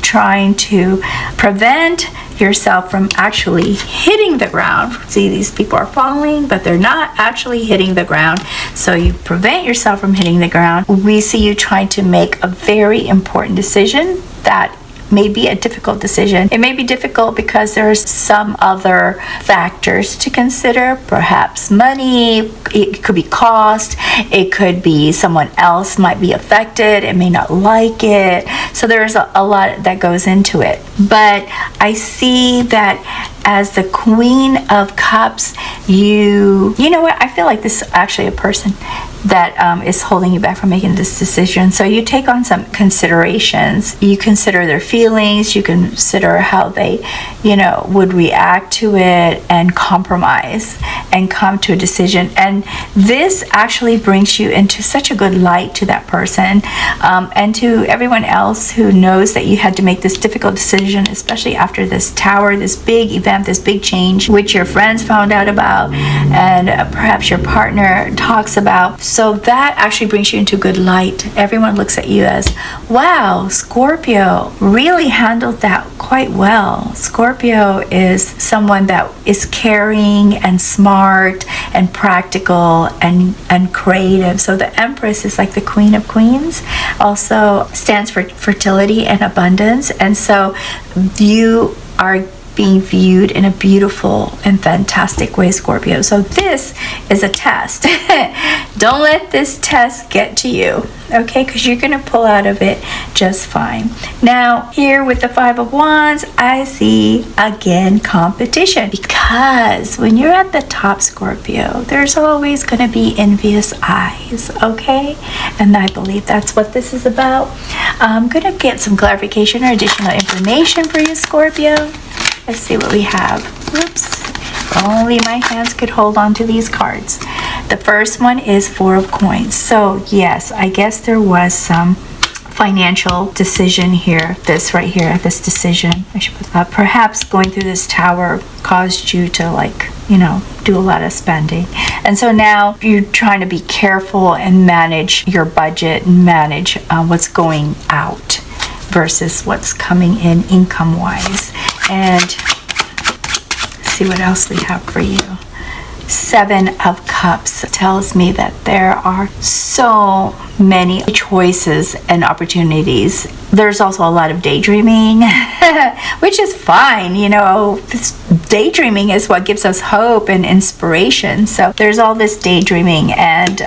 trying to prevent yourself from actually hitting the ground. See, these people are falling, but they're not actually hitting the ground. So you prevent yourself from hitting the ground. We see you trying to make a very important decision that may be a difficult decision. It may be difficult because there's some other factors to consider, perhaps money, it could be cost, it could be someone else might be affected and may not like it. So there's a lot that goes into it. But I see that as the Queen of Cups, you know what, I feel like this is actually a person that is holding you back from making this decision. So you take on some considerations. You consider their feelings, you consider how they, would react to it, and compromise and come to a decision. And this actually brings you into such a good light to that person, and to everyone else who knows that you had to make this difficult decision, especially after this Tower, this big event, this big change, which your friends found out about, and perhaps your partner talks about. So that actually brings you into good light. Everyone looks at you as, wow, Scorpio really handled that quite well. Scorpio is someone that is caring and smart and practical and creative. So the Empress is like the Queen of Queens, also stands for fertility and abundance. And so you are being viewed in a beautiful and fantastic way, Scorpio. So this is a test. Don't let this test get to you, okay? Because you're going to pull out of it just fine. Now, here with the Five of Wands, I see, again, competition. Because when you're at the top, Scorpio, there's always going to be envious eyes, okay? And I believe that's what this is about. I'm going to get some clarification or additional information for you, Scorpio. Let's see what we have. Oops. If only my hands could hold on to these cards. The first one is Four of Coins. So yes, I guess there was some financial decision here. This right here, this decision. I should put perhaps going through this Tower caused you to do a lot of spending. And so now you're trying to be careful and manage your budget and manage what's going out. versus what's coming in income-wise. And see what else we have for you. 7 of Cups tells me that there are so many choices and opportunities. There's also a lot of daydreaming, which is fine. You know, this daydreaming is what gives us hope and inspiration. So there's all this daydreaming and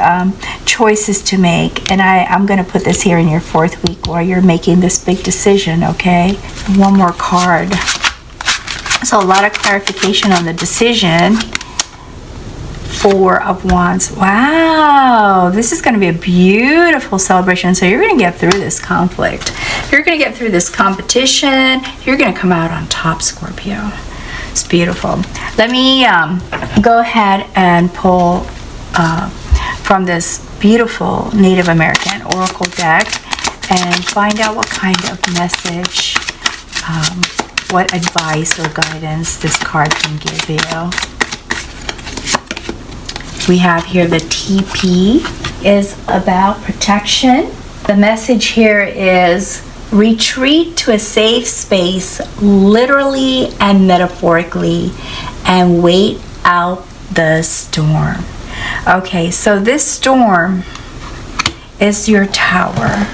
choices to make. And I'm going to put this here in your 4th week while you're making this big decision, okay? One more card. So a lot of clarification on the decision. 4 of Wands. Wow, this is going to be a beautiful celebration. So you're going to get through this conflict. You're going to get through this competition. You're going to come out on top, Scorpio. It's beautiful. Let me go ahead and pull from this beautiful Native American Oracle deck and find out what kind of message, what advice or guidance this card can give you. We have here the TP is about protection. The message here is retreat to a safe space, literally and metaphorically, and wait out the storm. Okay, so this storm is your Tower,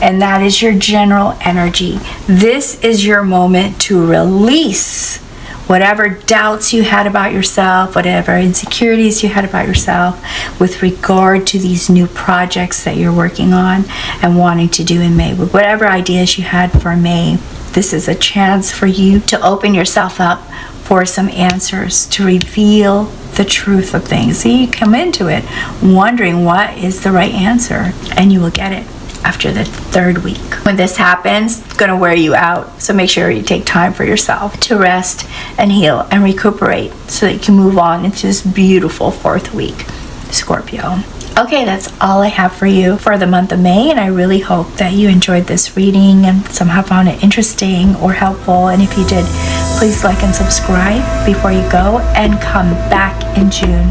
and that is your general energy. This is your moment to release whatever doubts you had about yourself, whatever insecurities you had about yourself with regard to these new projects that you're working on and wanting to do in May. With whatever ideas you had for May, this is a chance for you to open yourself up for some answers, to reveal the truth of things. So you come into it wondering what is the right answer, and you will get it after the 3rd week. When this happens, it's going to wear you out. So make sure you take time for yourself to rest and heal and recuperate so that you can move on into this beautiful 4th week, Scorpio. Okay, that's all I have for you for the month of May, and I really hope that you enjoyed this reading and somehow found it interesting or helpful. And if you did, please like and subscribe before you go, and come back in June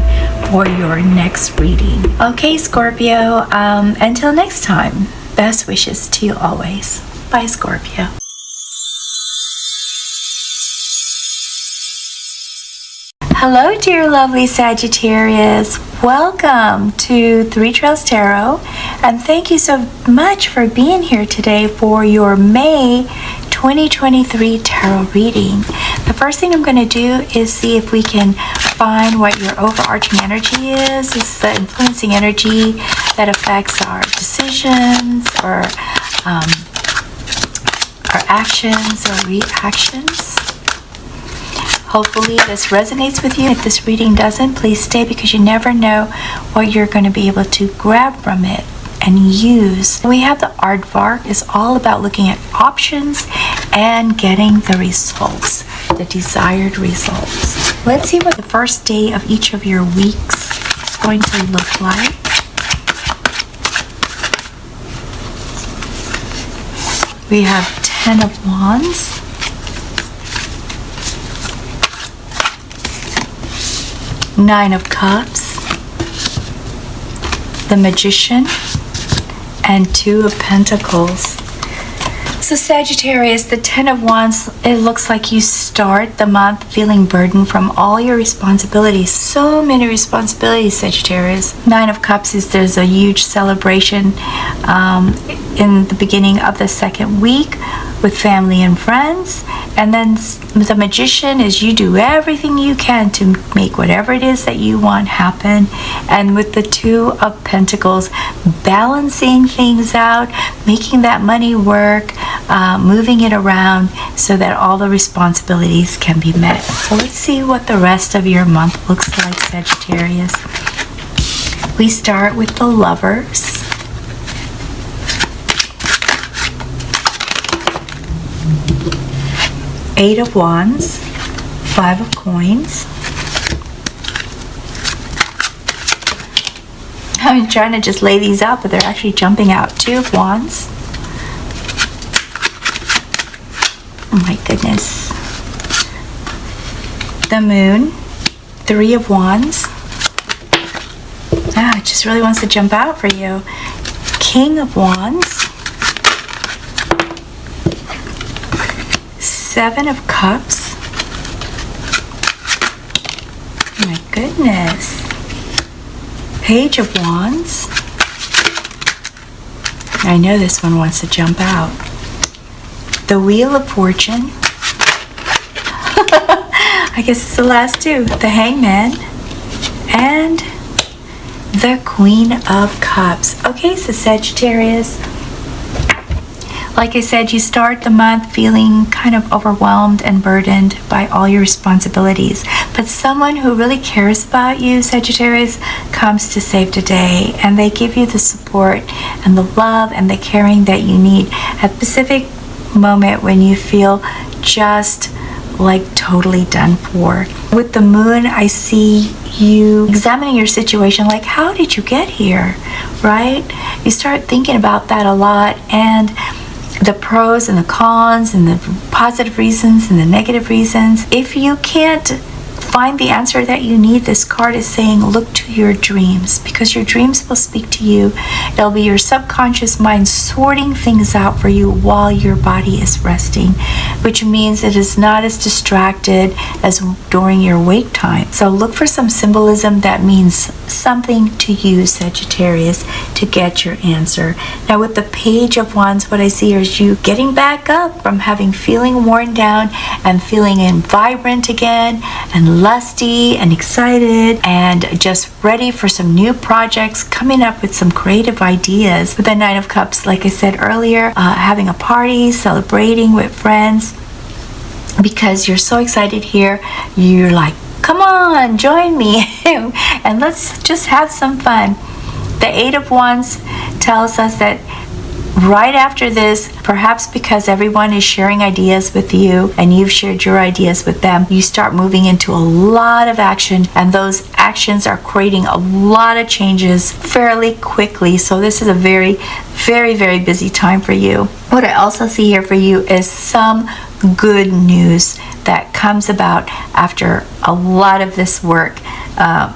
for your next reading. Okay, Scorpio, until next time, best wishes to you always. Bye, Scorpio. Hello, dear lovely Sagittarius. Welcome to 3 Trails Tarot, and thank you so much for being here today for your May 2023 tarot reading. The first thing I'm going to do is see if we can find what your overarching energy is. It's the influencing energy that affects our decisions or our actions or reactions. Hopefully this resonates with you. If this reading doesn't, please stay, because you never know what you're going to be able to grab from it and use. We have the aardvark. It's all about looking at options and getting the results, the desired results. Let's see what the first day of each of your weeks is going to look like. We have 10 of Wands. Nine of Cups, the Magician, and 2 of Pentacles. So Sagittarius, the 10 of Wands, it looks like you start the month feeling burdened from all your responsibilities. So many responsibilities, Sagittarius. 9 of Cups is there's a huge celebration in the beginning of the 2nd week with family and friends. And then the Magician is you do everything you can to make whatever it is that you want happen. And with the 2 of Pentacles, balancing things out, making that money work, moving it around so that all the responsibilities can be met. So let's see what the rest of your month looks like, Sagittarius. We start with the Lovers. Eight of Wands, 5 of Coins. I'm trying to just lay these out, but they're actually jumping out. 2 of Wands. Oh my goodness. The Moon, 3 of Wands. It just really wants to jump out for you. King of Wands. Seven of Cups. My goodness. Page of Wands. I know this one wants to jump out. The Wheel of Fortune. I guess it's the last two. The Hangman and the Queen of Cups. Okay, so Sagittarius, like I said, you start the month feeling kind of overwhelmed and burdened by all your responsibilities. But someone who really cares about you, Sagittarius, comes to save the day. And they give you the support and the love and the caring that you need at a specific moment when you feel just like totally done for. With the moon, I see you examining your situation, like, how did you get here, right? You start thinking about that a lot, and the pros and the cons and the positive reasons and the negative reasons. If you can't find the answer that you need, this card is saying look to your dreams, because your dreams will speak to you. It'll be your subconscious mind sorting things out for you while your body is resting, which means it is not as distracted as during your wake time. So look for some symbolism that means something to you, Sagittarius, to get your answer. Now with the Page of Wands, what I see is you getting back up from feeling worn down and feeling vibrant again and lusty and excited and just ready for some new projects, coming up with some creative ideas. With the Nine of Cups, like I said earlier, having a party, celebrating with friends, because you're so excited here. You're like, come on, join me and let's just have some fun. The Eight of Wands tells us that right after this, perhaps because everyone is sharing ideas with you and you've shared your ideas with them, you start moving into a lot of action, and those actions are creating a lot of changes fairly quickly. So this is a very, very, very busy time for you. What I also see here for you is some good news that comes about after a lot of this work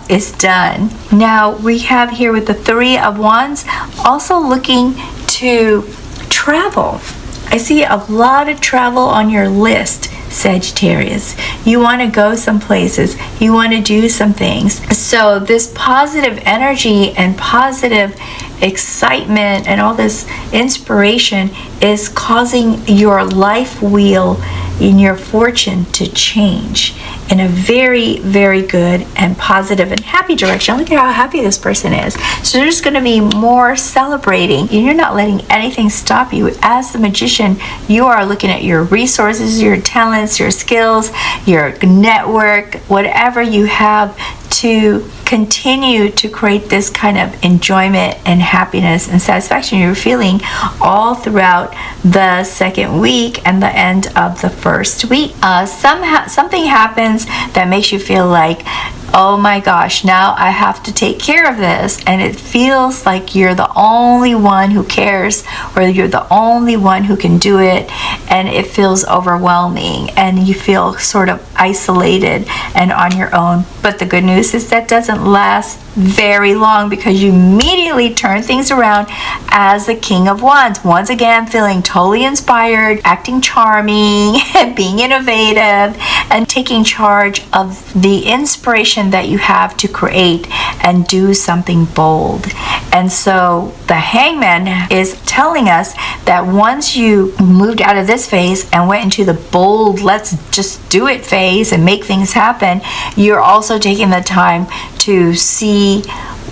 is done. Now we have here with the Three of Wands also looking to travel. I see a lot of travel on your list, Sagittarius. You want to go some places. You want to do some things. So this positive energy and positive excitement and all this inspiration is causing your life wheel in your fortune to change in a very, very good and positive and happy direction. Look at how happy this person is. So there's going to be more celebrating, and you're not letting anything stop you. As the Magician, you are looking at your resources, your talents, your skills, your network, whatever you have to continue to create this kind of enjoyment and happiness and satisfaction you're feeling all throughout the second week and the end of the first week. Something happens that makes you feel like, oh my gosh, now I have to take care of this, and it feels like you're the only one who cares, or you're the only one who can do it, and it feels overwhelming and you feel sort of isolated and on your own. But the good news is that doesn't last very long, because you immediately turn things around as the King of Wands, once again feeling totally inspired, acting charming, being innovative, and taking charge of the inspiration that you have to create and do something bold. And so the Hangman is telling us that once you moved out of this phase and went into the bold, let's just do it phase and make things happen, you're also taking the time to see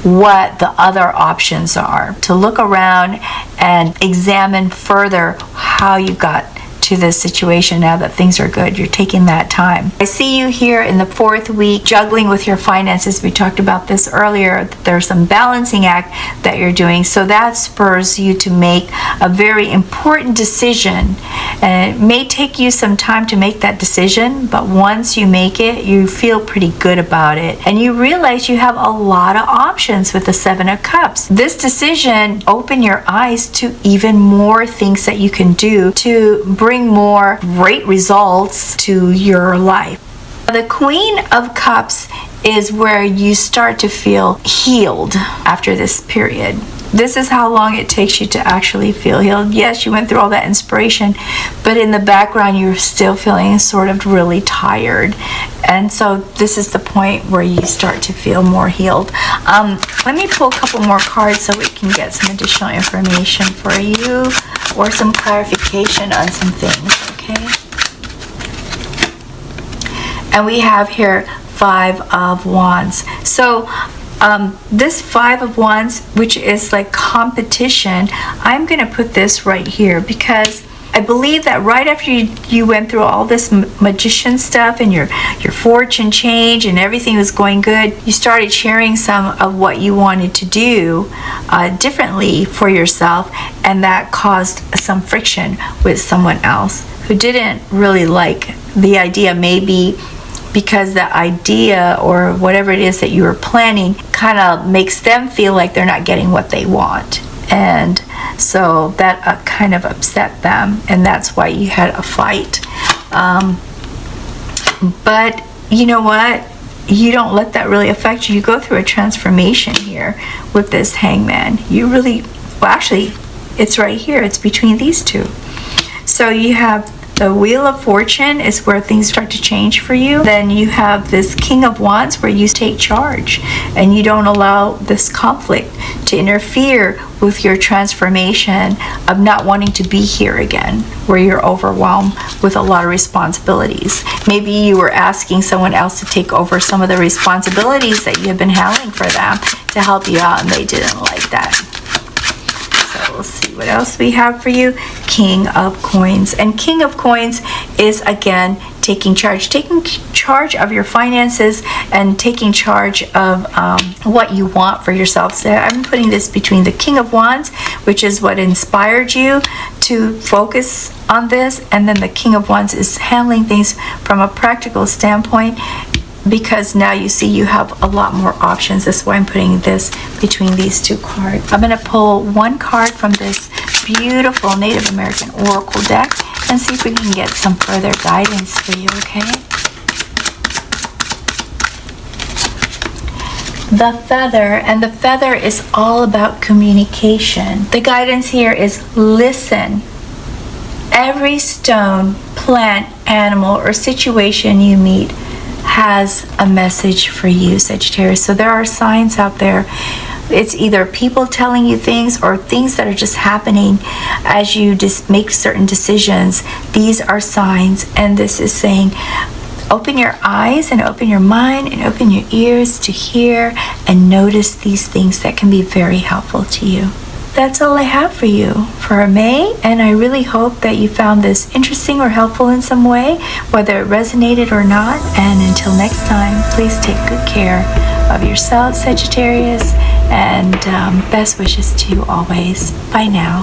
what the other options are, to look around and examine further how you got to this situation now that things are good. You're taking that time. I see you here in the fourth week juggling with your finances. We talked about this earlier. There's some balancing act that you're doing, so that spurs you to make a very important decision, and it may take you some time to make that decision, but once you make it, you feel pretty good about it, and you realize you have a lot of options with the Seven of Cups. This decision opened your eyes to even more things that you can do to bring more great results to your life. The Queen of Cups is where you start to feel healed after this period. this is how long it takes you to actually feel healed. Yes, you went through all that inspiration, but in the background you're still feeling sort of really tired. And so this is the point where you start to feel more healed. Let me pull a couple more cards so we can get some additional information for you, or some clarification on some things, okay? And we have here 5 of Wands. So this 5 of Wands, which is like competition, I'm going to put this right here because I believe that right after you went through all this magician stuff and your fortune change and everything was going good, you started sharing some of what you wanted to do differently for yourself, and that caused some friction with someone else who didn't really like the idea, maybe because the idea or whatever it is that you were planning kind of makes them feel like they're not getting what they want. And so that kind of upset them, and that's why you had a fight. But you know what? You don't let that really affect you. You go through a transformation here with this Hangman. You really, well, actually, it's right here. It's between these two. So you have the Wheel of Fortune is where things start to change for you. Then you have this King of Wands where you take charge and you don't allow this conflict to interfere with your transformation of not wanting to be here again, where you're overwhelmed with a lot of responsibilities. Maybe you were asking someone else to take over some of the responsibilities that you have been handling for them to help you out, and they didn't like that. We'll see what else we have for you. King of Coins. And King of Coins is, again, taking charge of your finances and taking charge of what you want for yourself. So I'm putting this between the King of Wands, which is what inspired you to focus on this, and then the King of Wands is handling things from a practical standpoint, because now you see you have a lot more options. That's why I'm putting this between these two cards. I'm going to pull one card from this beautiful Native American Oracle deck and see if we can get some further guidance for you, okay? The Feather, and the Feather is all about communication. The guidance here is listen. Every stone, plant, animal, or situation you meet has a message for you, Sagittarius. So there are signs out there. It's either people telling you things or things that are just happening as you just make certain decisions. These are signs, and this is saying open your eyes and open your mind and open your ears to hear and notice these things that can be very helpful to you. That's all I have for you for May, and I really hope that you found this interesting or helpful in some way, whether it resonated or not. And until next time, please take good care of yourself, Sagittarius, and best wishes to you always. Bye now.